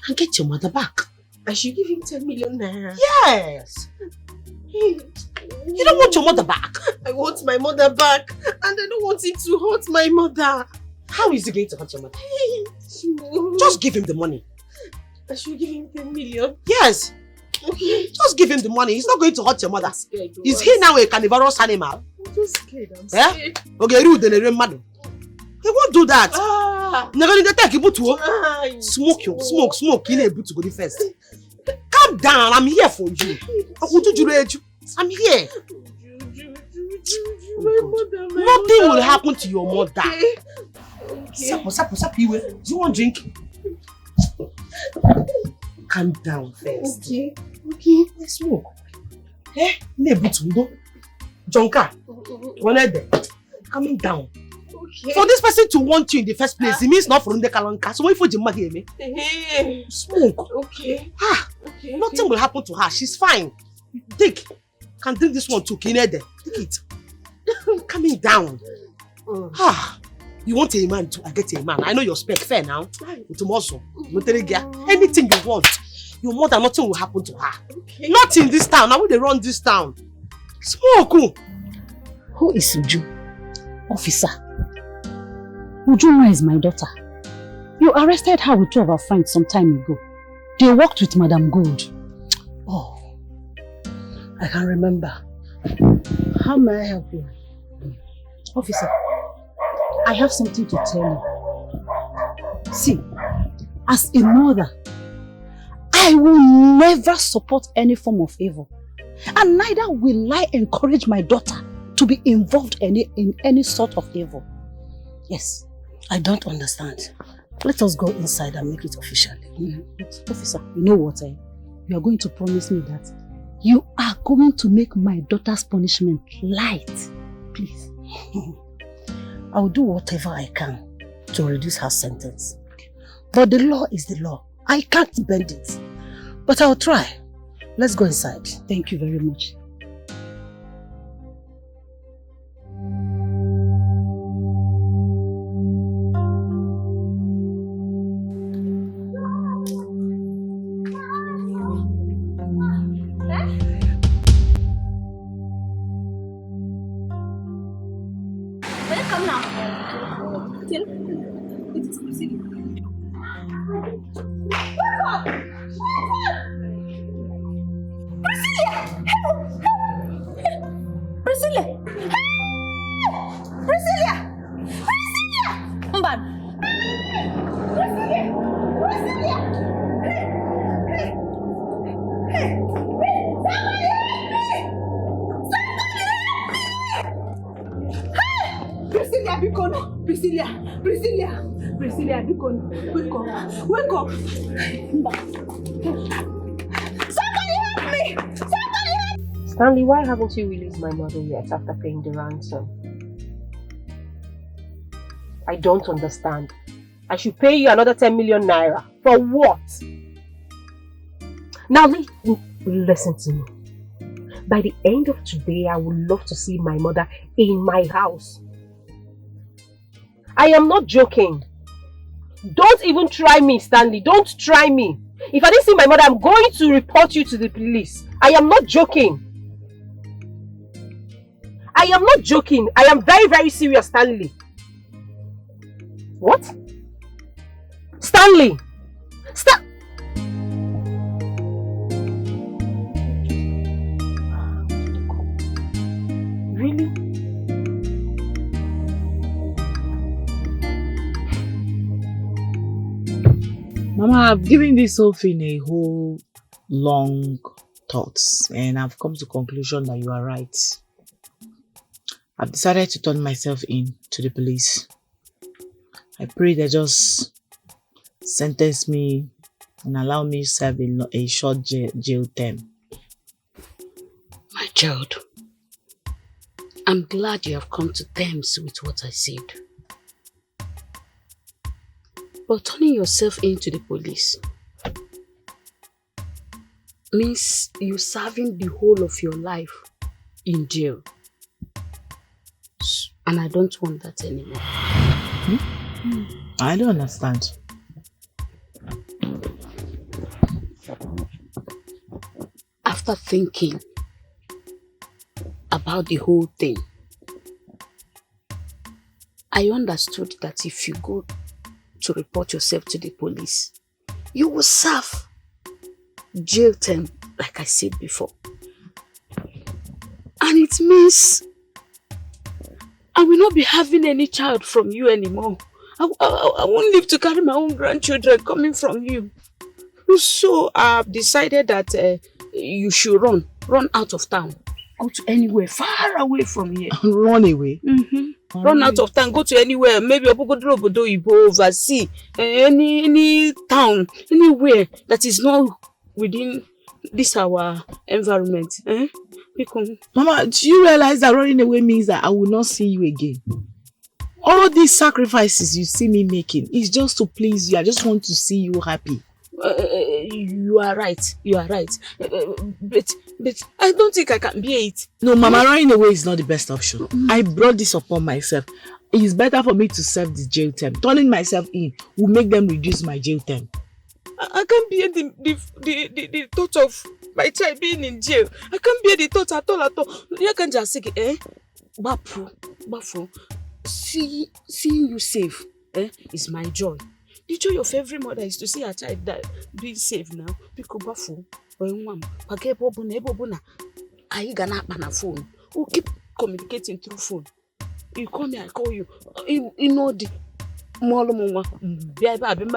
and get your mother back. I should give him 10 million naira. Yes! You don't want your mother back? I want my mother back and I don't want him to hurt my mother. How is he going to hurt your mother? Just give him the money. I should give him 10 million? Yes! Okay. Just give him the money. He's not going to hurt your mother. Is he now a carnivorous animal? I'm just scared. I'm scared. Okay, you the madam. He won't do that. Smoke. You need to go first. Calm down. I'm here for you. I'm here. Nothing will happen to your mother. Okay. Do you want drink? calm down first. Okay. Okay, let's smoke. Eh? Nebutundo. Jonka. Calm down. Okay. For this person to want you in the first place, it means not from the Kalanka. So if you smoke. Okay. Okay. Nothing will happen to her. She's fine. Take. Can drink this one too. Kinede. Take it. Calming down. You want a man too? I get a man. I know your spec. Fair now. Tomorrow. Anything you want. Your mother, nothing will happen to her. Okay. Not in this town. Now when they run this town. Smoke. Who is Uju? Officer. Ujuma is my daughter. You arrested her with two of our friends some time ago. They worked with Madam Gold. Oh, I can remember. How may I help you? Officer, I have something to tell you. See, as a mother, I will never support any form of evil. And neither will I encourage my daughter to be involved in any sort of evil. Yes. I don't understand. Let us go inside and make it official. Officer, you know what? You are going to promise me that you are going to make my daughter's punishment light. Please. I will do whatever I can to reduce her sentence. But the law is the law. I can't bend it. But I will try. Let's go inside. Thank you very much. Wake up! Somebody help me! Somebody help! Stanley, why haven't you released my mother yet after paying the ransom? I don't understand. I should pay you another 10 million naira. For what? Now listen to me. By the end of today, I would love to see my mother in my house. I am not joking. Don't even try me, Stanley. Don't try me. If I didn't see my mother, I'm going to report you to the police. I am not joking. I am not joking. I am very, very serious, Stanley. What? Stanley! Really? Mama, I've given this whole thing a whole long thoughts and I've come to the conclusion that you are right. I've decided to turn myself in to the police. I pray they just sentence me and allow me to serve a short jail term. My child, I'm glad you have come to terms with what I said. But turning yourself into the police means you serving the whole of your life in jail. And I don't want that anymore. I don't understand. After thinking about the whole thing, I understood that if you go to report yourself to the police, you will serve jail term, like I said before. And it means I will not be having any child from you anymore. I won't live to carry my own grandchildren coming from you. So I've decided that you should run out of town. Go to anywhere far away from here. Run away? Run out of town, go to anywhere. Maybe Obodo Ibo, oversee any town, anywhere that is not within this our environment. Mama, do you realize that running away means that I will not see you again? All these sacrifices you see me making is just to please you. I just want to see you happy. You are right. But I don't think I can bear it. No, Mama, running away is not the best option. I brought this upon myself. It is better for me to serve the jail term. Turning myself in will make them reduce my jail term. I can't bear the thought of my child being in jail. I can't bear the thought at all. You can just say, Bafu, seeing you safe, is my joy. The joy of every mother is to see her child being safe now. Because Bafu, phone. We'll keep communicating through phone. You call me, I call you. You know the my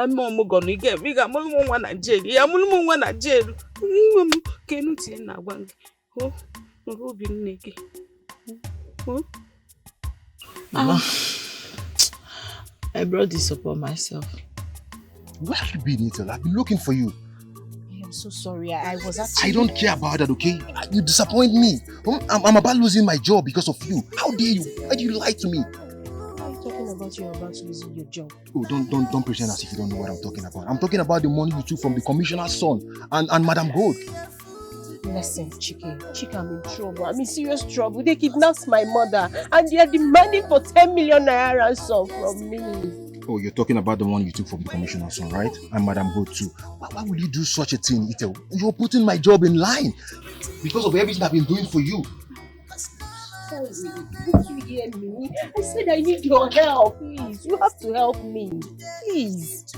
mom gonna get we got one at jail. Yeah, one at jail. Can you tell now one? Oh, who be naked? Mama, I brought this upon myself. Where have you been, Ethel? I've been looking for you. I'm so sorry. I was actually... I don't care about that, okay? You disappoint me. I'm about losing my job because of you. How dare you? Why do you lie to me? Talking about you're about to lose your job. Oh, don't pretend as if you don't know what I'm talking about. I'm talking about the money you took from the commissioner's son and Madam Gold. Listen, Chike, I'm in trouble. I'm in serious trouble. They kidnapped my mother and they are demanding for 10 million naira ransom from me. Oh, you're talking about the one you took from the commissioner's son, right? And Madam Gold too. Why would you do such a thing, Ethel? You're putting my job in line because of everything I've been doing for you. Sorry, did you hear me? I said I need your help, please. You have to help me, please.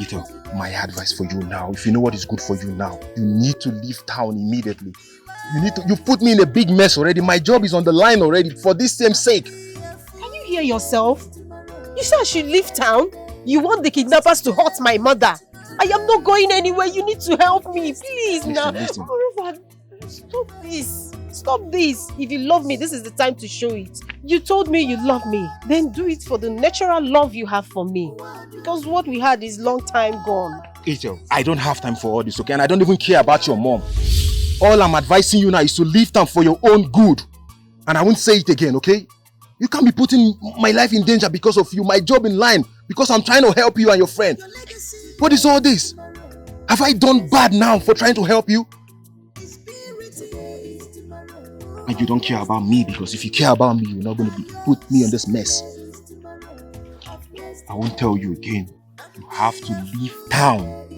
Ethel, my advice for you now, if you know what is good for you now, you need to leave town immediately. You've put me in a big mess already. My job is on the line already for this same sake. Can you hear yourself? You said I should leave town? You want the kidnappers to hurt my mother? I am not going anywhere. You need to help me, please. Listen. Stop this. Stop this. If you love me, this is the time to show it. You told me you love me. Then do it for the natural love you have for me. Because what we had is long time gone. Ethel, I don't have time for all this, okay? And I don't even care about your mom. All I'm advising you now is to leave town for your own good. And I won't say it again, okay? You can't be putting my life in danger because of you, my job in line, because I'm trying to help you and your friend. What is all this? Have I done bad now for trying to help you? And you don't care about me, because if you care about me, you're not going to put me in this mess. I won't tell you again. You have to leave town.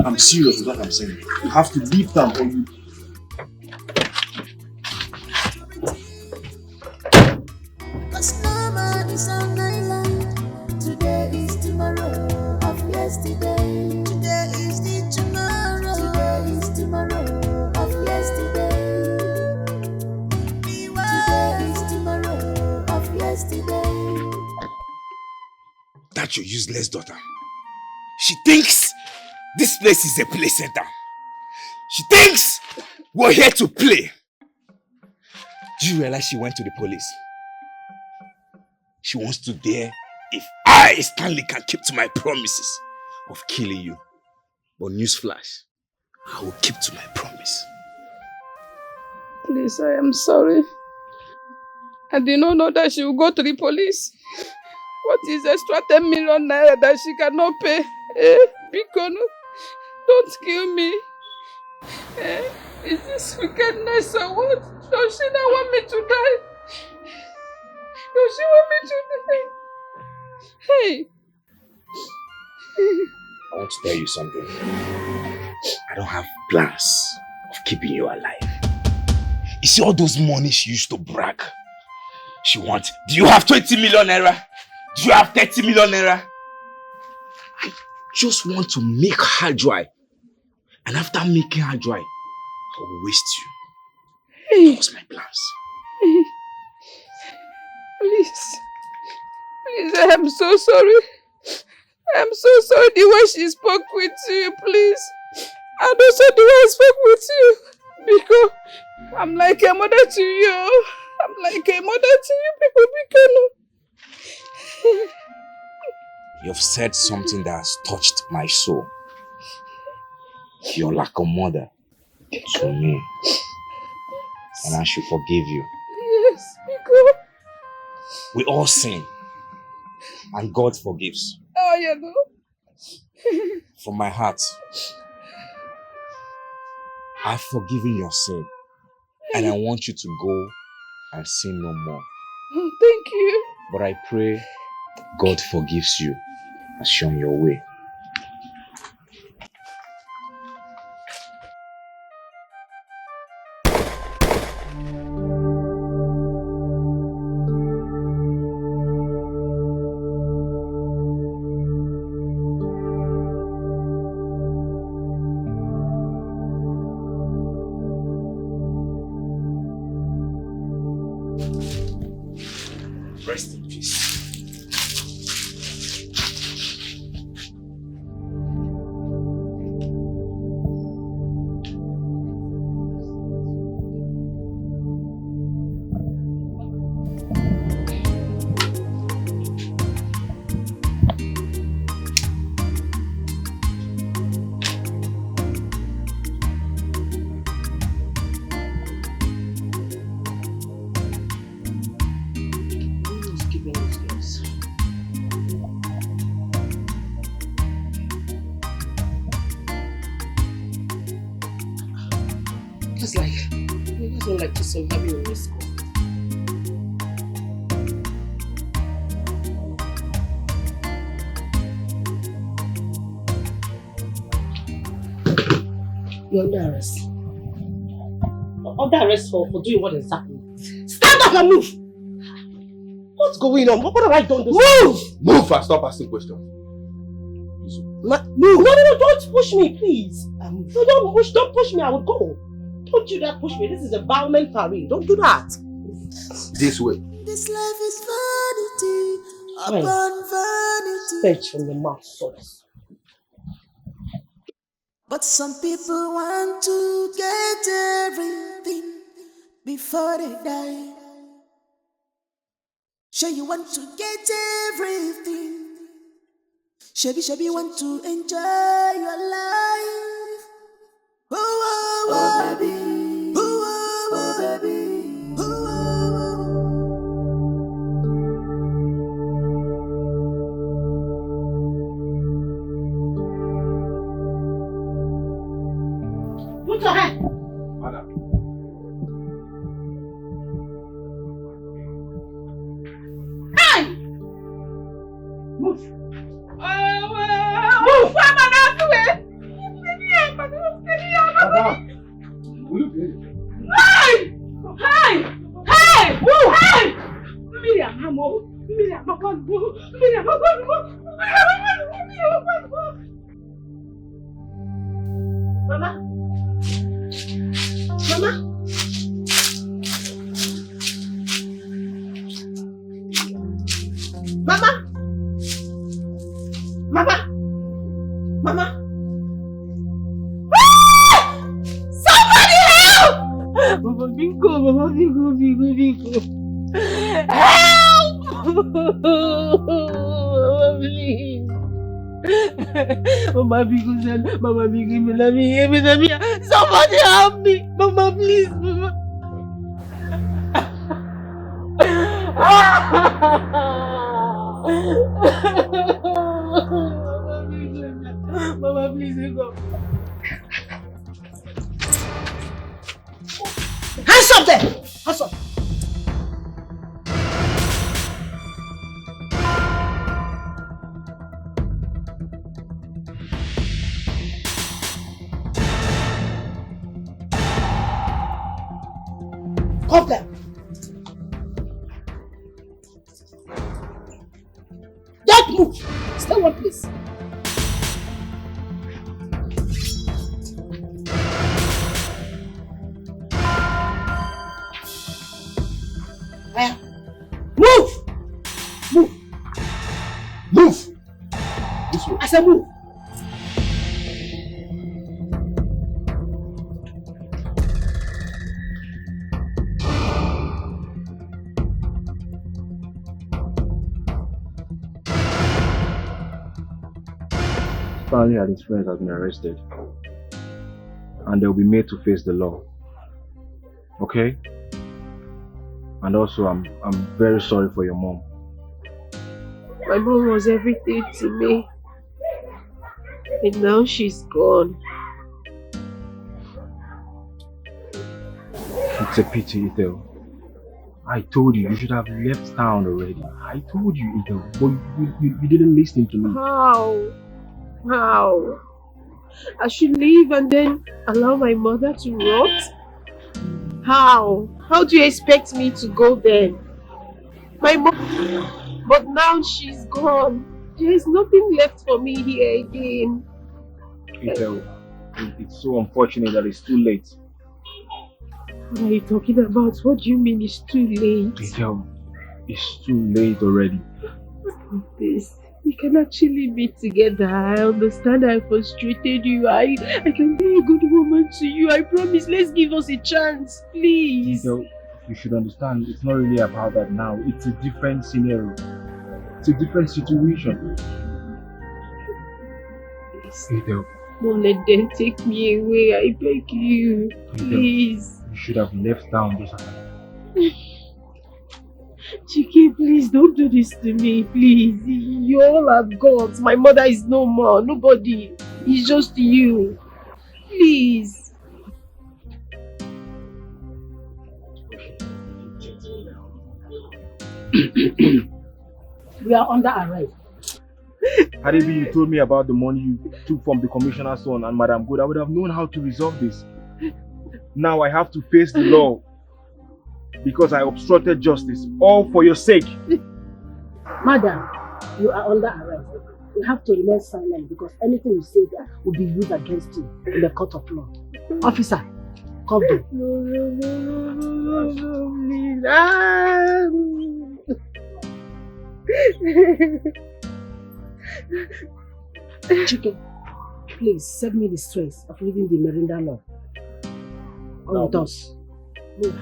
I'm serious with what I'm saying. You have to leave town or you... That's your useless daughter. She thinks this place is a play center. She thinks we're here to play. Do you realize she went to the police? She wants to dare if I, Stanley, can keep to my promises of killing you. But newsflash, I will keep to my promise. Please, I am sorry. I did not know that she will go to the police. What is extra 10 million naira that she cannot pay? Because don't kill me. Is this wickedness or what? Does she not want me to die? Does she want me to die? Hey. I want to tell you something. I don't have plans of keeping you alive. You see all those money she used to brag? She wants, do you have 20 million naira? Do you have 30 million naira? I just want to make her dry. And after making her dry, I will waste you. That was my plans. Please, I am so sorry. I am so sorry the way she spoke with you, please. And also the way I spoke with you. Because I'm like a mother to you. I'm like a mother to you people. You've said something that has touched my soul. You're like a mother to me. And I should forgive you. Yes, because we all sin. And God forgives. Oh, you know. From my heart, I've forgiven your sin. And I want you to go and sin no more. Oh, thank you. But I pray God forgives you and shown your way. Rest in peace. Just like, you just don't like to some having a risk. You're under arrest. Under arrest for doing what exactly? Stand up and move! What's going on? What have I done this? Move! Move and stop asking questions. Move! No, don't push me, please. No, don't push me, I will go. Don't do that, push me. This is a bowman parade. Don't do that. This way. This life is vanity upon vanity. Fetch from the mouth source. But some people want to get everything before they die. Sure, you want to get everything. Shabby want to enjoy your life. Oh, oh, oh, baby. Oh, oh, oh, baby. Oh, oh, oh. Put your hand. Madam. Hey! Move. Move! Come on out the way! Hey! Hey! Hey! Move! Hey! Miriam, Miriam, Mama? Mama? Mama? Mama? Mama? Somebody help! Mama Biko. Help! Mama, please. Mama Biko, somebody help me. Mama, please. Mama. Mama, please, go. Hands up there! Hands up! Hold them! Don't move! Stay one place. Move! Move! Move! This way. I said move! Stanley and his friends have been arrested. And they'll be made to face the law. Okay? And also, I'm very sorry for your mom. My mom was everything to me. And now she's gone. It's a pity, Ethel. I told you should have left town already. I told you, Ethel, but you didn't listen to me. How? I should leave and then allow my mother to rot? How? How do you expect me to go then? My mom... But now she's gone. There is nothing left for me here again. Ethel, it's so unfortunate that it's too late. What are you talking about? What do you mean it's too late? Ethel, it's too late already. This. We can actually be together. I understand I frustrated you. I can be a good woman to you. I promise. Let's give us a chance, please. Ethel, you should understand, it's not really about that now. It's a different scenario. It's a different situation. Ethel. Don't let them take me away. I beg you. Please. You should have left town this time. Chike, please don't do this to me, please. You all are gods. My mother is no more. Nobody. It's just you. Please. We are under arrest. Had it been you told me about the money you took from the commissioner's son and Madam Good, I would have known how to resolve this. Now I have to face the law because I obstructed justice, all for your sake. Madam, you are under arrest. You have to remain silent because anything you say there will be used against you in the court of law. Officer, come down. Chike, please save me the stress of reading the Miranda law. On with us. Move.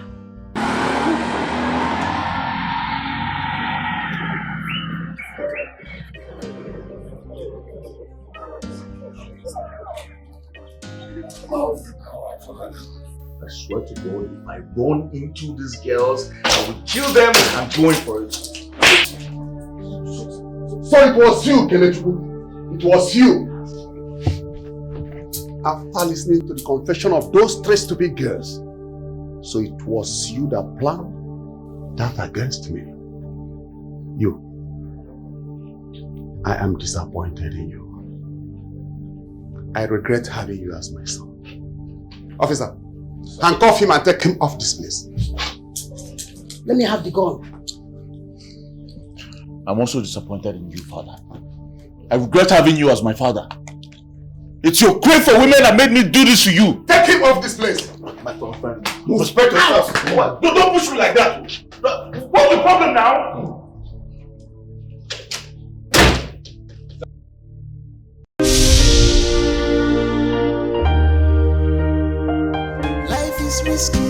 I swear to God, if I run into these girls, I will kill them. I'm going for it. So it was you, Kenechukwu. It was you. After listening to the confession of those three stupid girls, so it was you that planned that against me. You. I am disappointed in you. I regret having you as my son. Officer, handcuff him and take him off this place. Let me have the gun. I'm also disappointed in you, Father. I regret having you as my father. It's your crave for women that made me do this to you. Take him off this place. My friend, respect yourself. What? Don't push me like that. What's the problem now? Life is risky,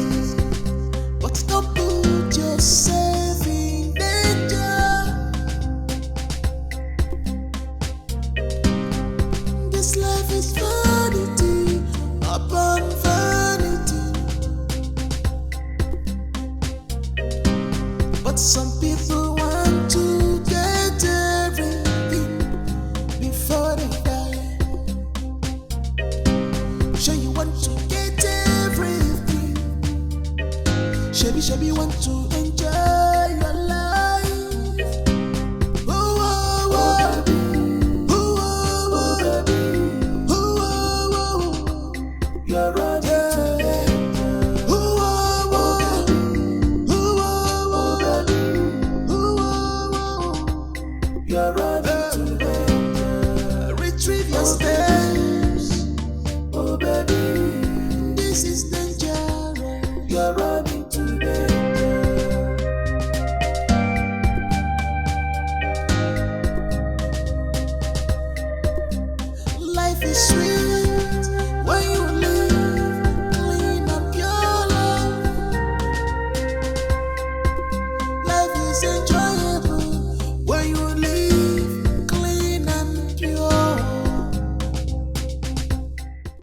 but don't put yourself in danger. This life is vanity upon vanity. But some people want to get everything before they die. Sure you want to get everything. Shabby want to enjoy your life. Oh, oh, oh. Oh, oh, oh. Oh, oh, oh. You're running to danger. Oh, oh, oh. Oh, oh, oh. Oh, oh, oh. You're running to danger. Retrieve your steps. Oh, baby, this is dangerous. You're running to danger. Life is sweet.